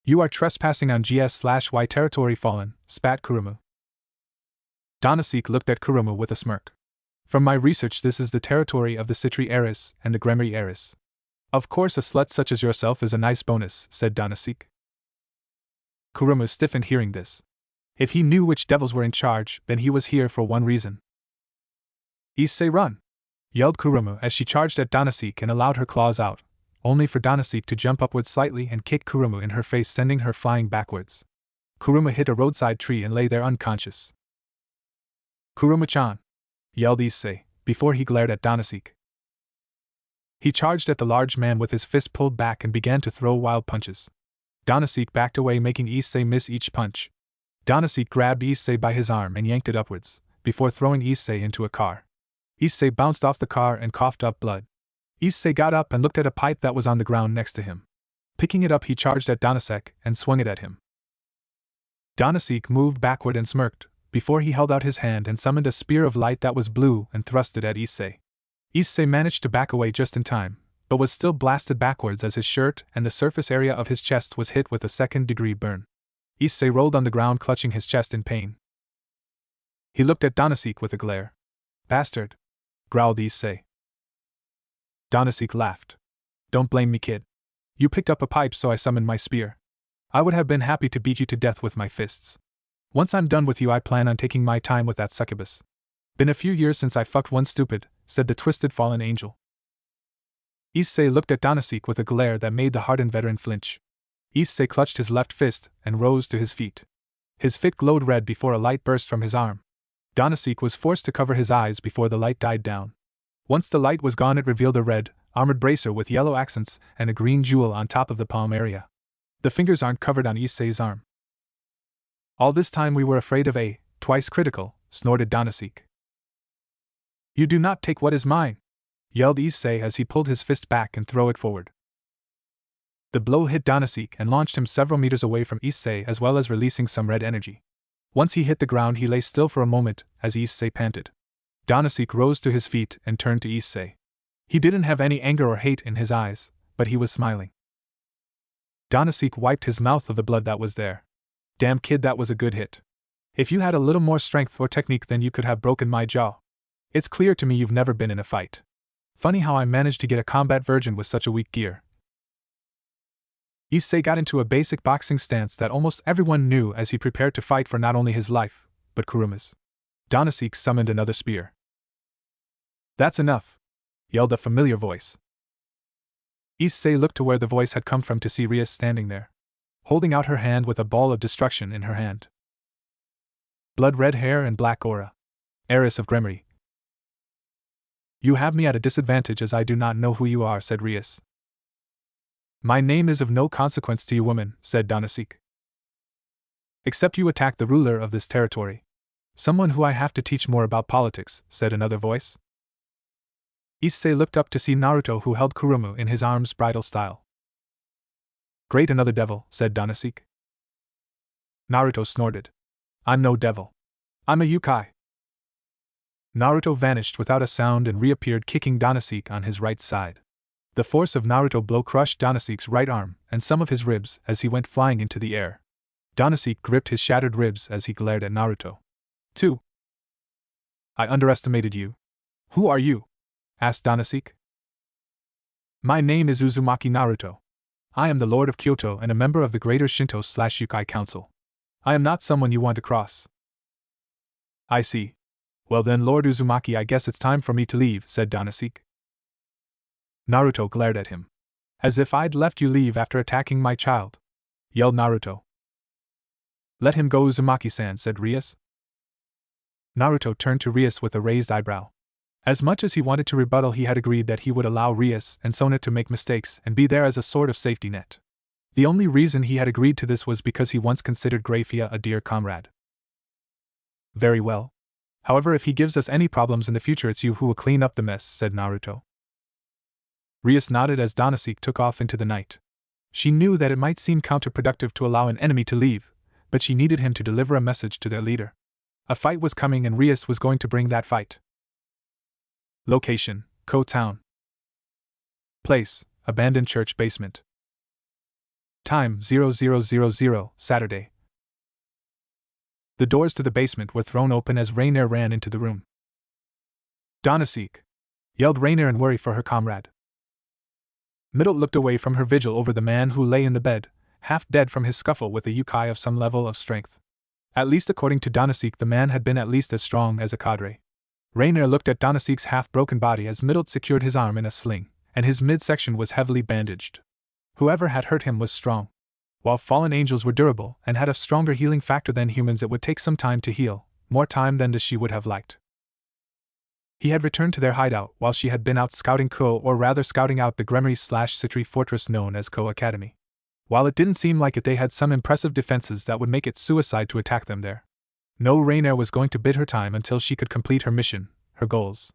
You are trespassing on GS/Y territory, fallen, spat Kurumu. Danasik looked at Kurumu with a smirk. From my research, this is the territory of the Citri heiress and the Gremory heiress. Of course, a slut such as yourself is a nice bonus, said Danasik. Kurumu stiffened hearing this. If he knew which devils were in charge, then he was here for one reason. Issei, run! Yelled Kurumu as she charged at Danasik and allowed her claws out, only for Danasik to jump upwards slightly and kick Kurumu in her face, sending her flying backwards. Kurumu hit a roadside tree and lay there unconscious. Kurumu-chan! Yelled Issei, before he glared at Danasik. He charged at the large man with his fist pulled back and began to throw wild punches. Danasik backed away, making Issei miss each punch. Danasik grabbed Issei by his arm and yanked it upwards, before throwing Issei into a car. Issei bounced off the car and coughed up blood. Issei got up and looked at a pipe that was on the ground next to him. Picking it up, he charged at Danasek and swung it at him. Danasek moved backward and smirked, before he held out his hand and summoned a spear of light that was blue and thrust it at Issei. Issei managed to back away just in time, but was still blasted backwards as his shirt and the surface area of his chest was hit with a second-degree burn. Issei rolled on the ground, clutching his chest in pain. He looked at Danasek with a glare. Bastard! Growled Issei. Danasek laughed. Don't blame me, kid. You picked up a pipe, so I summoned my spear. I would have been happy to beat you to death with my fists. Once I'm done with you, I plan on taking my time with that succubus. Been a few years since I fucked one, stupid, said the twisted fallen angel. Issei looked at Danasek with a glare that made the hardened veteran flinch. Issei clutched his left fist and rose to his feet. His fit glowed red before a light burst from his arm. Danasek was forced to cover his eyes before the light died down. Once the light was gone, it revealed a red, armored bracer with yellow accents and a green jewel on top of the palm area. The fingers aren't covered on Issei's arm. All this time we were afraid of a, twice critical, snorted Danasek. You do not take what is mine, yelled Issei as he pulled his fist back and threw it forward. The blow hit Danasek and launched him several meters away from Issei, as well as releasing some red energy. Once he hit the ground, he lay still for a moment as Issei panted. Danasek rose to his feet and turned to Issei. He didn't have any anger or hate in his eyes, but he was smiling. Danasek wiped his mouth of the blood that was there. Damn kid, that was a good hit. If you had a little more strength or technique, then you could have broken my jaw. It's clear to me you've never been in a fight. Funny how I managed to get a combat virgin with such a weak gear. Issei got into a basic boxing stance that almost everyone knew as he prepared to fight for not only his life, but Kuruma's. Donasek summoned another spear. That's enough, yelled a familiar voice. Issei looked to where the voice had come from to see Rias standing there, holding out her hand with a ball of destruction in her hand. Blood-red hair and black aura. Heiress of Gremory. You have me at a disadvantage as I do not know who you are, said Rias. My name is of no consequence to you, woman, said Donasek. Except you attack the ruler of this territory. Someone who I have to teach more about politics, said another voice. Issei looked up to see Naruto, who held Kuruma in his arms bridal style. Great, another devil, said Donasek. Naruto snorted. I'm no devil. I'm a yokai. Naruto vanished without a sound and reappeared, kicking Donasek on his right side. The force of Naruto blow crushed Donasek's right arm and some of his ribs as he went flying into the air. Donasek gripped his shattered ribs as he glared at Naruto. 2. I underestimated you. Who are you? Asked Donasek. My name is Uzumaki Naruto. I am the Lord of Kyoto and a member of the Greater Shinto/Yukai Council. I am not someone you want to cross. I see. Well then, Lord Uzumaki, I guess it's time for me to leave, said Donasek. Naruto glared at him. As if I'd left you leave after attacking my child, yelled Naruto. Let him go, Uzumaki-san, said Rias. Naruto turned to Rias with a raised eyebrow. As much as he wanted to rebuttal, he had agreed that he would allow Rias and Sona to make mistakes and be there as a sort of safety net. The only reason he had agreed to this was because he once considered Grafia a dear comrade. Very well. However, if he gives us any problems in the future, it's you who will clean up the mess, said Naruto. Rias nodded as Donasek took off into the night. She knew that it might seem counterproductive to allow an enemy to leave, but she needed him to deliver a message to their leader. A fight was coming and Rias was going to bring that fight. Location: Ko Town. Place: abandoned church basement. Time: 0000, Saturday. The doors to the basement were thrown open as Rainier ran into the room. Donasek! Yelled Rainier in worry for her comrade. Middle looked away from her vigil over the man who lay in the bed, half dead from his scuffle with a yokai of some level of strength. At least according to Donasek, the man had been at least as strong as a cadre. Rainier looked at Donasek's half-broken body as Middle secured his arm in a sling, and his midsection was heavily bandaged. Whoever had hurt him was strong. While fallen angels were durable and had a stronger healing factor than humans, it would take some time to heal, more time than she would have liked. He had returned to their hideout while she had been out scouting Ko, or rather scouting out the Gremory/Citri fortress known as Ko Academy. While it didn't seem like it, they had some impressive defenses that would make it suicide to attack them there. No, Rainier was going to bid her time until she could complete her mission, her goals.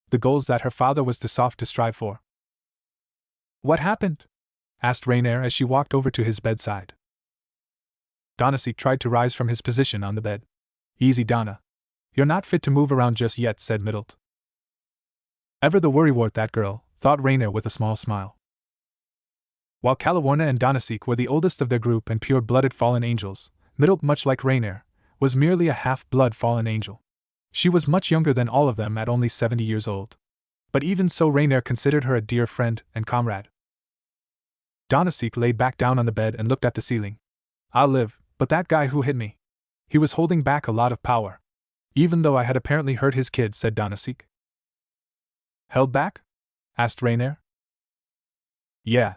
The goals that her father was too soft to strive for. What happened? Asked Rainier as she walked over to his bedside. Donasek tried to rise from his position on the bed. Easy, Donna. You're not fit to move around just yet, said Middle. Ever the worrywart, that girl, thought Rainier with a small smile. While Calawarna and Donasek were the oldest of their group and pure-blooded fallen angels, Middle, much like Rainier, was merely a half-blood fallen angel. She was much younger than all of them at only 70 years old. But even so, Rainier considered her a dear friend and comrade. Donasek laid back down on the bed and looked at the ceiling. I'll live, but that guy who hit me. He was holding back a lot of power. Even though I had apparently hurt his kid, said Donasek. Held back? Asked Rainier. Yeah.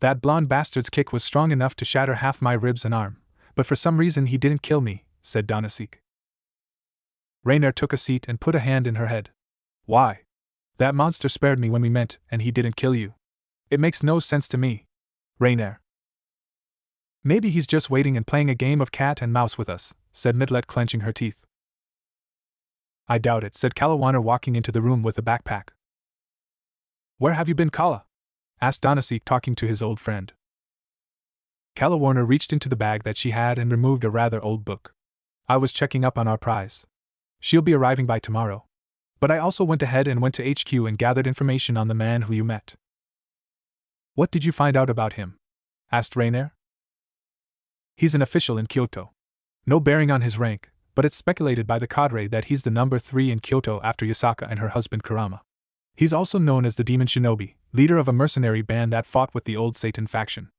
That blonde bastard's kick was strong enough to shatter half my ribs and arm, but for some reason he didn't kill me, said Donasek. Rainier took a seat and put a hand in her head. Why? That monster spared me when we met, and he didn't kill you. It makes no sense to me. Rainier. Maybe he's just waiting and playing a game of cat and mouse with us, said Midlet, clenching her teeth. I doubt it, said Calawarna, walking into the room with a backpack. Where have you been, Kala? Asked Donasek, talking to his old friend. Calawarna reached into the bag that she had and removed a rather old book. I was checking up on our prize. She'll be arriving by tomorrow. But I also went ahead and went to HQ and gathered information on the man who you met. What did you find out about him? Asked Rainier. He's an official in Kyoto. No bearing on his rank, but it's speculated by the cadre that he's the number 3 in Kyoto after Yasaka and her husband Kurama. He's also known as the Demon Shinobi, leader of a mercenary band that fought with the old Satan faction.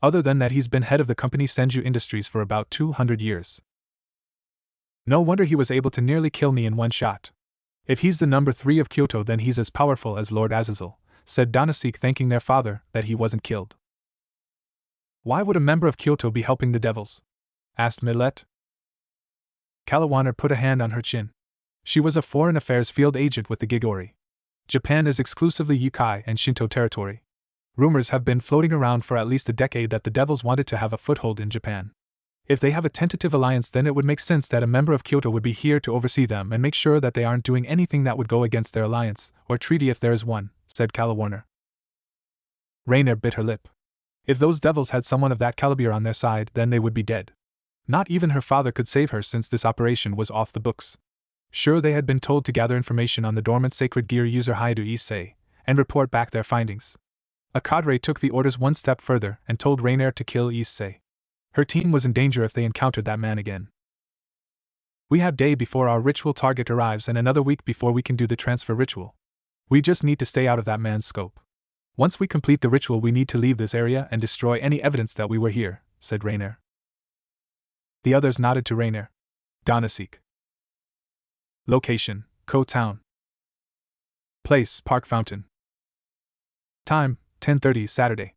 Other than that, he's been head of the company Senju Industries for about 200 years. No wonder he was able to nearly kill me in one shot. If he's the number 3 of Kyoto, then he's as powerful as Lord Azazel, said Danasik, thanking their father that he wasn't killed. Why would a member of Kyoto be helping the devils? Asked Millet. Kalawaner put a hand on her chin. She was a foreign affairs field agent with the Gigori. Japan is exclusively Yukai and Shinto territory. Rumors have been floating around for at least a decade that the devils wanted to have a foothold in Japan. If they have a tentative alliance, then it would make sense that a member of Kyoto would be here to oversee them and make sure that they aren't doing anything that would go against their alliance, or treaty if there is one, said Kalawaner. Rainer bit her lip. If those devils had someone of that caliber on their side, then they would be dead. Not even her father could save her since this operation was off the books. Sure, they had been told to gather information on the dormant sacred gear user Haidu Issei, and report back their findings. A cadre took the orders one step further and told Rainer to kill Issei. Her team was in danger if they encountered that man again. We have day before our ritual target arrives and another week before we can do the transfer ritual. We just need to stay out of that man's scope. Once we complete the ritual, we need to leave this area and destroy any evidence that we were here, said Rainer. The others nodded to Rainer. Danasik. Location, Ko Town. Place, Park Fountain. Time, 10:30 Saturday.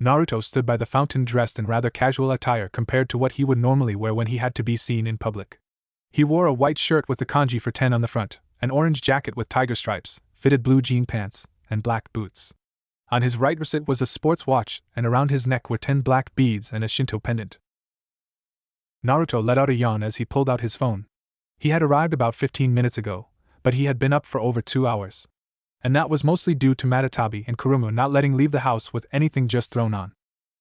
Naruto stood by the fountain dressed in rather casual attire compared to what he would normally wear when he had to be seen in public. He wore a white shirt with the kanji for 10 on the front, an orange jacket with tiger stripes, fitted blue jean pants, and black boots. On his right wrist was a sports watch, and around his neck were 10 black beads and a Shinto pendant. Naruto let out a yawn as he pulled out his phone. He had arrived about 15 minutes ago, but he had been up for over 2 hours. And that was mostly due to Matatabi and Kurumu not letting leave the house with anything just thrown on.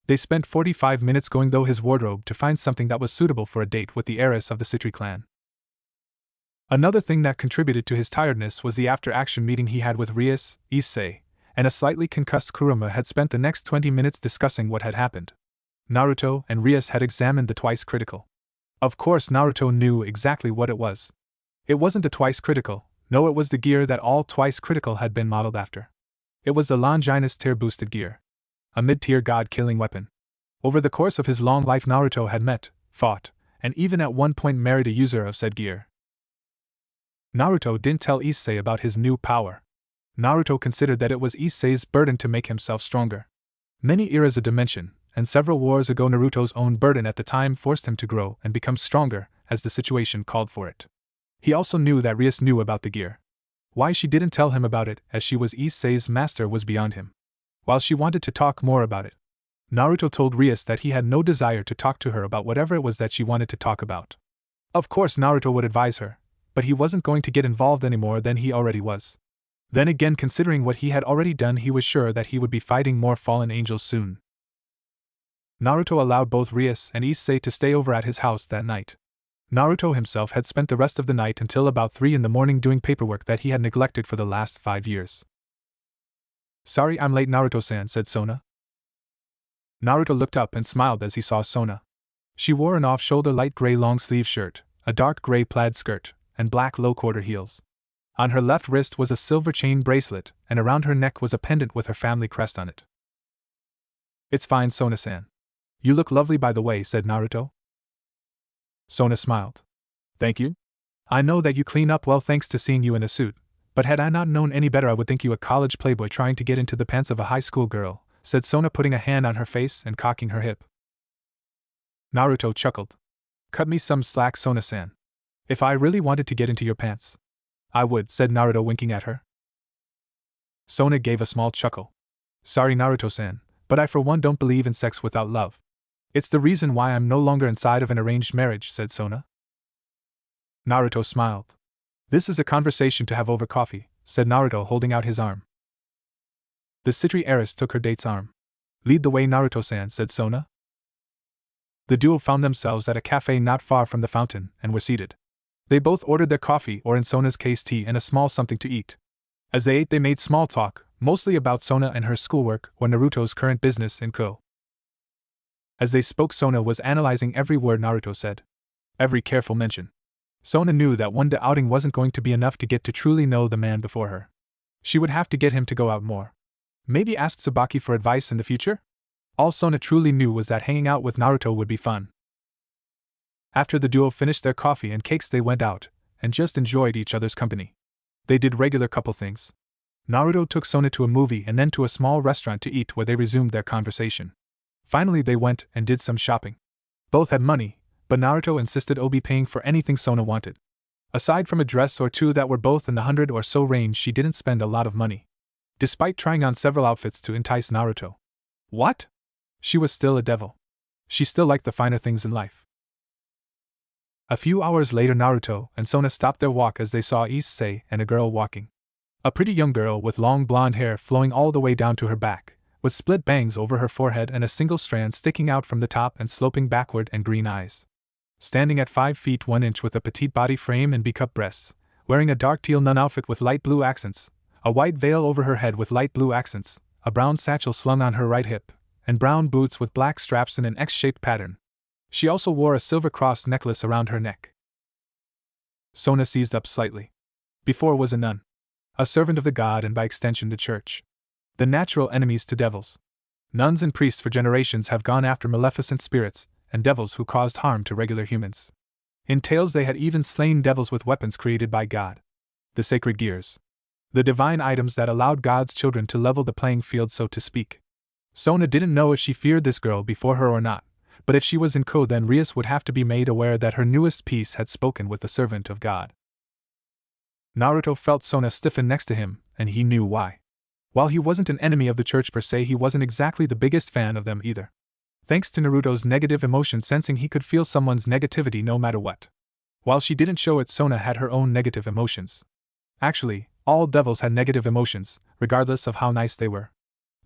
They spent 45 minutes going through his wardrobe to find something that was suitable for a date with the heiress of the Citri clan. Another thing that contributed to his tiredness was the after-action meeting he had with Rias, Issei, and a slightly concussed Kuruma had spent the next 20 minutes discussing what had happened. Naruto and Rias had examined the twice critical. Of course, Naruto knew exactly what it was. It wasn't a twice critical. No, it was the gear that all twice critical had been modeled after. It was the Longinus tier boosted gear. A mid-tier god-killing weapon. Over the course of his long life, Naruto had met, fought, and even at one point married a user of said gear. Naruto didn't tell Issei about his new power. Naruto considered that it was Issei's burden to make himself stronger. Many eras of dimension, and several wars ago, Naruto's own burden at the time forced him to grow and become stronger, as the situation called for it. He also knew that Rias knew about the gear. Why she didn't tell him about it, as she was Issei's master, was beyond him. While she wanted to talk more about it, Naruto told Rias that he had no desire to talk to her about whatever it was that she wanted to talk about. Of course, Naruto would advise her, but he wasn't going to get involved any more than he already was. Then again, considering what he had already done, he was sure that he would be fighting more fallen angels soon. Naruto allowed both Rias and Issei to stay over at his house that night. Naruto himself had spent the rest of the night until about 3 in the morning doing paperwork that he had neglected for the last 5 years. Sorry I'm late, Naruto-san, said Sona. Naruto looked up and smiled as he saw Sona. She wore an off-shoulder light gray long-sleeve shirt, a dark gray plaid skirt, and black low-quarter heels. On her left wrist was a silver chain bracelet, and around her neck was a pendant with her family crest on it. It's fine, Sona-san. You look lovely, by the way, said Naruto. Sona smiled. Thank you. I know that you clean up well thanks to seeing you in a suit, but had I not known any better, I would think you a college playboy trying to get into the pants of a high school girl, said Sona, putting a hand on her face and cocking her hip. Naruto chuckled. Cut me some slack, Sona-san. If I really wanted to get into your pants, I would, said Naruto, winking at her. Sona gave a small chuckle. Sorry, Naruto-san, but I for one don't believe in sex without love. It's the reason why I'm no longer inside of an arranged marriage, said Sona. Naruto smiled. This is a conversation to have over coffee, said Naruto, holding out his arm. The Citri heiress took her date's arm. Lead the way, Naruto-san, said Sona. The duo found themselves at a cafe not far from the fountain and were seated. They both ordered their coffee, or in Sona's case tea, and a small something to eat. As they ate, they made small talk, mostly about Sona and her schoolwork or Naruto's current business in Ko. As they spoke, Sona was analyzing every word Naruto said. Every careful mention. Sona knew that one day outing wasn't going to be enough to get to truly know the man before her. She would have to get him to go out more. Maybe ask Tsubaki for advice in the future? All Sona truly knew was that hanging out with Naruto would be fun. After the duo finished their coffee and cakes, they went out, and just enjoyed each other's company. They did regular couple things. Naruto took Sona to a movie and then to a small restaurant to eat, where they resumed their conversation. Finally they went and did some shopping. Both had money, but Naruto insisted on paying for anything Sona wanted. Aside from a dress or two that were both in the 100 or so range, she didn't spend a lot of money. Despite trying on several outfits to entice Naruto. What? She was still a devil. She still liked the finer things in life. A few hours later, Naruto and Sona stopped their walk as they saw Issei and a girl walking. A pretty young girl with long blonde hair flowing all the way down to her back, with split bangs over her forehead and a single strand sticking out from the top and sloping backward, and green eyes. Standing at 5 feet 1 inch with a petite body frame and B-cup breasts, wearing a dark teal nun outfit with light blue accents, a white veil over her head with light blue accents, a brown satchel slung on her right hip, and brown boots with black straps in an X-shaped pattern. She also wore a silver cross necklace around her neck. Sona seized up slightly. Before was a nun. A servant of the god and by extension the church. The natural enemies to devils. Nuns and priests for generations have gone after maleficent spirits and devils who caused harm to regular humans. In tales they had even slain devils with weapons created by God. The sacred gears. The divine items that allowed God's children to level the playing field, so to speak. Sona didn't know if she feared this girl before her or not, but if she was in code, then Rias would have to be made aware that her newest piece had spoken with the servant of God. Naruto felt Sona stiffen next to him, and he knew why. While he wasn't an enemy of the church per se, he wasn't exactly the biggest fan of them either. Thanks to Naruto's negative emotion sensing, he could feel someone's negativity no matter what. While she didn't show it, Sona had her own negative emotions. Actually, all devils had negative emotions, regardless of how nice they were.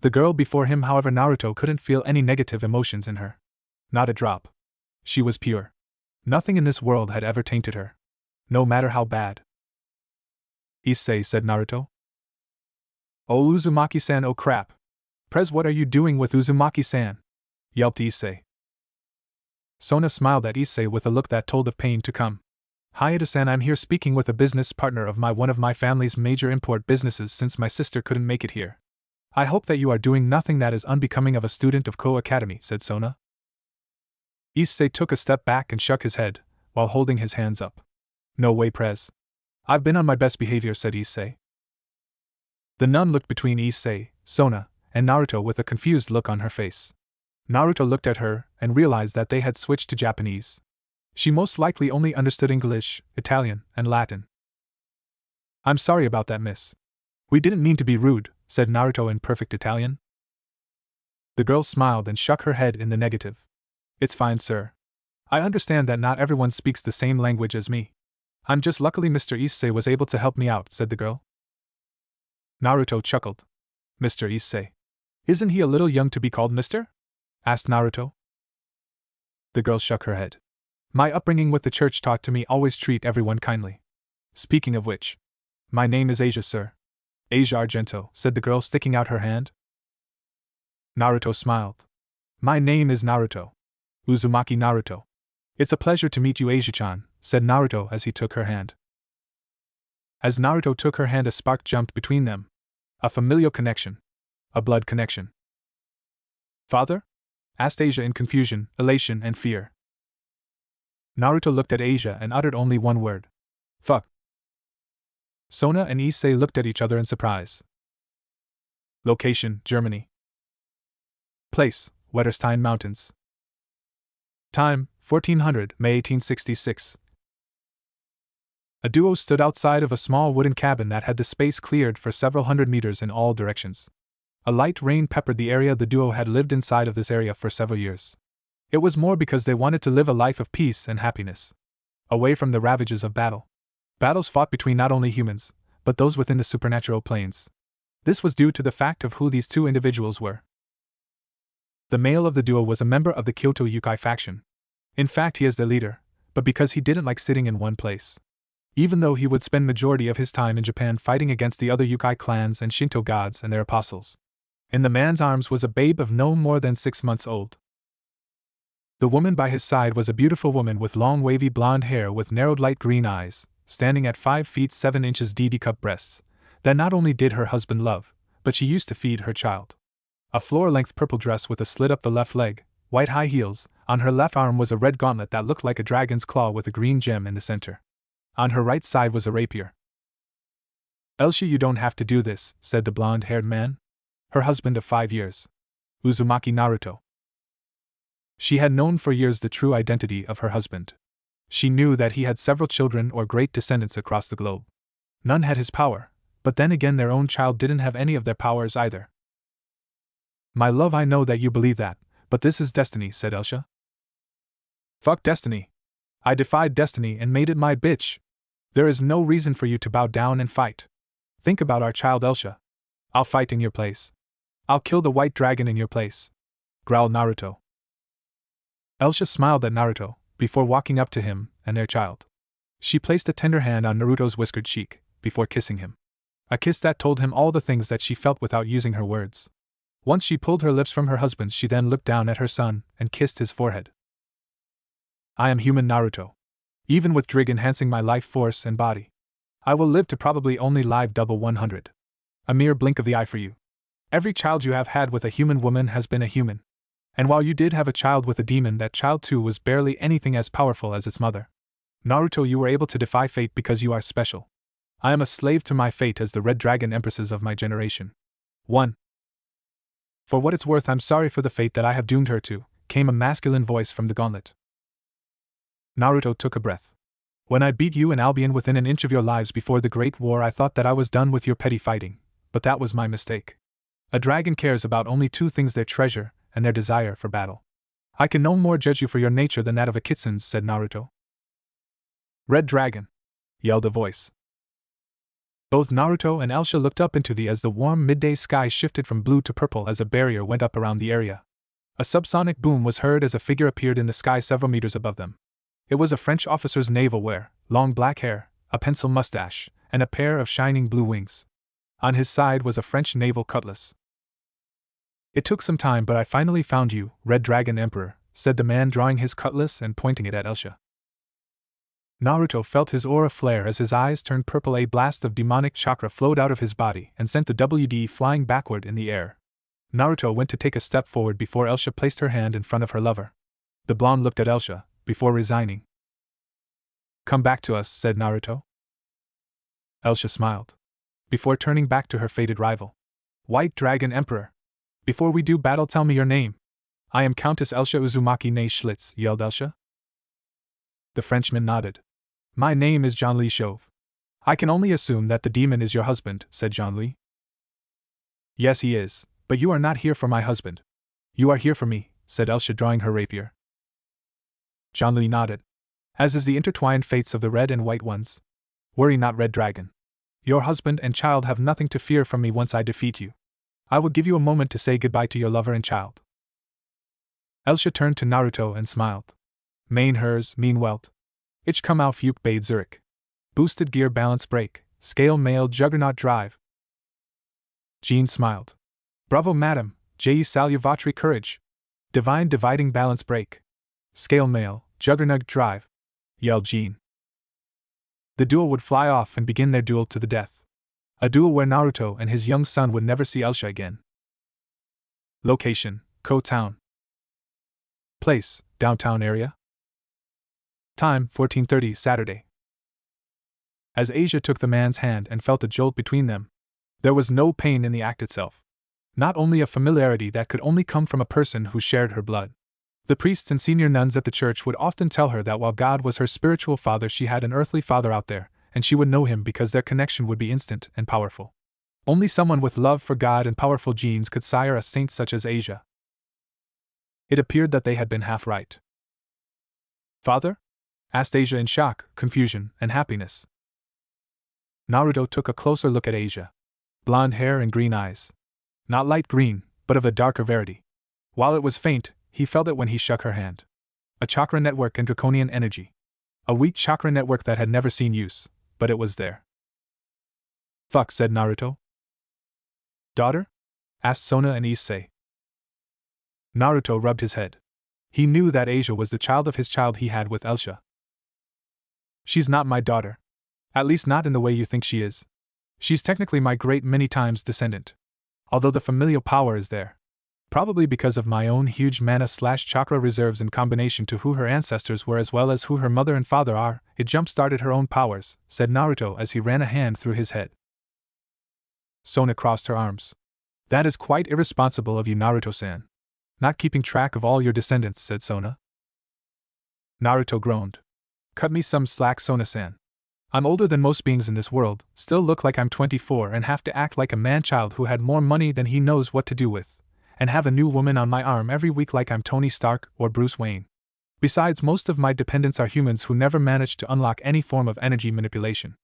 The girl before him, however, Naruto couldn't feel any negative emotions in her. Not a drop. She was pure. Nothing in this world had ever tainted her. No matter how bad. Issei, said Naruto. Oh, Uzumaki-san, oh crap. Prez, what are you doing with Uzumaki-san? Yelped Issei. Sona smiled at Issei with a look that told of pain to come. Hayata-san, I'm here speaking with a business partner of one of my family's major import businesses since my sister couldn't make it here. I hope that you are doing nothing that is unbecoming of a student of Ko Academy, said Sona. Issei took a step back and shook his head, while holding his hands up. No way, Prez. I've been on my best behavior, said Issei. The nun looked between Issei, Sona, and Naruto with a confused look on her face. Naruto looked at her and realized that they had switched to Japanese. She most likely only understood English, Italian, and Latin. I'm sorry about that, miss. We didn't mean to be rude, said Naruto in perfect Italian. The girl smiled and shook her head in the negative. It's fine, sir. I understand that not everyone speaks the same language as me. I'm just luckily Mr. Issei was able to help me out, said the girl. Naruto chuckled. Mr. Issei. Isn't he a little young to be called Mr.? Asked Naruto. The girl shook her head. My upbringing with the church taught to me always treat everyone kindly. Speaking of which, my name is Asia, sir. Asia Argento, said the girl, sticking out her hand. Naruto smiled. My name is Naruto. Uzumaki Naruto. It's a pleasure to meet you, Asia-chan, said Naruto as he took her hand. As Naruto took her hand, a spark jumped between them. A familial connection. A blood connection. Father? Asked Asia in confusion, elation, and fear. Naruto looked at Asia and uttered only one word. Fuck. Sona and Issei looked at each other in surprise. Location, Germany. Place, Wetterstein Mountains. Time, 1400, May 1866. A duo stood outside of a small wooden cabin that had the space cleared for several hundred meters in all directions. A light rain peppered the area. The duo had lived inside of this area for several years. It was more because they wanted to live a life of peace and happiness. Away from the ravages of battle. Battles fought between not only humans, but those within the supernatural planes. This was due to the fact of who these two individuals were. The male of the duo was a member of the Kyoto Yukai faction. In fact, he is their leader, but because he didn't like sitting in one place. Even though he would spend majority of his time in Japan fighting against the other Yukai clans and Shinto gods and their apostles. In the man's arms was a babe of no more than 6 months old. The woman by his side was a beautiful woman with long wavy blonde hair with narrowed light green eyes, standing at 5 feet 7 inches DD cup breasts, that not only did her husband love, but she used to feed her child. A floor-length purple dress with a slit up the left leg, white high heels, on her left arm was a red gauntlet that looked like a dragon's claw with a green gem in the center. On her right side was a rapier. "Elsa, you don't have to do this," said the blonde-haired man. Her husband of 5 years. Uzumaki Naruto. She had known for years the true identity of her husband. She knew that he had several children or great descendants across the globe. None had his power, but then again their own child didn't have any of their powers either. "My love, I know that you believe that, but this is destiny," said Elsa. "Fuck destiny. I defied destiny and made it my bitch. There is no reason for you to bow down and fight. Think about our child, Elsa. I'll fight in your place. I'll kill the white dragon in your place," growled Naruto. Elsa smiled at Naruto, before walking up to him and their child. She placed a tender hand on Naruto's whiskered cheek, before kissing him. A kiss that told him all the things that she felt without using her words. Once she pulled her lips from her husband's, she then looked down at her son and kissed his forehead. "I am human, Naruto. Even with Drig enhancing my life force and body, I will live to probably only live double 100. A mere blink of the eye for you. Every child you have had with a human woman has been a human. And while you did have a child with a demon, that child too was barely anything as powerful as its mother. Naruto, you were able to defy fate because you are special. I am a slave to my fate as the Red Dragon Empresses of my generation. 1. For what it's worth, I'm sorry for the fate that I have doomed her to," came a masculine voice from the gauntlet. Naruto took a breath. "When I beat you and Albion within an inch of your lives before the Great War, I thought that I was done with your petty fighting, but that was my mistake. A dragon cares about only 2 things: their treasure and their desire for battle. I can no more judge you for your nature than that of a kitsune," said Naruto. "Red Dragon!" yelled a voice. Both Naruto and Elsa looked up into the as the warm midday sky shifted from blue to purple as a barrier went up around the area. A subsonic boom was heard as a figure appeared in the sky several meters above them. It was a French officer's naval wear, long black hair, a pencil mustache, and a pair of shining blue wings. On his side was a French naval cutlass. "It took some time, but I finally found you, Red Dragon Emperor," said the man, drawing his cutlass and pointing it at Elsa. Naruto felt his aura flare as his eyes turned purple. A blast of demonic chakra flowed out of his body and sent the WD flying backward in the air. Naruto went to take a step forward before Elsa placed her hand in front of her lover. The blonde looked at Elsa, before resigning. "Come back to us," said Naruto. Elsa smiled, before turning back to her fated rival. "White Dragon Emperor. Before we do battle, tell me your name." "I am Countess Elsa Uzumaki nee Schlitz," yelled Elsa. The Frenchman nodded. "My name is Jean-Louis Chauve." "I can only assume that the demon is your husband," said Jean-Louis. "Yes, he is, but you are not here for my husband. You are here for me," said Elsa, drawing her rapier. Jean-Louis nodded. "As is the intertwined fates of the red and white ones. Worry not, Red Dragon. Your husband and child have nothing to fear from me once I defeat you. I will give you a moment to say goodbye to your lover and child." Elsa turned to Naruto and smiled. "Mein Herz, mean Welt. Ich komme auf Uke Bade Zurich. Boosted gear balance brake, scale mail juggernaut drive." Jean smiled. "Bravo, madam, je salue votre courage. Divine dividing balance brake. Scale mail, juggernaut drive," yelled Jean. The duel would fly off and begin their duel to the death. A duel where Naruto and his young son would never see Elsa again. Location: Ko Town. Place: downtown area. Time: 14:30 Saturday. As Asia took the man's hand and felt a jolt between them, there was no pain in the act itself. Not only a familiarity that could only come from a person who shared her blood. The priests and senior nuns at the church would often tell her that while God was her spiritual father, she had an earthly father out there, and she would know him because their connection would be instant and powerful. Only someone with love for God and powerful genes could sire a saint such as Asia. It appeared that they had been half right. "Father?" asked Asia in shock, confusion, and happiness. Naruto took a closer look at Asia. Blonde hair and green eyes. Not light green, but of a darker verity. While it was faint, he felt it when he shook her hand. A chakra network and draconian energy. A weak chakra network that had never seen use, but it was there. "Fuck," said Naruto. "Daughter?" asked Sona and Issei. Naruto rubbed his head. He knew that Asia was the child of his child he had with Elsha. She's not my daughter. At least not in the way you think she is. She's technically my great many times descendant. Although the familial power is there. Probably because of my own huge mana/chakra reserves in combination to who her ancestors were as well as who her mother and father are, it jump-started her own powers, said Naruto as he ran a hand through his head. Sona crossed her arms. That is quite irresponsible of you, Naruto-san. Not keeping track of all your descendants, said Sona. Naruto groaned. Cut me some slack, Sona-san. I'm older than most beings in this world, still look like I'm 24 and have to act like a man-child who had more money than he knows what to do with, and have a new woman on my arm every week like I'm Tony Stark or Bruce Wayne. Besides, most of my dependents are humans who never managed to unlock any form of energy manipulation.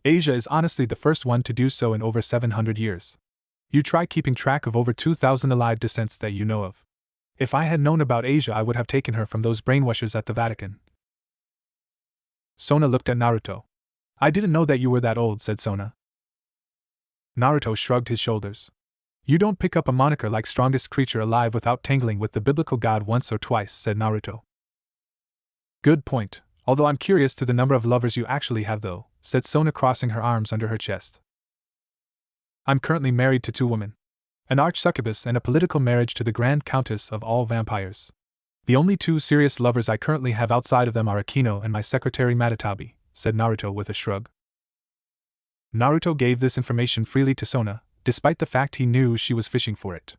Asia is honestly the first one to do so in over 700 years. You try keeping track of over 2,000 alive descents that you know of. If I had known about Asia, I would have taken her from those brainwashers at the Vatican. Sona looked at Naruto. I didn't know that you were that old, said Sona. Naruto shrugged his shoulders. You don't pick up a moniker like strongest creature alive without tangling with the biblical god once or twice, said Naruto. Good point, although I'm curious to the number of lovers you actually have though, said Sona crossing her arms under her chest. I'm currently married to 2 women. An arch-succubus and a political marriage to the Grand Countess of all vampires. The only 2 serious lovers I currently have outside of them are Akeno and my secretary Matatabi, said Naruto with a shrug. Naruto gave this information freely to Sona, despite the fact he knew she was fishing for it.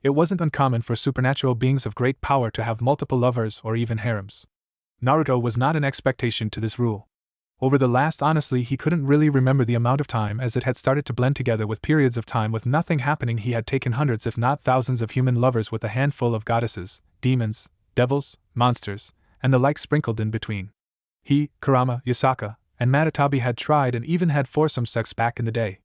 It wasn't uncommon for supernatural beings of great power to have multiple lovers or even harems. Naruto was not an exception to this rule. Over the last, honestly, he couldn't really remember the amount of time as it had started to blend together with periods of time with nothing happening. He had taken hundreds if not thousands of human lovers with a handful of goddesses, demons, devils, monsters, and the like sprinkled in between. He, Kurama, Yasaka, and Matatabi had tried and even had foursome sex back in the day.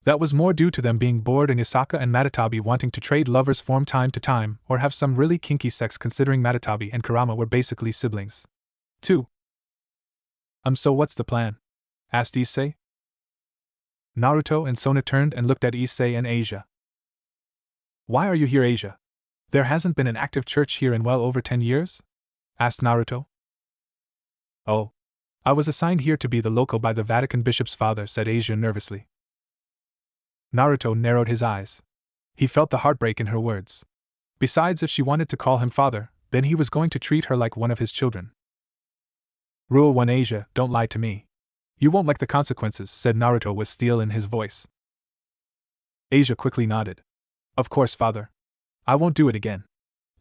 That was more due to them being bored and Yasaka and Matatabi wanting to trade lovers from time to time or have some really kinky sex, considering Matatabi and Kurama were basically siblings. 2. So what's the plan? Asked Issei. Naruto and Sona turned and looked at Issei and Asia. Why are you here, Asia? There hasn't been an active church here in well over 10 years? Asked Naruto. Oh. I was assigned here to be the local by the Vatican bishop's father, said Asia nervously. Naruto narrowed his eyes. He felt the heartbreak in her words. Besides, if she wanted to call him father, then he was going to treat her like one of his children. Rule 1, Asia, don't lie to me. You won't like the consequences, said Naruto with steel in his voice. Asia quickly nodded. Of course, father. I won't do it again.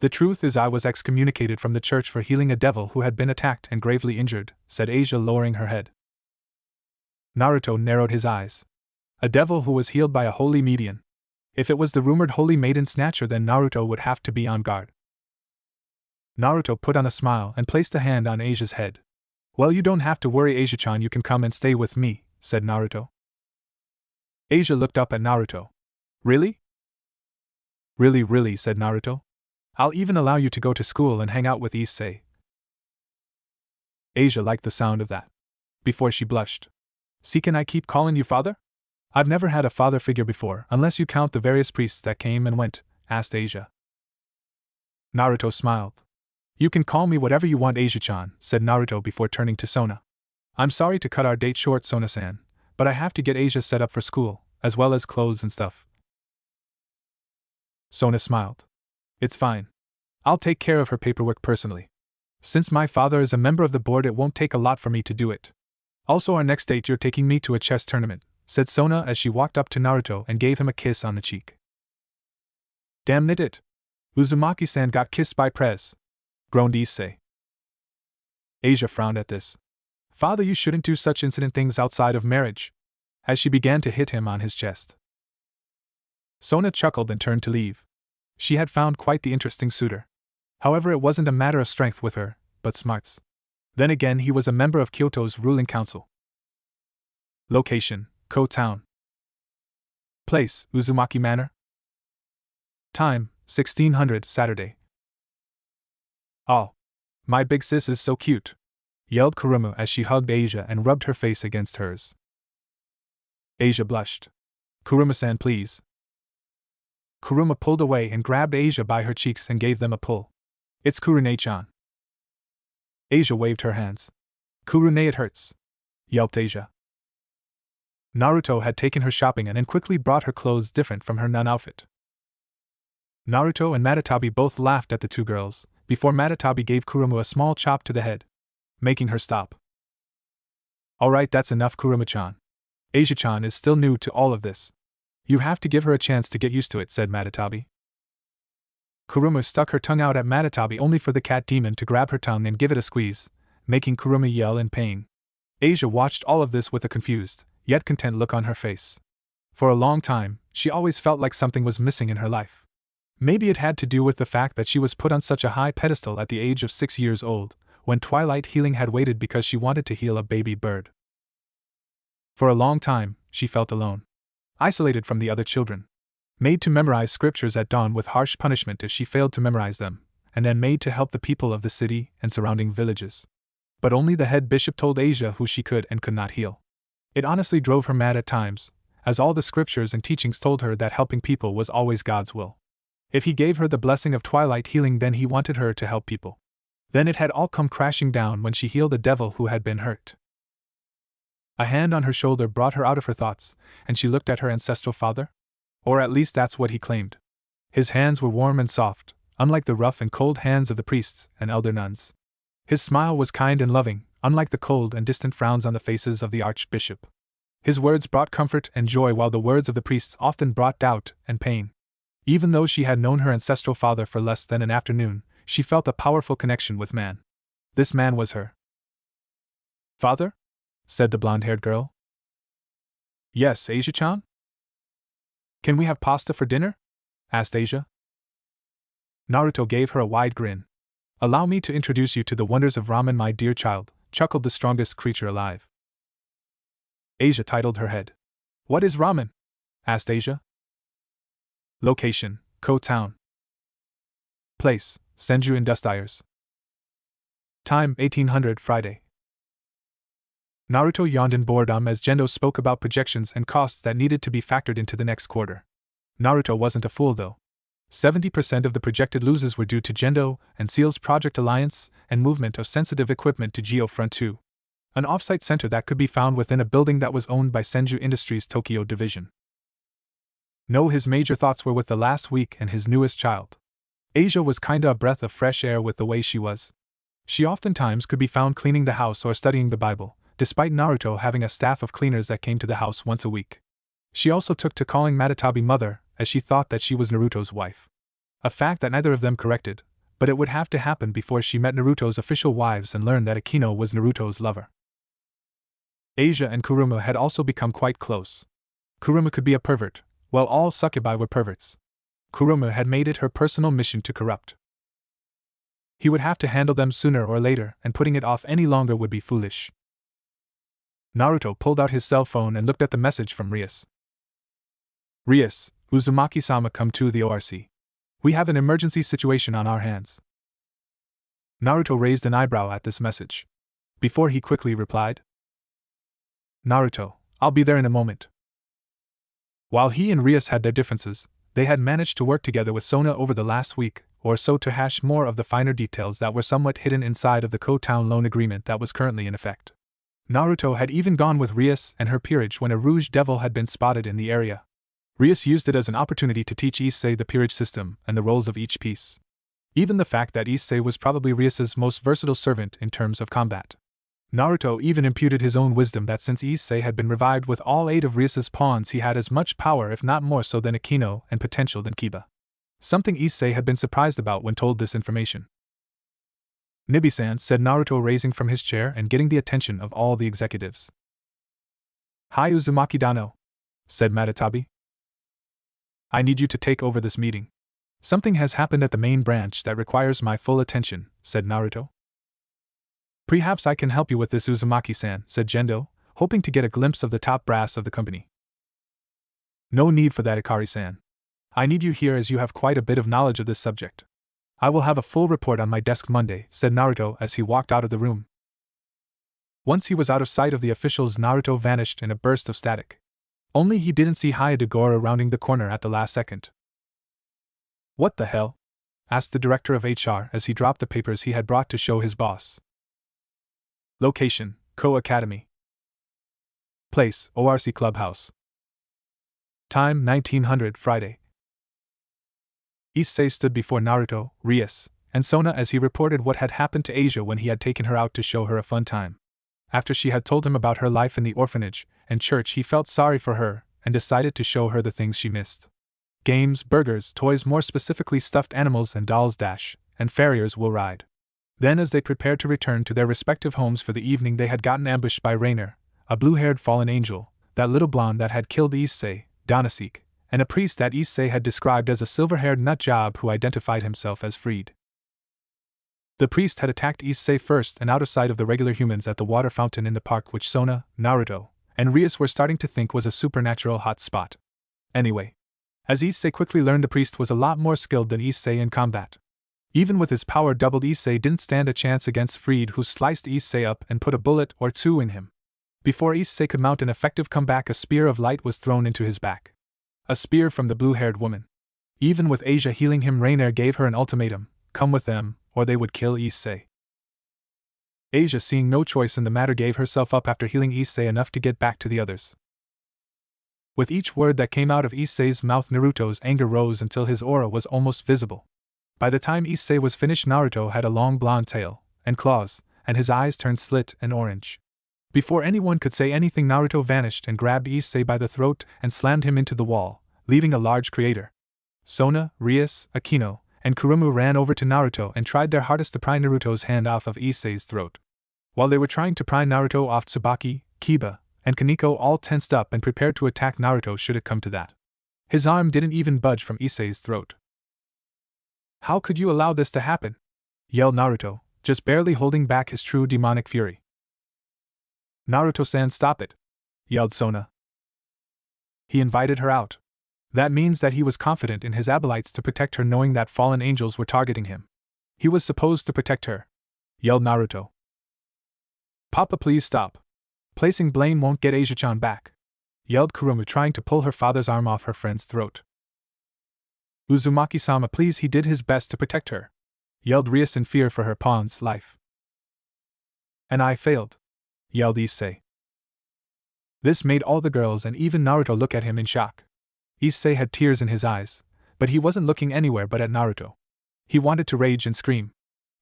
The truth is I was excommunicated from the church for healing a devil who had been attacked and gravely injured, said Asia, lowering her head. Naruto narrowed his eyes. A devil who was healed by a holy medium. If it was the rumored holy maiden snatcher, then Naruto would have to be on guard. Naruto put on a smile and placed a hand on Asia's head. Well, you don't have to worry, Asia-chan, you can come and stay with me, said Naruto. Asia looked up at Naruto. Really? Really, said Naruto. I'll even allow you to go to school and hang out with Issei. Asia liked the sound of that. Before she blushed. See, can I keep calling you father? I've never had a father figure before, unless you count the various priests that came and went, asked Asia. Naruto smiled. You can call me whatever you want, Asia-chan, said Naruto before turning to Sona. I'm sorry to cut our date short, Sona-san, but I have to get Asia set up for school, as well as clothes and stuff. Sona smiled. It's fine. I'll take care of her paperwork personally. Since my father is a member of the board, it won't take a lot for me to do it. Also, our next date, you're taking me to a chess tournament, said Sona as she walked up to Naruto and gave him a kiss on the cheek. Damn it! Uzumaki-san got kissed by Prez, groaned Issei. Asia frowned at this. Father, you shouldn't do such incident things outside of marriage, as she began to hit him on his chest. Sona chuckled and turned to leave. She had found quite the interesting suitor. However, it wasn't a matter of strength with her, but smarts. Then again, he was a member of Kyoto's ruling council. Location, Ko Town. Place, Uzumaki Manor. Time, 1600 Saturday. Oh, my big sis is so cute, yelled Kuruma as she hugged Asia and rubbed her face against hers. Asia blushed. Kuruma-san, please. Kuruma pulled away and grabbed Asia by her cheeks and gave them a pull. It's Kurune-chan. Asia waved her hands. Kurune, it hurts, yelped Asia. Naruto had taken her shopping and quickly brought her clothes different from her nun outfit. Naruto and Matatabi both laughed at the two girls, before Matatabi gave Kurumu a small chop to the head, making her stop. Alright, that's enough, Kurumu-chan. Asia-chan is still new to all of this. You have to give her a chance to get used to it, said Matatabi. Kurumu stuck her tongue out at Matatabi only for the cat demon to grab her tongue and give it a squeeze, making Kurumu yell in pain. Asia watched all of this with a confused, yet content look on her face. For a long time, she always felt like something was missing in her life. Maybe it had to do with the fact that she was put on such a high pedestal at the age of 6 years old, when Twilight Healing had waited because she wanted to heal a baby bird. For a long time, she felt alone. Isolated from the other children. Made to memorize scriptures at dawn with harsh punishment if she failed to memorize them, and then made to help the people of the city and surrounding villages. But only the head bishop told Asia who she could and could not heal. It honestly drove her mad at times, as all the scriptures and teachings told her that helping people was always God's will. If he gave her the blessing of Twilight Healing, then he wanted her to help people. Then it had all come crashing down when she healed a devil who had been hurt. A hand on her shoulder brought her out of her thoughts, and she looked at her ancestral father. Or at least that's what he claimed. His hands were warm and soft, unlike the rough and cold hands of the priests and elder nuns. His smile was kind and loving, unlike the cold and distant frowns on the faces of the archbishop. His words brought comfort and joy, while the words of the priests often brought doubt and pain. Even though she had known her ancestral father for less than an afternoon, she felt a powerful connection with man. This man was her father? Said the blonde-haired girl. Yes, Asia-chan? Can we have pasta for dinner? Asked Asia. Naruto gave her a wide grin. Allow me to introduce you to the wonders of ramen, my dear child, chuckled the strongest creature alive. Asia titled her head. What is ramen? Asked Asia. Location, Ko Town. Place, Senju Industriers. Time, 1800 Friday. Naruto yawned in boredom as Gendo spoke about projections and costs that needed to be factored into the next quarter. Naruto wasn't a fool though. 70% of the projected losses were due to Gendo and Seal's Project Alliance and movement of sensitive equipment to Geo Front 2, an off-site center that could be found within a building that was owned by Senju Industries' Tokyo division. No, his major thoughts were with the last week and his newest child. Asia was kinda a breath of fresh air with the way she was. She oftentimes could be found cleaning the house or studying the Bible, despite Naruto having a staff of cleaners that came to the house once a week. She also took to calling Matatabi mother, as she thought that she was Naruto's wife. A fact that neither of them corrected, but it would have to happen before she met Naruto's official wives and learned that Akeno was Naruto's lover. Asia and Kuruma had also become quite close. Kuruma could be a pervert, while all succubi were perverts. Kuruma had made it her personal mission to corrupt. He would have to handle them sooner or later, and putting it off any longer would be foolish. Naruto pulled out his cell phone and looked at the message from Rias. Rias, Uzumaki-sama, come to the ORC. We have an emergency situation on our hands. Naruto raised an eyebrow at this message. Before he quickly replied. Naruto, I'll be there in a moment. While he and Rias had their differences, they had managed to work together with Sona over the last week or so to hash more of the finer details that were somewhat hidden inside of the Ko Town loan agreement that was currently in effect. Naruto had even gone with Rias and her peerage when a Rouge Devil had been spotted in the area. Rias used it as an opportunity to teach Issei the peerage system and the roles of each piece. Even the fact that Issei was probably Rias's most versatile servant in terms of combat. Naruto even imputed his own wisdom that since Issei had been revived with all 8 of Rias's pawns, he had as much power if not more so than Akeno and potential than Kiba. Something Issei had been surprised about when told this information. Nibi-san, said Naruto, raising from his chair and getting the attention of all the executives. Hi Uzumaki-dano, said Matatabi. I need you to take over this meeting. Something has happened at the main branch that requires my full attention, said Naruto. Perhaps I can help you with this, Uzumaki-san, said Gendo, hoping to get a glimpse of the top brass of the company. No need for that, Ikari-san. I need you here as you have quite a bit of knowledge of this subject. I will have a full report on my desk Monday, said Naruto as he walked out of the room. Once he was out of sight of the officials, Naruto vanished in a burst of static. Only he didn't see Hayadegora rounding the corner at the last second. What the hell? asked the director of HR as he dropped the papers he had brought to show his boss. Location, Ko Academy. Place, ORC Clubhouse. Time, 1900 Friday. Issei stood before Naruto, Rias, and Sona as he reported what had happened to Asia when he had taken her out to show her a fun time. After she had told him about her life in the orphanage and church, he felt sorry for her and decided to show her the things she missed. Games, burgers, toys, more specifically stuffed animals and dolls and farriers will ride. Then as they prepared to return to their respective homes for the evening, they had gotten ambushed by Rainer, a blue-haired fallen angel, that little blonde that had killed Issei, Donasek, and a priest that Issei had described as a silver-haired nutjob who identified himself as Freed. The priest had attacked Issei first and out of sight of the regular humans at the water fountain in the park, which Sona, Naruto, and Rias were starting to think was a supernatural hot spot. Anyway, as Issei quickly learned, the priest was a lot more skilled than Issei in combat. Even with his power doubled, Issei didn't stand a chance against Freed, who sliced Issei up and put a bullet or two in him. Before Issei could mount an effective comeback, a spear of light was thrown into his back. A spear from the blue-haired woman. Even with Asia healing him, Rainer gave her an ultimatum: come with them, or they would kill Issei. Asia, seeing no choice in the matter, gave herself up after healing Issei enough to get back to the others. With each word that came out of Issei's mouth, Naruto's anger rose until his aura was almost visible. By the time Issei was finished, Naruto had a long blonde tail and claws, and his eyes turned slit and orange. Before anyone could say anything, Naruto vanished and grabbed Issei by the throat and slammed him into the wall, leaving a large crater. Sona, Rias, Akeno, and Kurumu ran over to Naruto and tried their hardest to pry Naruto's hand off of Issei's throat. While they were trying to pry Naruto off, Tsubaki, Kiba, and Kaneko all tensed up and prepared to attack Naruto should it come to that. His arm didn't even budge from Issei's throat. "How could you allow this to happen?" yelled Naruto, just barely holding back his true demonic fury. "Naruto-san, stop it," yelled Sona. He invited her out. That means that he was confident in his acolytes to protect her, knowing that fallen angels were targeting him. He was supposed to protect her, yelled Naruto. "Papa, please stop. Placing blame won't get Asia-chan back," yelled Kurumu, trying to pull her father's arm off her friend's throat. "Uzumaki-sama, please, he did his best to protect her," yelled Rias in fear for her pawn's life. "And I failed," yelled Issei. This made all the girls and even Naruto look at him in shock. Issei had tears in his eyes, but he wasn't looking anywhere but at Naruto. He wanted to rage and scream.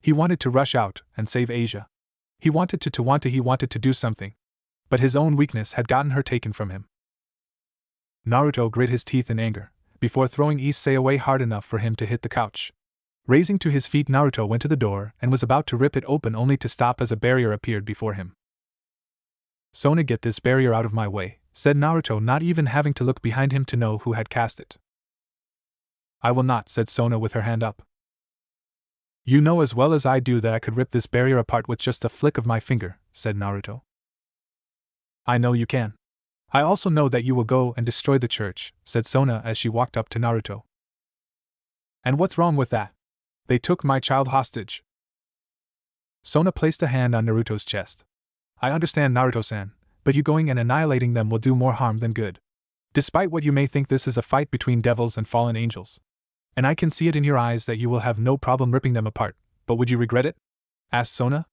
He wanted to rush out and save Asia. He wanted to do something. But his own weakness had gotten her taken from him. Naruto grit his teeth in anger, before throwing Issei away hard enough for him to hit the couch. Raising to his feet, Naruto went to the door and was about to rip it open, only to stop as a barrier appeared before him. "Sona, get this barrier out of my way," said Naruto, not even having to look behind him to know who had cast it. "I will not," said Sona with her hand up. "You know as well as I do that I could rip this barrier apart with just a flick of my finger," said Naruto. "I know you can. I also know that you will go and destroy the church," said Sona as she walked up to Naruto. "And what's wrong with that? They took my child hostage." Sona placed a hand on Naruto's chest. "I understand, Naruto-san, but you going and annihilating them will do more harm than good. Despite what you may think, this is a fight between devils and fallen angels. And I can see it in your eyes that you will have no problem ripping them apart, but would you regret it?" asked Sona.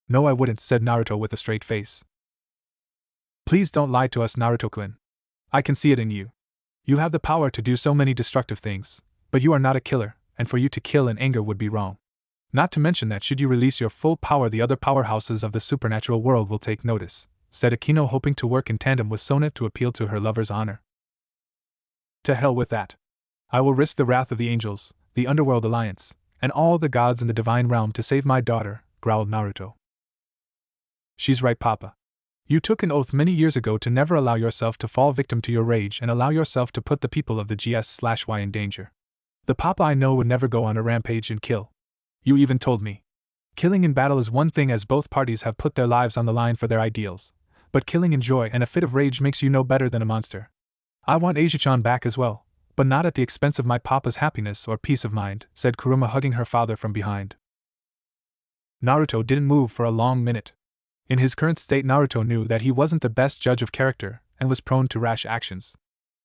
"No, I wouldn't," said Naruto with a straight face. "Please don't lie to us, Naruto-kun. I can see it in you. You have the power to do so many destructive things, but you are not a killer, and for you to kill in anger would be wrong. Not to mention that should you release your full power, the other powerhouses of the supernatural world will take notice," said Akeno, hoping to work in tandem with Sona to appeal to her lover's honor. "To hell with that. I will risk the wrath of the angels, the Underworld Alliance, and all the gods in the divine realm to save my daughter," growled Naruto. "She's right, Papa. You took an oath many years ago to never allow yourself to fall victim to your rage and allow yourself to put the people of the GS/Y in danger. The Papa I know would never go on a rampage and kill. You even told me. Killing in battle is one thing, as both parties have put their lives on the line for their ideals, but killing in joy and a fit of rage makes you no better than a monster. I want Asia-chan back as well, but not at the expense of my Papa's happiness or peace of mind," said Kuruma, hugging her father from behind. Naruto didn't move for a long minute. In his current state, Naruto knew that he wasn't the best judge of character and was prone to rash actions.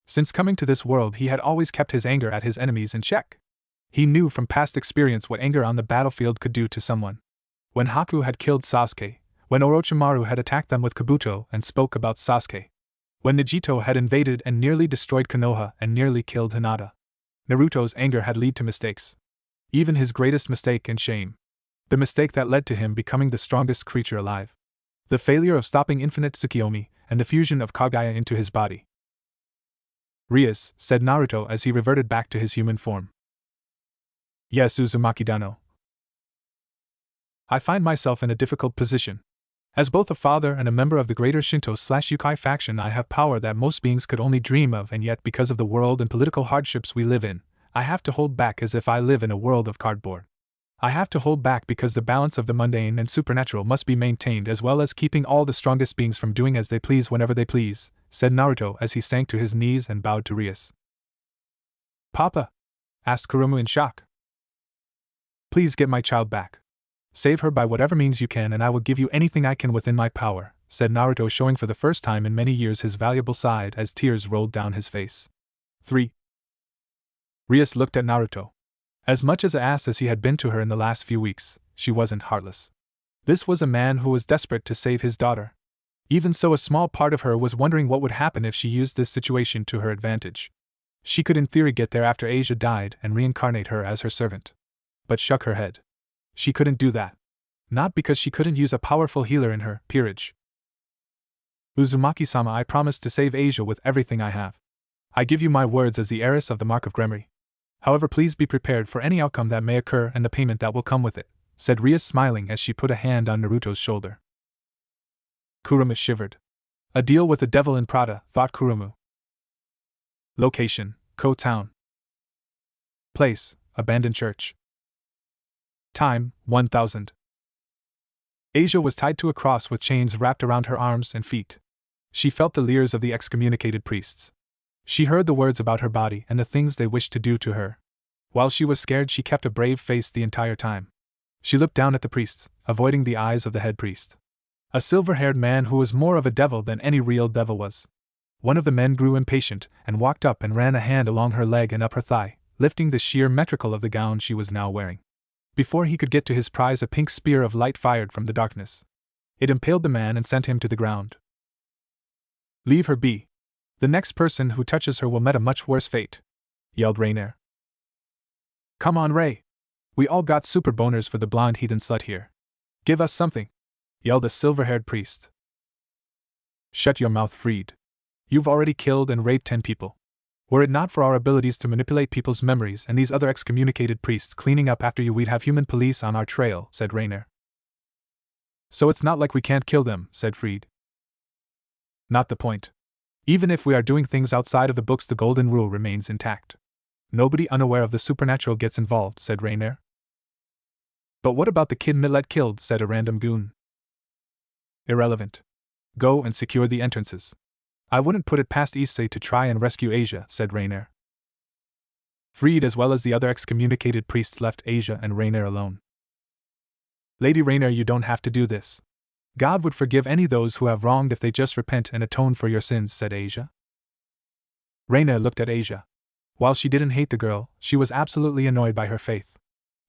Since coming to this world, he had always kept his anger at his enemies in check. He knew from past experience what anger on the battlefield could do to someone. When Haku had killed Sasuke, when Orochimaru had attacked them with Kabuto and spoke about Sasuke, when Nagito had invaded and nearly destroyed Konoha and nearly killed Hinata. Naruto's anger had led to mistakes. Even his greatest mistake and shame. The mistake that led to him becoming the strongest creature alive. The failure of stopping Infinite Tsukiyomi and the fusion of Kagaya into his body. Rias, said Naruto as he reverted back to his human form. Yes, Uzumaki-dano. I find myself in a difficult position. As both a father and a member of the greater Shinto/Yukai faction, I have power that most beings could only dream of, and yet because of the world and political hardships we live in, I have to hold back as if I live in a world of cardboard. I have to hold back because the balance of the mundane and supernatural must be maintained, as well as keeping all the strongest beings from doing as they please whenever they please, said Naruto as he sank to his knees and bowed to Rias. Papa? Asked Kurumu in shock. Please get my child back. Save her by whatever means you can, and I will give you anything I can within my power, said Naruto, showing for the first time in many years his valuable side as tears rolled down his face. 3. Rias looked at Naruto. As much as an ass as he had been to her in the last few weeks, she wasn't heartless. This was a man who was desperate to save his daughter. Even so, a small part of her was wondering what would happen if she used this situation to her advantage. She could in theory get there after Asia died and reincarnate her as her servant. But shook her head. She couldn't do that. Not because she couldn't use a powerful healer in her peerage. Uzumaki-sama, I promise to save Asia with everything I have. I give you my words as the heiress of the Mark of Gremory. However, please be prepared for any outcome that may occur and the payment that will come with it, said Rias, smiling as she put a hand on Naruto's shoulder. Kurumu shivered. A deal with the devil in Prada, thought Kurumu. Location, Ko Town. Place, abandoned church. Time, 1000. Asia was tied to a cross with chains wrapped around her arms and feet. She felt the leers of the excommunicated priests. She heard the words about her body and the things they wished to do to her. While she was scared, she kept a brave face the entire time. She looked down at the priests, avoiding the eyes of the head priest. A silver-haired man who was more of a devil than any real devil was. One of the men grew impatient and walked up and ran a hand along her leg and up her thigh, lifting the sheer metrical of the gown she was now wearing. Before he could get to his prize, a pink spear of light fired from the darkness. It impaled the man and sent him to the ground. Leave her be. The next person who touches her will meet a much worse fate, yelled Rainier. Come on, Ray. We all got super boners for the blonde heathen slut here. Give us something, yelled a silver-haired priest. Shut your mouth, Freed. You've already killed and raped 10 people. Were it not for our abilities to manipulate people's memories and these other excommunicated priests cleaning up after you, we'd have human police on our trail, said Rainier. So it's not like we can't kill them, said Freed. Not the point. Even if we are doing things outside of the books, the golden rule remains intact. Nobody unaware of the supernatural gets involved, said Rainier. But what about the kid Millet killed, said a random goon. Irrelevant. Go and secure the entrances. I wouldn't put it past Issei to try and rescue Asia, said Rainier. Freed as well as the other excommunicated priests left Asia and Rainier alone. Lady Rainier, you don't have to do this. God would forgive any those who have wronged if they just repent and atone for your sins, said Asia. Rainier looked at Asia. While she didn't hate the girl, she was absolutely annoyed by her faith.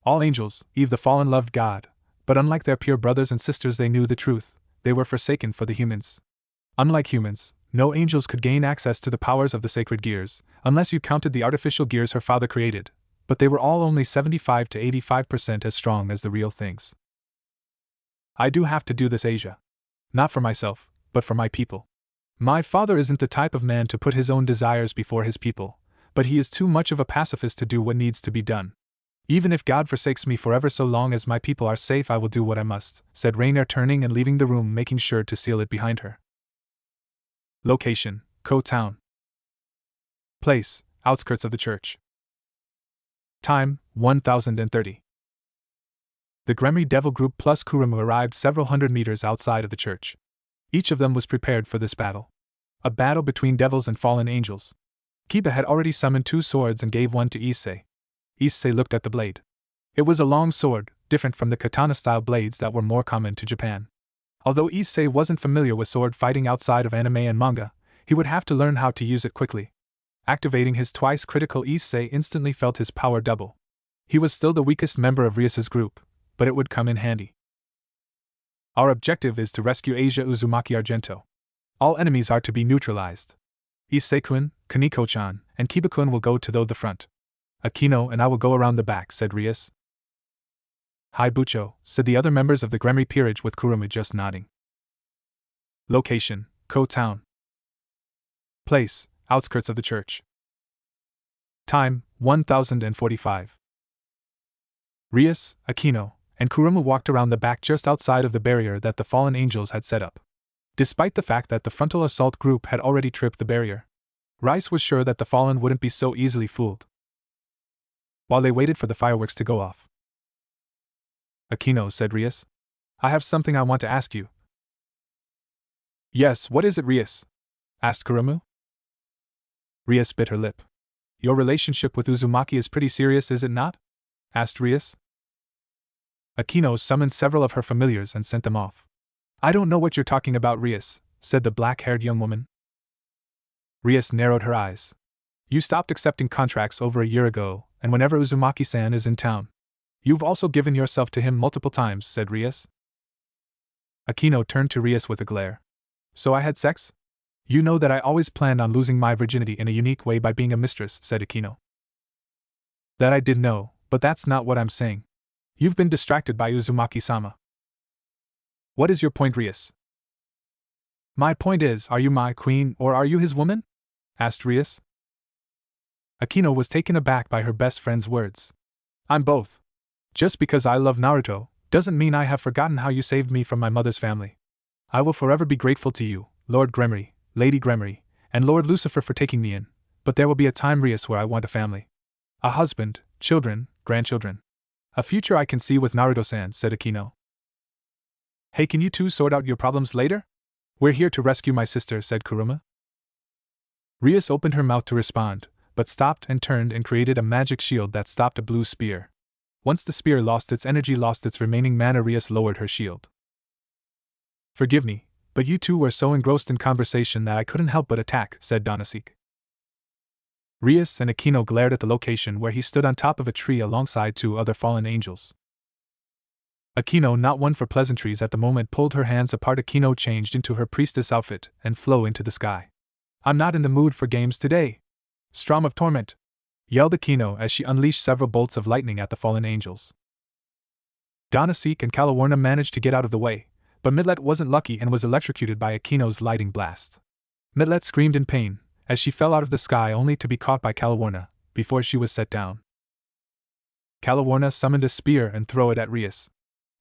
All angels, Eve the fallen, loved God, but unlike their pure brothers and sisters, they knew the truth. They were forsaken for the humans. Unlike humans, no angels could gain access to the powers of the sacred gears, unless you counted the artificial gears her father created, but they were all only 75 to 85% as strong as the real things. I do have to do this, Asia. Not for myself, but for my people. My father isn't the type of man to put his own desires before his people, but he is too much of a pacifist to do what needs to be done. Even if God forsakes me forever, so long as my people are safe, I will do what I must, said Rainier, turning and leaving the room, making sure to seal it behind her. Location, Ko Town. Place, outskirts of the church. Time, 1030. The Gremory Devil Group plus Kurumu arrived several hundred meters outside of the church. Each of them was prepared for this battle. A battle between devils and fallen angels. Kiba had already summoned 2 swords and gave one to Issei. Issei looked at the blade. It was a long sword, different from the katana-style blades that were more common to Japan. Although Issei wasn't familiar with sword fighting outside of anime and manga, he would have to learn how to use it quickly. Activating his twice critical, Issei instantly felt his power double. He was still the weakest member of Rias's group, but it would come in handy. Our objective is to rescue Asia Uzumaki Argento. All enemies are to be neutralized. Issei-kun, Kaneko-chan, and Kiba-kun will go to the front. Akeno and I will go around the back, said Rias. Hi Bucho, said the other members of the Gremry peerage with Kurumu just nodding. Location, Ko Town. Place, outskirts of the church. Time, 1045. Rias, Akeno, and Kurumu walked around the back just outside of the barrier that the fallen angels had set up. Despite the fact that the frontal assault group had already tripped the barrier, Rias was sure that the fallen wouldn't be so easily fooled. While they waited for the fireworks to go off, Akeno, said Rias, I have something I want to ask you. Yes, what is it, Rias? Asked Kurumu. Rias bit her lip. Your relationship with Uzumaki is pretty serious, is it not? Asked Rias. Akeno summoned several of her familiars and sent them off. I don't know what you're talking about, Rias, said the black-haired young woman. Rias narrowed her eyes. You stopped accepting contracts over a year ago, and whenever Uzumaki-san is in town, you've also given yourself to him multiple times, said Rias. Akeno turned to Rias with a glare. So I had sex? You know that I always planned on losing my virginity in a unique way by being a mistress, said Akeno. That I did know, but that's not what I'm saying. You've been distracted by Uzumaki-sama. What is your point, Rias? My point is, are you my queen or are you his woman? Asked Rias. Akeno was taken aback by her best friend's words. I'm both. Just because I love Naruto doesn't mean I have forgotten how you saved me from my mother's family. I will forever be grateful to you, Lord Gremry, Lady Gremry, and Lord Lucifer for taking me in, but there will be a time, Rias, where I want a family. A husband, children, grandchildren. A future I can see with Naruto-san, said Akeno. Hey, can you two sort out your problems later? We're here to rescue my sister, said Kurumu. Rias opened her mouth to respond, but stopped and turned and created a magic shield that stopped a blue spear. Once the spear lost its energy, lost its remaining mana, Rias lowered her shield. Forgive me, but you two were so engrossed in conversation that I couldn't help but attack, said Danasik. Rias and Akeno glared at the location where he stood on top of a tree alongside two other fallen angels. Akeno, not one for pleasantries at the moment, pulled her hands apart. Akeno changed into her priestess outfit and flew into the sky. I'm not in the mood for games today. Storm of torment! Yelled Akeno as she unleashed several bolts of lightning at the fallen angels. Danasik and Kalawarna managed to get out of the way, but Midlet wasn't lucky and was electrocuted by Akeno's lightning blast. Midlet screamed in pain as she fell out of the sky, only to be caught by Kalawarna before she was set down. Kalawarna summoned a spear and threw it at Rias.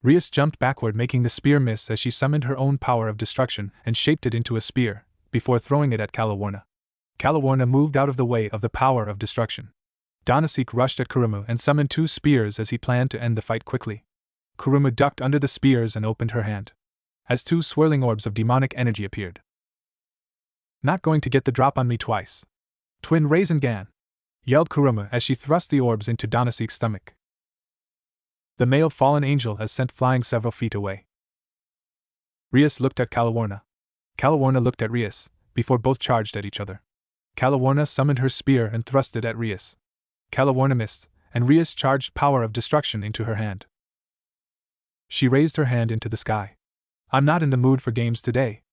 Rias jumped backward, making the spear miss as she summoned her own power of destruction and shaped it into a spear before throwing it at Kalawarna. Kalawarna moved out of the way of the power of destruction. Danasik rushed at Kurumu and summoned two spears as he planned to end the fight quickly. Kurumu ducked under the spears and opened her hand, as two swirling orbs of demonic energy appeared. Not going to get the drop on me twice. Twin Rasengan! Yelled Kurumu as she thrust the orbs into Danasik's stomach. The male fallen angel has sent flying several feet away. Rias looked at Kalawarna. Kalawarna looked at Rias, before both charged at each other. Kalawarna summoned her spear and thrust it at Rias. Kalawarna missed, and Rias charged power of destruction into her hand. She raised her hand into the sky. I'm not in the mood for games today.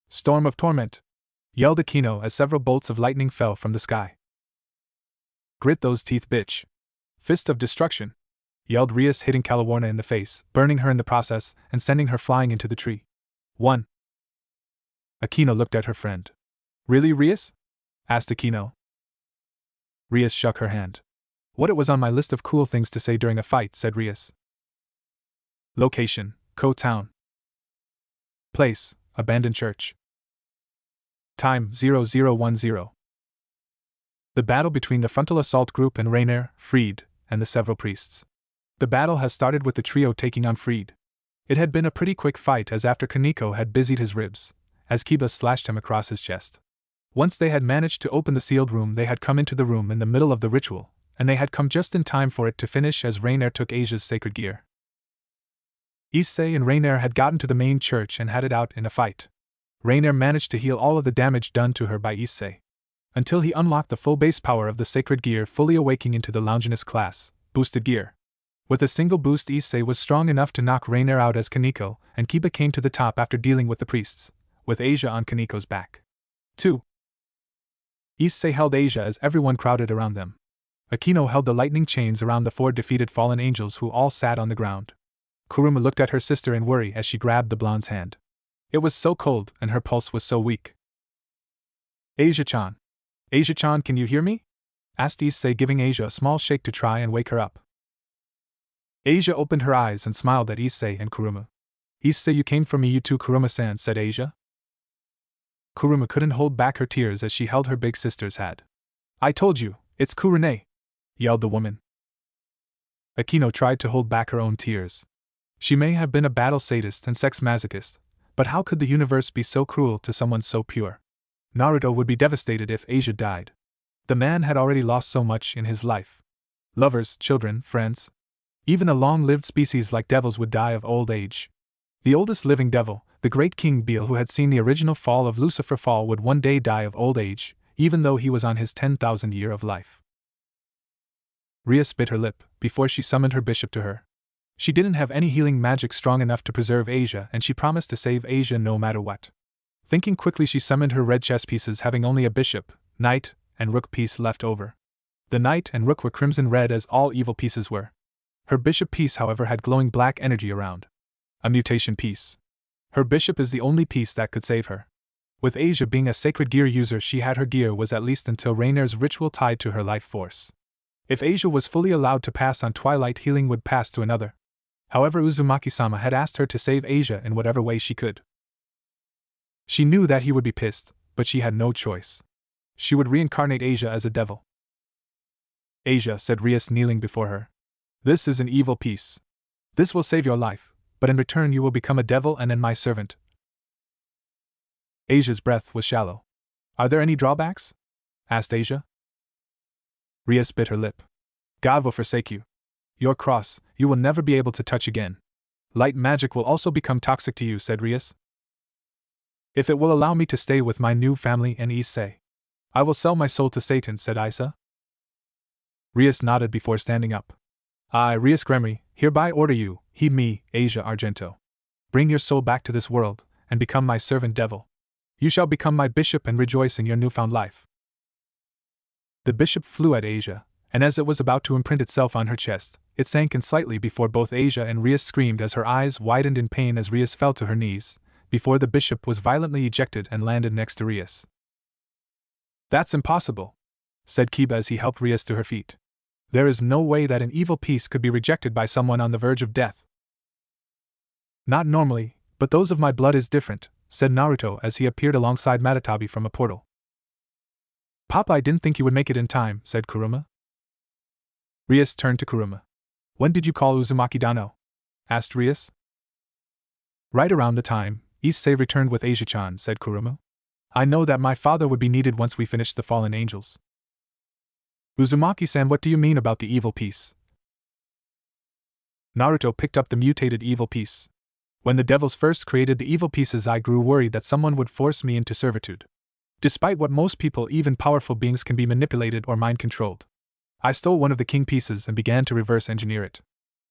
Storm of torment! Yelled Akeno as several bolts of lightning fell from the sky. Grit those teeth, bitch! Fist of destruction! Yelled Rias, hitting Kalawarna in the face, burning her in the process, and sending her flying into the tree. 1. Akeno looked at her friend. Really, Rias? Asked Akeno. Rias shook her hand. What, it was on my list of cool things to say during a fight, said Rias. Location, Ko Town. Place, abandoned church. Time, 0010. The battle between the frontal assault group and Rainier, Freed, and the several priests. The battle has started with the trio taking on Freed. It had been a pretty quick fight, as after Kaneko had busied his ribs, as Kiba slashed him across his chest. Once they had managed to open the sealed room, they had come into the room in the middle of the ritual, and they had come just in time for it to finish as Rainier took Asia's sacred gear. Issei and Rainier had gotten to the main church and had it out in a fight. Rainier managed to heal all of the damage done to her by Issei, until he unlocked the full base power of the sacred gear, fully awaking into the Longinus class, Boosted gear. With a single boost, Issei was strong enough to knock Rainier out as Kaneko, and Kiba came to the top after dealing with the priests, with Asia on Kaneko's back. 2. Issei held Asia as everyone crowded around them. Akeno held the lightning chains around the 4 defeated fallen angels who all sat on the ground. Kuruma looked at her sister in worry as she grabbed the blonde's hand. It was so cold and her pulse was so weak. Asia-chan. Asia-chan, can you hear me? Asked Issei, giving Asia a small shake to try and wake her up. Asia opened her eyes and smiled at Issei and Kuruma. Issei, you came for me, you too, Kuruma-san, said Asia. Kuruma couldn't hold back her tears as she held her big sister's hand. I told you, it's Kurune, yelled the woman. Akeno tried to hold back her own tears. She may have been a battle sadist and sex masochist, but how could the universe be so cruel to someone so pure? Naruto would be devastated if Asia died. The man had already lost so much in his life. Lovers, children, friends. Even a long-lived species like devils would die of old age. The oldest living devil, the great King Beal, who had seen the original fall of Lucifer fall, would one day die of old age, even though he was on his 10,000th year of life. Rias bit her lip before she summoned her bishop to her. She didn't have any healing magic strong enough to preserve Asia, and she promised to save Asia no matter what. Thinking quickly, she summoned her red chess pieces, having only a bishop, knight, and rook piece left over. The knight and rook were crimson red, as all evil pieces were. Her bishop piece, however, had glowing black energy around. A mutation piece. Her bishop is the only piece that could save her. With Asia being a sacred gear user, she had her gear was at least until Rainier's ritual tied to her life force. If Asia was fully allowed to pass on, Twilight healing would pass to another. However, Uzumaki-sama had asked her to save Asia in whatever way she could. She knew that he would be pissed, but she had no choice. She would reincarnate Asia as a devil. Asia, said Rias, kneeling before her. This is an evil piece. This will save your life, but in return you will become a devil and then my servant. Asia's breath was shallow. Are there any drawbacks? Asked Asia. Rias bit her lip. God will forsake you. Your cross, you will never be able to touch again. Light magic will also become toxic to you, said Rias. If it will allow me to stay with my new family and Issei, I will sell my soul to Satan, said Isa. Rias nodded before standing up. I, Rias Gremory, hereby order you, heed me, Asia Argento. Bring your soul back to this world, and become my servant devil. You shall become my bishop and rejoice in your newfound life. The bishop flew at Asia, and as it was about to imprint itself on her chest, it sank in slightly before both Asia and Rias screamed as her eyes widened in pain as Rias fell to her knees, before the bishop was violently ejected and landed next to Rias. That's impossible, said Kiba as he helped Rias to her feet. There is no way that an evil piece could be rejected by someone on the verge of death. Not normally, but those of my blood is different, said Naruto as he appeared alongside Matatabi from a portal. Papa, I didn't think you would make it in time, said Kuruma. Rias turned to Kuruma. When did you call Uzumaki Dano? Asked Rias. Right around the time Issei returned with Asia-chan, said Kuruma. I know that my father would be needed once we finished the fallen angels. Uzumaki-san, what do you mean about the evil piece? Naruto picked up the mutated evil piece. When the devils first created the evil pieces, I grew worried that someone would force me into servitude. Despite what most people, even powerful beings, can be manipulated or mind-controlled. I stole one of the king pieces and began to reverse engineer it.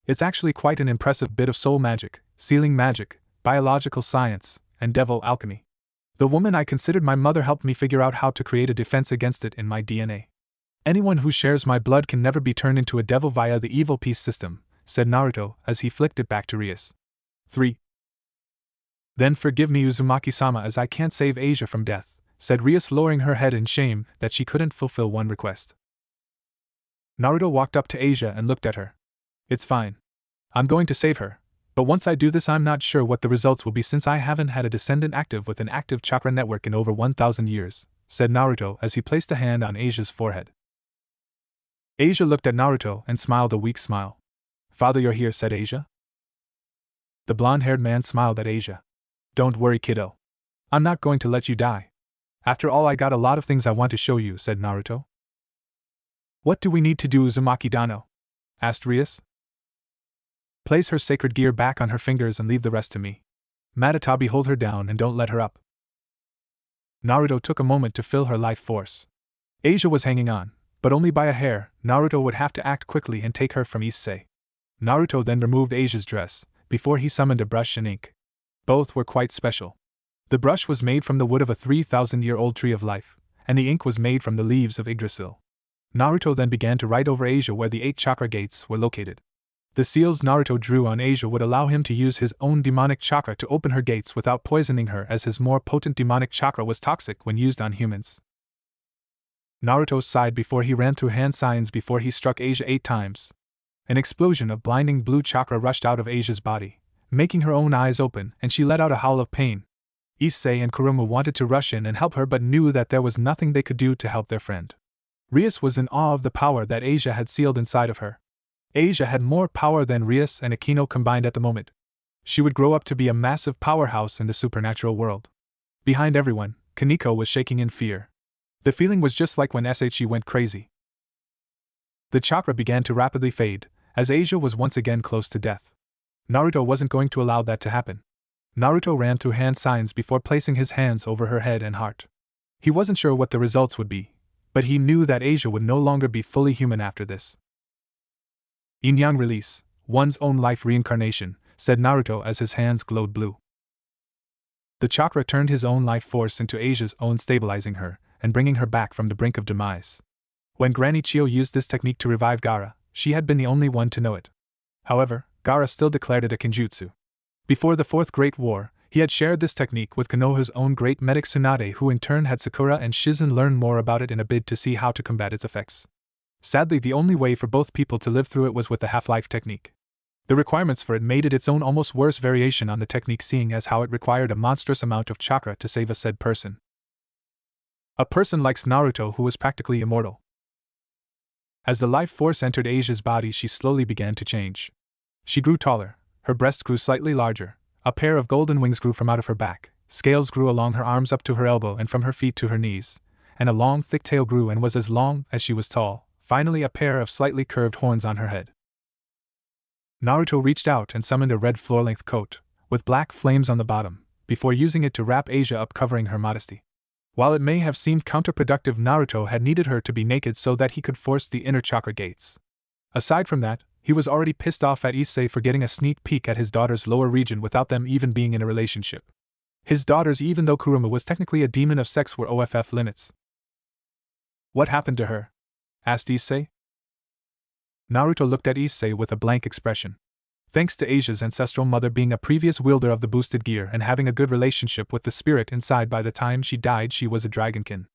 It's actually quite an impressive bit of soul magic, sealing magic, biological science, and devil alchemy. The woman I considered my mother helped me figure out how to create a defense against it in my DNA. Anyone who shares my blood can never be turned into a devil via the evil piece system, said Naruto as he flicked it back to Rias. 3. Then forgive me, Uzumaki-sama, as I can't save Asia from death, said Rias, lowering her head in shame that she couldn't fulfill one request. Naruto walked up to Asia and looked at her. It's fine. I'm going to save her, but once I do this, I'm not sure what the results will be since I haven't had a descendant active with an active chakra network in over 1,000 years, said Naruto as he placed a hand on Asia's forehead. Asia looked at Naruto and smiled a weak smile. Father, you're here, said Asia. The blonde-haired man smiled at Asia. Don't worry, kiddo. I'm not going to let you die. After all, I got a lot of things I want to show you, said Naruto. What do we need to do, Uzumaki Dano? Asked Rias. Place her sacred gear back on her fingers and leave the rest to me. Matatabi, hold her down and don't let her up. Naruto took a moment to fill her life force. Asia was hanging on, but only by a hair. Naruto would have to act quickly and take her from Issei. Naruto then removed Asia's dress, before he summoned a brush and ink. Both were quite special. The brush was made from the wood of a 3,000-year-old tree of life, and the ink was made from the leaves of Yggdrasil. Naruto then began to write over Asia where the 8 chakra gates were located. The seals Naruto drew on Asia would allow him to use his own demonic chakra to open her gates without poisoning her, as his more potent demonic chakra was toxic when used on humans. Naruto sighed before he ran through hand signs before he struck Asia 8 times. An explosion of blinding blue chakra rushed out of Asia's body, making her own eyes open, and she let out a howl of pain. Issei and Kuruma wanted to rush in and help her but knew that there was nothing they could do to help their friend. Rias was in awe of the power that Asia had sealed inside of her. Asia had more power than Rias and Akeno combined at the moment. She would grow up to be a massive powerhouse in the supernatural world. Behind everyone, Kaneko was shaking in fear. The feeling was just like when SHE went crazy. The chakra began to rapidly fade, as Asia was once again close to death. Naruto wasn't going to allow that to happen. Naruto ran through hand signs before placing his hands over her head and heart. He wasn't sure what the results would be, but he knew that Asia would no longer be fully human after this. Yin-yang release, one's own life reincarnation, said Naruto as his hands glowed blue. The chakra turned his own life force into Asia's own, stabilizing her and bringing her back from the brink of demise. When Granny Chio used this technique to revive Gaara, she had been the only one to know it. However, Gaara still declared it a kinjutsu. Before the Fourth Great War, he had shared this technique with Konoha's own great medic Tsunade, who in turn had Sakura and Shizen learn more about it in a bid to see how to combat its effects. Sadly, the only way for both people to live through it was with the half-life technique. The requirements for it made it its own almost worse variation on the technique, seeing as how it required a monstrous amount of chakra to save a said person. A person like Naruto who was practically immortal. As the life force entered Asia's body, she slowly began to change. She grew taller, her breasts grew slightly larger, a pair of golden wings grew from out of her back, scales grew along her arms up to her elbow and from her feet to her knees, and a long thick tail grew and was as long as she was tall, finally a pair of slightly curved horns on her head. Naruto reached out and summoned a red floor-length coat, with black flames on the bottom, before using it to wrap Asia up, covering her modesty. While it may have seemed counterproductive, Naruto had needed her to be naked so that he could force the inner chakra gates. Aside from that, he was already pissed off at Issei for getting a sneak peek at his daughter's lower region without them even being in a relationship. His daughters, even though Kuruma was technically a demon of sex, were OFF limits. "What happened to her?" asked Issei. Naruto looked at Issei with a blank expression. Thanks to Asia's ancestral mother being a previous wielder of the boosted gear and having a good relationship with the spirit inside, by the time she died she was a dragonkin.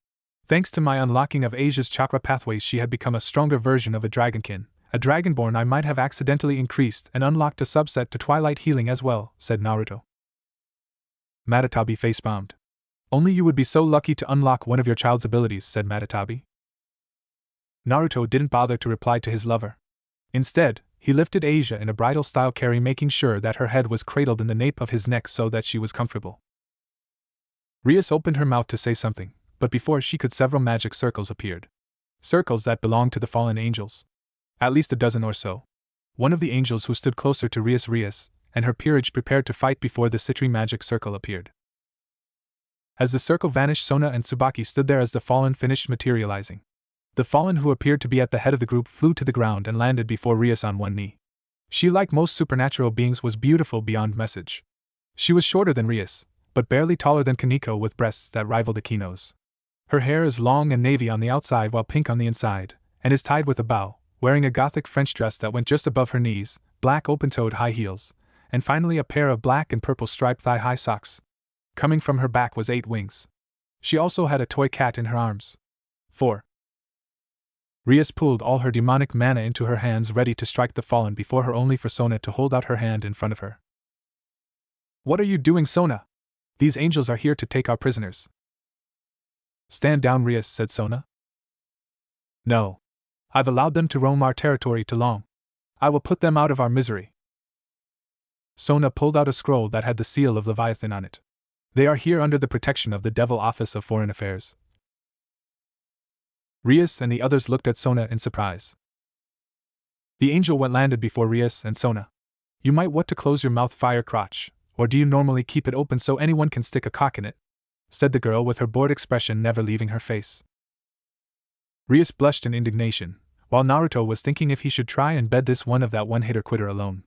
Thanks to my unlocking of Asia's chakra pathways, she had become a stronger version of a dragonkin, a dragonborn. I might have accidentally increased and unlocked a subset to Twilight Healing as well, said Naruto. Matatabi face-bombed. Only you would be so lucky to unlock one of your child's abilities, said Matatabi. Naruto didn't bother to reply to his lover. Instead, he lifted Asia in a bridal-style carry, making sure that her head was cradled in the nape of his neck so that she was comfortable. Rias opened her mouth to say something, but before she could, several magic circles appeared. Circles that belonged to the fallen angels. At least a dozen or so. One of the angels who stood closer to Rias, and her peerage prepared to fight before the Citri magic circle appeared. As the circle vanished, Sona and Tsubaki stood there as the fallen finished materializing. The fallen, who appeared to be at the head of the group, flew to the ground and landed before Rias on one knee. She, like most supernatural beings, was beautiful beyond message. She was shorter than Rias, but barely taller than Kaneko, with breasts that rivaled Akeno's. Her hair is long and navy on the outside while pink on the inside, and is tied with a bow, wearing a gothic French dress that went just above her knees, black open-toed high heels, and finally a pair of black and purple striped thigh-high socks. Coming from her back was 8 wings. She also had a toy cat in her arms. 4. Rias pulled all her demonic mana into her hands, ready to strike the fallen before her, only for Sona to hold out her hand in front of her. "What are you doing, Sona? These angels are here to take our prisoners." "Stand down, Rias," said Sona. "No. I've allowed them to roam our territory too long. I will put them out of our misery." Sona pulled out a scroll that had the seal of Leviathan on it. "They are here under the protection of the Devil Office of Foreign Affairs." Rias and the others looked at Sona in surprise. The angel landed before Rias and Sona. "You might want to close your mouth, fire crotch, or do you normally keep it open so anyone can stick a cock in it?" said the girl, with her bored expression never leaving her face. Rias blushed in indignation, while Naruto was thinking if he should try and bed this one of that one-hitter quitter alone.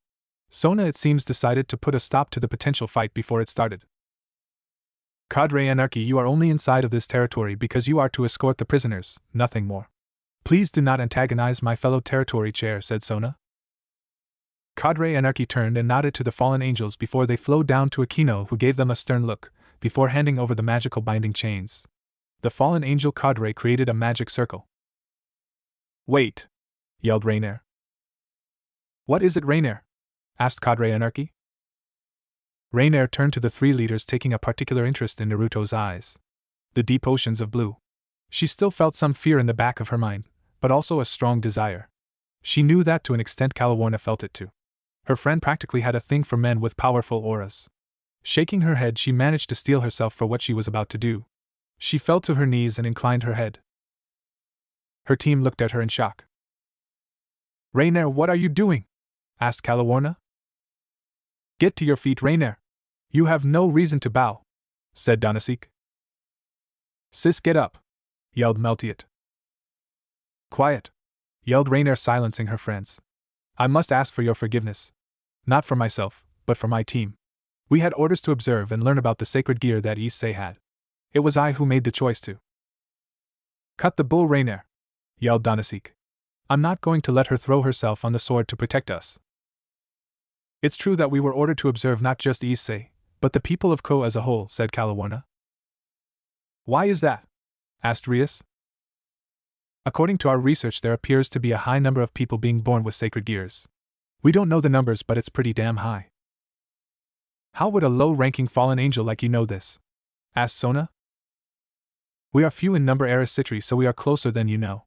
Sona, it seems, decided to put a stop to the potential fight before it started. Cadre Anarchy, you are only inside of this territory because you are to escort the prisoners, nothing more. Please do not antagonize my fellow territory chair, said Sona. Cadre Anarchy turned and nodded to the fallen angels before they flowed down to Akeno, who gave them a stern look, before handing over the magical binding chains. The fallen angel cadre created a magic circle. Wait! Yelled Rainier. What is it, Rainier? Asked Cadre Anarchy. Rainier turned to the three leaders, taking a particular interest in Naruto's eyes. The deep oceans of blue. She still felt some fear in the back of her mind, but also a strong desire. She knew that to an extent Calawarna felt it too. Her friend practically had a thing for men with powerful auras. Shaking her head, she managed to steel herself for what she was about to do. She fell to her knees and inclined her head. Her team looked at her in shock. Rainier, what are you doing? Asked Calawarna. Get to your feet, Rainier. You have no reason to bow, said Donasek. Sis, get up, yelled Meltiot. Quiet, yelled Rainier, silencing her friends. I must ask for your forgiveness. Not for myself, but for my team. We had orders to observe and learn about the sacred gear that Issei had. It was I who made the choice to. Cut the bull, Rainier, yelled Donasek. I'm not going to let her throw herself on the sword to protect us. It's true that we were ordered to observe not just Issei, but the people of Ko as a whole, said Calawarna. Why is that? Asked Rias. According to our research, there appears to be a high number of people being born with sacred gears. We don't know the numbers, but it's pretty damn high. How would a low-ranking fallen angel like you know this? Asked Sona. We are few in number, Eris Citri, so we are closer than you know.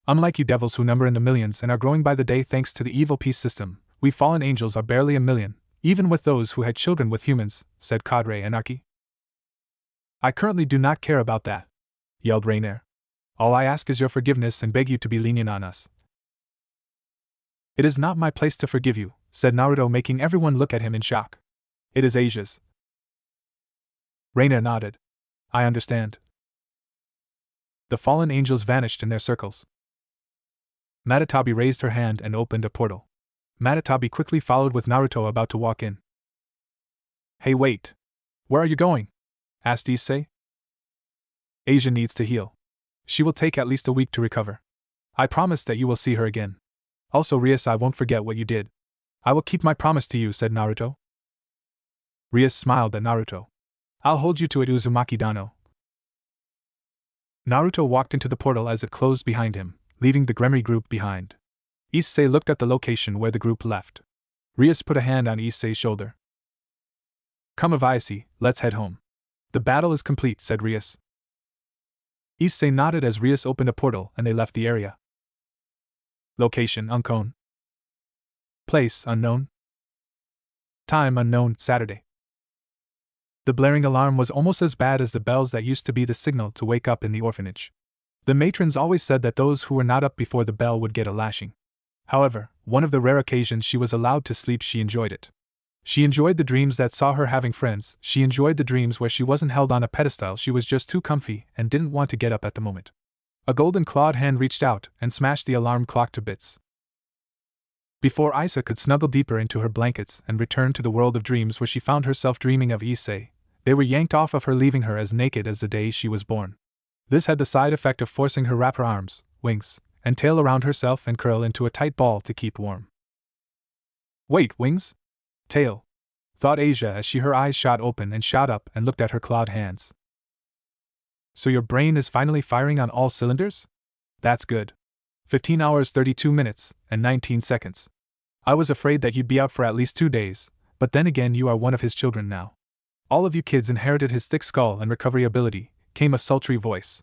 Unlike you devils who number in the millions and are growing by the day thanks to the evil peace system, we fallen angels are barely a million, even with those who had children with humans, said Cadre Anarchy. I currently do not care about that, yelled Rainier. All I ask is your forgiveness and beg you to be lenient on us. It is not my place to forgive you, said Naruto, making everyone look at him in shock. It is Asia's. Rainier nodded. I understand. The fallen angels vanished in their circles. Matatabi raised her hand and opened a portal. Matatabi quickly followed with Naruto about to walk in. Hey, wait! Where are you going? Asked Issei. Asia needs to heal. She will take at least a week to recover. I promise that you will see her again. Also, Rias, I won't forget what you did. I will keep my promise to you, said Naruto. Rias smiled at Naruto. I'll hold you to it, Uzumaki Dano. Naruto walked into the portal as it closed behind him, leaving the Gremry group behind. Issei looked at the location where the group left. Rias put a hand on Issei's shoulder. Come, Aviasi, let's head home. The battle is complete, said Rias. Issei nodded as Rias opened a portal and they left the area. Location unknown. Place unknown. Time unknown, Saturday. The blaring alarm was almost as bad as the bells that used to be the signal to wake up in the orphanage. The matrons always said that those who were not up before the bell would get a lashing. However, one of the rare occasions she was allowed to sleep, she enjoyed it. She enjoyed the dreams that saw her having friends, she enjoyed the dreams where she wasn't held on a pedestal, she was just too comfy and didn't want to get up at the moment. A golden-clawed hand reached out and smashed the alarm clock to bits. Before Isa could snuggle deeper into her blankets and return to the world of dreams where she found herself dreaming of Issei, they were yanked off of her, leaving her as naked as the day she was born. This had the side effect of forcing her to wrap her arms, wings, and tail around herself and curl into a tight ball to keep warm. Wait, wings? Tail? Thought Asia as her eyes shot open and shot up and looked at her clawed hands. So your brain is finally firing on all cylinders? That's good. 15 hours 32 minutes, and 19 seconds. I was afraid that you'd be out for at least 2 days, but then again you are one of his children now. All of you kids inherited his thick skull and recovery ability, came a sultry voice.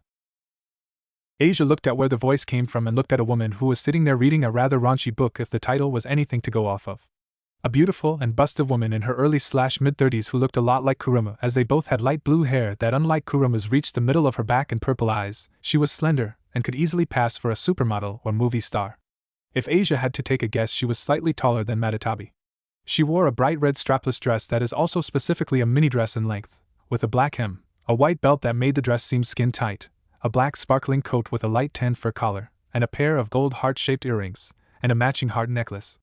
Asia looked at where the voice came from and looked at a woman who was sitting there reading a rather raunchy book, if the title was anything to go off of. A beautiful and bustive woman in her early/mid-30s who looked a lot like Kuruma, as they both had light blue hair that, unlike Kuruma's, reached the middle of her back and purple eyes. She was slender and could easily pass for a supermodel or movie star. If Asia had to take a guess, she was slightly taller than Matatabi. She wore a bright red strapless dress that is also specifically a mini dress in length, with a black hem, a white belt that made the dress seem skin tight, a black sparkling coat with a light tan fur collar, and a pair of gold heart-shaped earrings, and a matching heart necklace.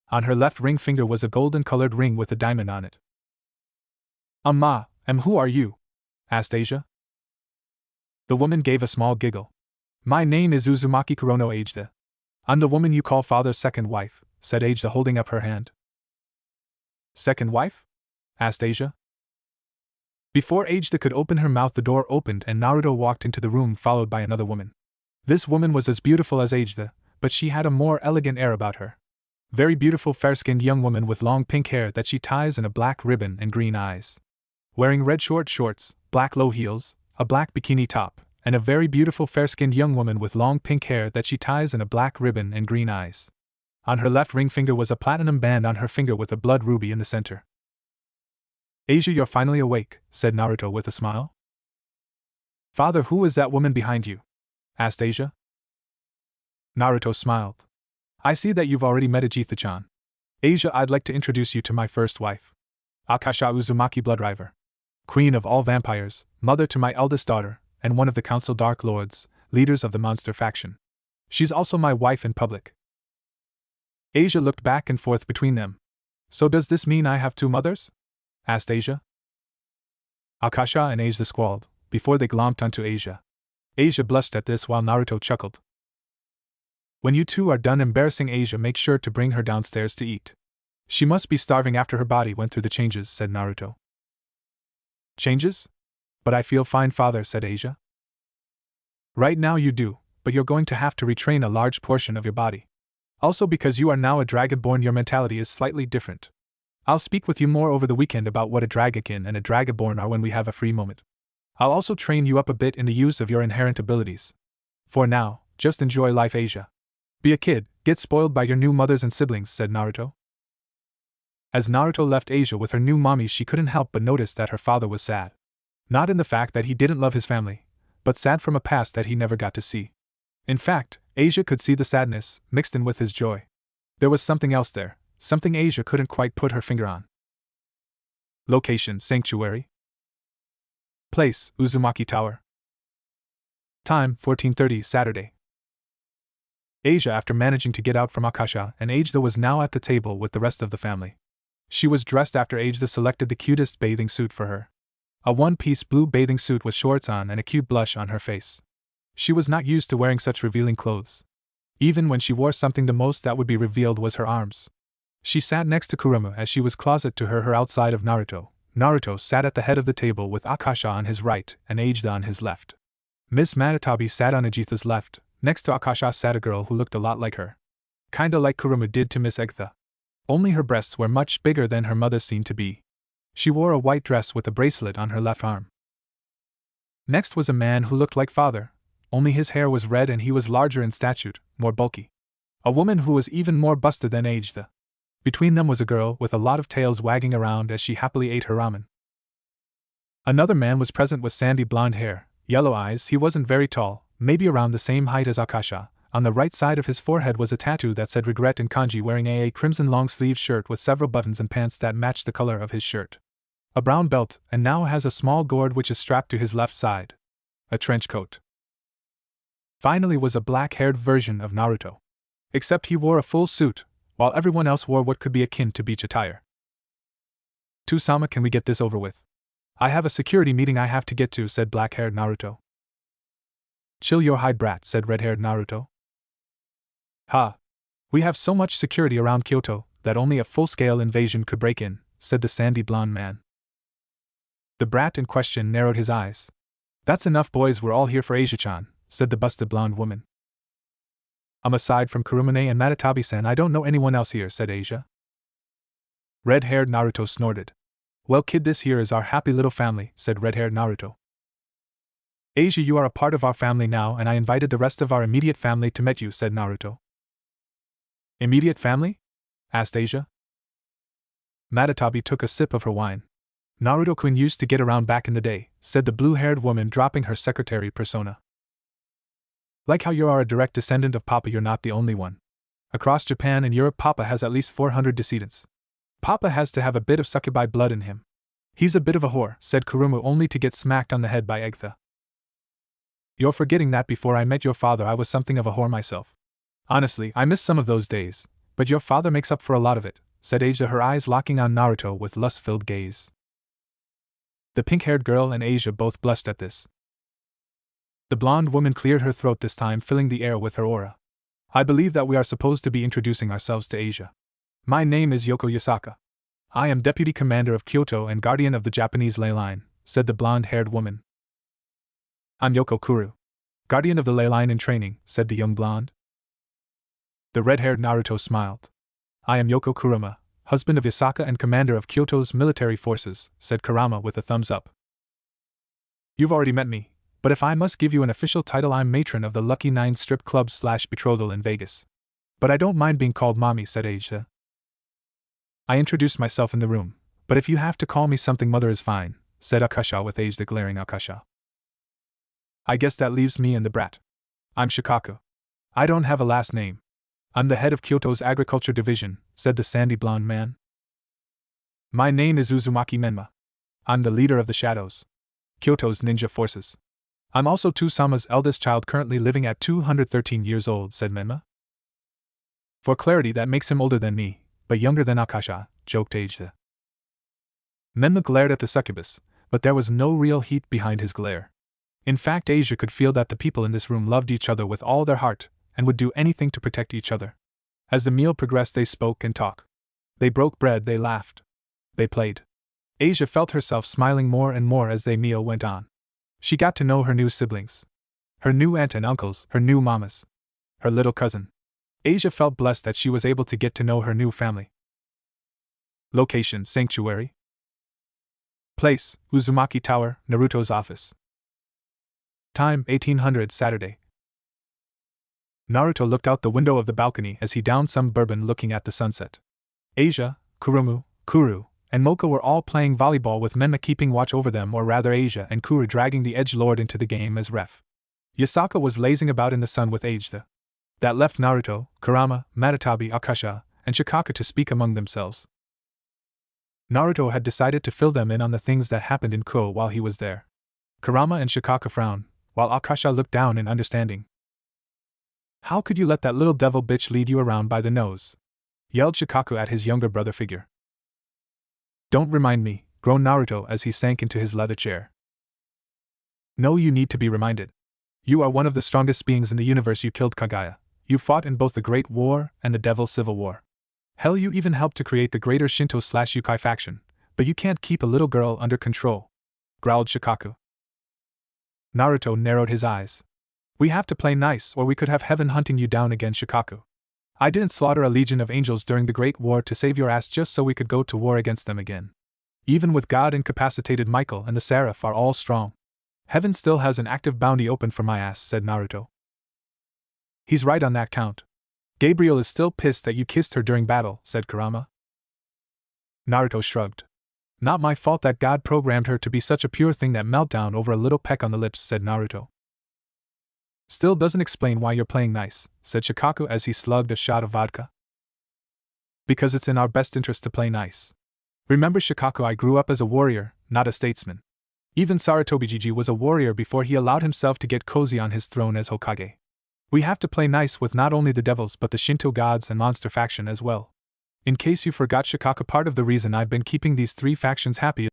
On her left ring finger was a golden-colored ring with a diamond on it. Ma, who are you?" asked Asia. The woman gave a small giggle. "My name is Uzumaki Kurono Ageda. I'm the woman you call father's second wife," said Ageda, holding up her hand. "Second wife?" asked Asia. Before Ageda could open her mouth, the door opened and Naruto walked into the room, followed by another woman. This woman was as beautiful as Ageda, but she had a more elegant air about her. Very beautiful, fair-skinned young woman with long pink hair that she ties in a black ribbon and green eyes. Wearing red short shorts, black low heels, a black bikini top, and a very beautiful fair-skinned young woman with long pink hair that she ties in a black ribbon and green eyes. On her left ring finger was a platinum band on her finger with a blood ruby in the center. "Asia, you're finally awake," said Naruto with a smile. "Father, who is that woman behind you?" asked Asia. Naruto smiled. "I see that you've already met Agetha-chan. Asia, I'd like to introduce you to my first wife. Akasha Uzumaki Bloodriver. Queen of all vampires, mother to my eldest daughter, and one of the Council Dark Lords, leaders of the monster faction. She's also my wife in public." Asia looked back and forth between them. "So does this mean I have two mothers?" asked Asia. Akasha and Asia squalled, before they glommed onto Asia. Asia blushed at this while Naruto chuckled. "When you two are done embarrassing Asia, make sure to bring her downstairs to eat. She must be starving after her body went through the changes," said Naruto. "Changes? But I feel fine, father," said Asia. "Right now you do, but you're going to have to retrain a large portion of your body. Also, because you are now a dragonborn, your mentality is slightly different. I'll speak with you more over the weekend about what a dragonkin and a dragonborn are when we have a free moment. I'll also train you up a bit in the use of your inherent abilities. For now, just enjoy life, Asia. Be a kid, get spoiled by your new mothers and siblings," said Naruto. As Naruto left Asia with her new mommies, she couldn't help but notice that her father was sad. Not in the fact that he didn't love his family, but sad from a past that he never got to see. In fact, Asia could see the sadness, mixed in with his joy. There was something else there, something Asia couldn't quite put her finger on. Location: Sanctuary. Place: Uzumaki Tower. Time: 14:30 Saturday. Asia, after managing to get out from Akasha and Ageda, was now at the table with the rest of the family. She was dressed after Ageda selected the cutest bathing suit for her. A one-piece blue bathing suit with shorts on and a cute blush on her face. She was not used to wearing such revealing clothes. Even when she wore something, the most that would be revealed was her arms. She sat next to Kurama as she was closet to her outside of Naruto. Naruto sat at the head of the table with Akasha on his right and Ageda on his left. Miss Manatabi sat on Agetha's left. Next to Akasha sat a girl who looked a lot like her. Kinda like Kurama did to Miss Agetha. Only her breasts were much bigger than her mother seemed to be. She wore a white dress with a bracelet on her left arm. Next was a man who looked like father, only his hair was red and he was larger in stature, more bulky. A woman who was even more busted than Agetha. Between them was a girl with a lot of tails wagging around as she happily ate her ramen. Another man was present with sandy blonde hair, yellow eyes. He wasn't very tall, maybe around the same height as Akasha. On the right side of his forehead was a tattoo that said regret in kanji, wearing a crimson long-sleeved shirt with several buttons and pants that matched the color of his shirt. A brown belt, and now has a small gourd which is strapped to his left side. A trench coat. Finally was a black-haired version of Naruto. Except he wore a full suit, while everyone else wore what could be akin to beach attire. "Tusama, can we get this over with? I have a security meeting I have to get to," said black-haired Naruto. "Chill your hide, brat," said red-haired Naruto. "Ha! We have so much security around Kyoto that only a full-scale invasion could break in," said the sandy blonde man. The brat in question narrowed his eyes. "That's enough, boys, we're all here for Asia-chan," said the busted blonde woman. "Aside from Kurumane and Matatabi-san, I don't know anyone else here," said Asia. Red-haired Naruto snorted. "Well, kid, this here is our happy little family," said red-haired Naruto. "Asia, you are a part of our family now, and I invited the rest of our immediate family to meet you," said Naruto. "Immediate family?" asked Asia. Matatabi took a sip of her wine. "Naruto-kun used to get around back in the day," said the blue-haired woman, dropping her secretary persona. "Like how you are a direct descendant of Papa, you're not the only one. Across Japan and Europe, Papa has at least 400 descendants. Papa has to have a bit of succubi blood in him. He's a bit of a whore," said Kuruma, only to get smacked on the head by Agetha. You're forgetting that before I met your father I was something of a whore myself. Honestly, I miss some of those days, but your father makes up for a lot of it, said Asia, her eyes locking on Naruto with lust-filled gaze. The pink-haired girl and Asia both blushed at this. The blonde woman cleared her throat this time, filling the air with her aura. I believe that we are supposed to be introducing ourselves to Asia. My name is Yoko Yasaka. I am Deputy Commander of Kyoto and Guardian of the Japanese ley line, said the blonde-haired woman. I'm Yoko Kuru, Guardian of the ley line in training, said the young blonde. The red-haired Naruto smiled. I am Yoko Kurama, husband of Yasaka and commander of Kyoto's military forces, said Kurama with a thumbs up. You've already met me, but if I must give you an official title, I'm matron of the Lucky 9 strip club / betrothal in Vegas. But I don't mind being called mommy, said Asia. I introduced myself in the room, but if you have to call me something, mother is fine, said Akasha with Asia glaring. Akasha. I guess that leaves me and the brat. I'm Shikaku. I don't have a last name. I'm the head of Kyoto's agriculture division, said the sandy blonde man. My name is Uzumaki Menma. I'm the leader of the Shadows, Kyoto's ninja forces. I'm also Tusama's eldest child, currently living at 213 years old, said Menma. For clarity, that makes him older than me, but younger than Akasha, joked Asia. Menma glared at the succubus, but there was no real heat behind his glare. In fact, Asia could feel that the people in this room loved each other with all their heart, and would do anything to protect each other. As the meal progressed, they spoke and talked. They broke bread, they laughed. They played. Asia felt herself smiling more and more as the meal went on. She got to know her new siblings. Her new aunt and uncles, her new mamas. Her little cousin. Asia felt blessed that she was able to get to know her new family. Location: Sanctuary. Place: Uzumaki Tower, Naruto's office. Time: 1800 Saturday. Naruto looked out the window of the balcony as he downed some bourbon, looking at the sunset. Asia, Kurumu, Kuru, and Mocha were all playing volleyball with Menma keeping watch over them, or rather Asia and Kuru dragging the edgelord into the game as ref. Yasaka was lazing about in the sun with Asia. That left Naruto, Kurama, Matatabi, Akasha, and Shikaku to speak among themselves. Naruto had decided to fill them in on the things that happened in Ko while he was there. Kurama and Shikaku frowned, while Akasha looked down in understanding. How could you let that little devil bitch lead you around by the nose? Yelled Shikaku at his younger brother figure. Don't remind me, groaned Naruto as he sank into his leather chair. No, you need to be reminded. You are one of the strongest beings in the universe. You killed Kaguya. You fought in both the Great War and the Devil's Civil War. Hell, you even helped to create the greater Shinto / Yukai faction, but you can't keep a little girl under control, growled Shikaku. Naruto narrowed his eyes. We have to play nice, or we could have heaven hunting you down again, Shikaku. I didn't slaughter a legion of angels during the Great War to save your ass just so we could go to war against them again. Even with God incapacitated, Michael and the Seraph are all strong. Heaven still has an active bounty open for my ass, said Naruto. He's right on that count. Gabriel is still pissed that you kissed her during battle, said Kurama. Naruto shrugged. Not my fault that God programmed her to be such a pure thing. That meltdown over a little peck on the lips, said Naruto. Still doesn't explain why you're playing nice, said Shikaku as he slugged a shot of vodka. Because it's in our best interest to play nice. Remember, Shikaku, I grew up as a warrior, not a statesman. Even Sarutobi was a warrior before he allowed himself to get cozy on his throne as Hokage. We have to play nice with not only the devils but the Shinto gods and monster faction as well. In case you forgot, Shikaku, part of the reason I've been keeping these three factions happy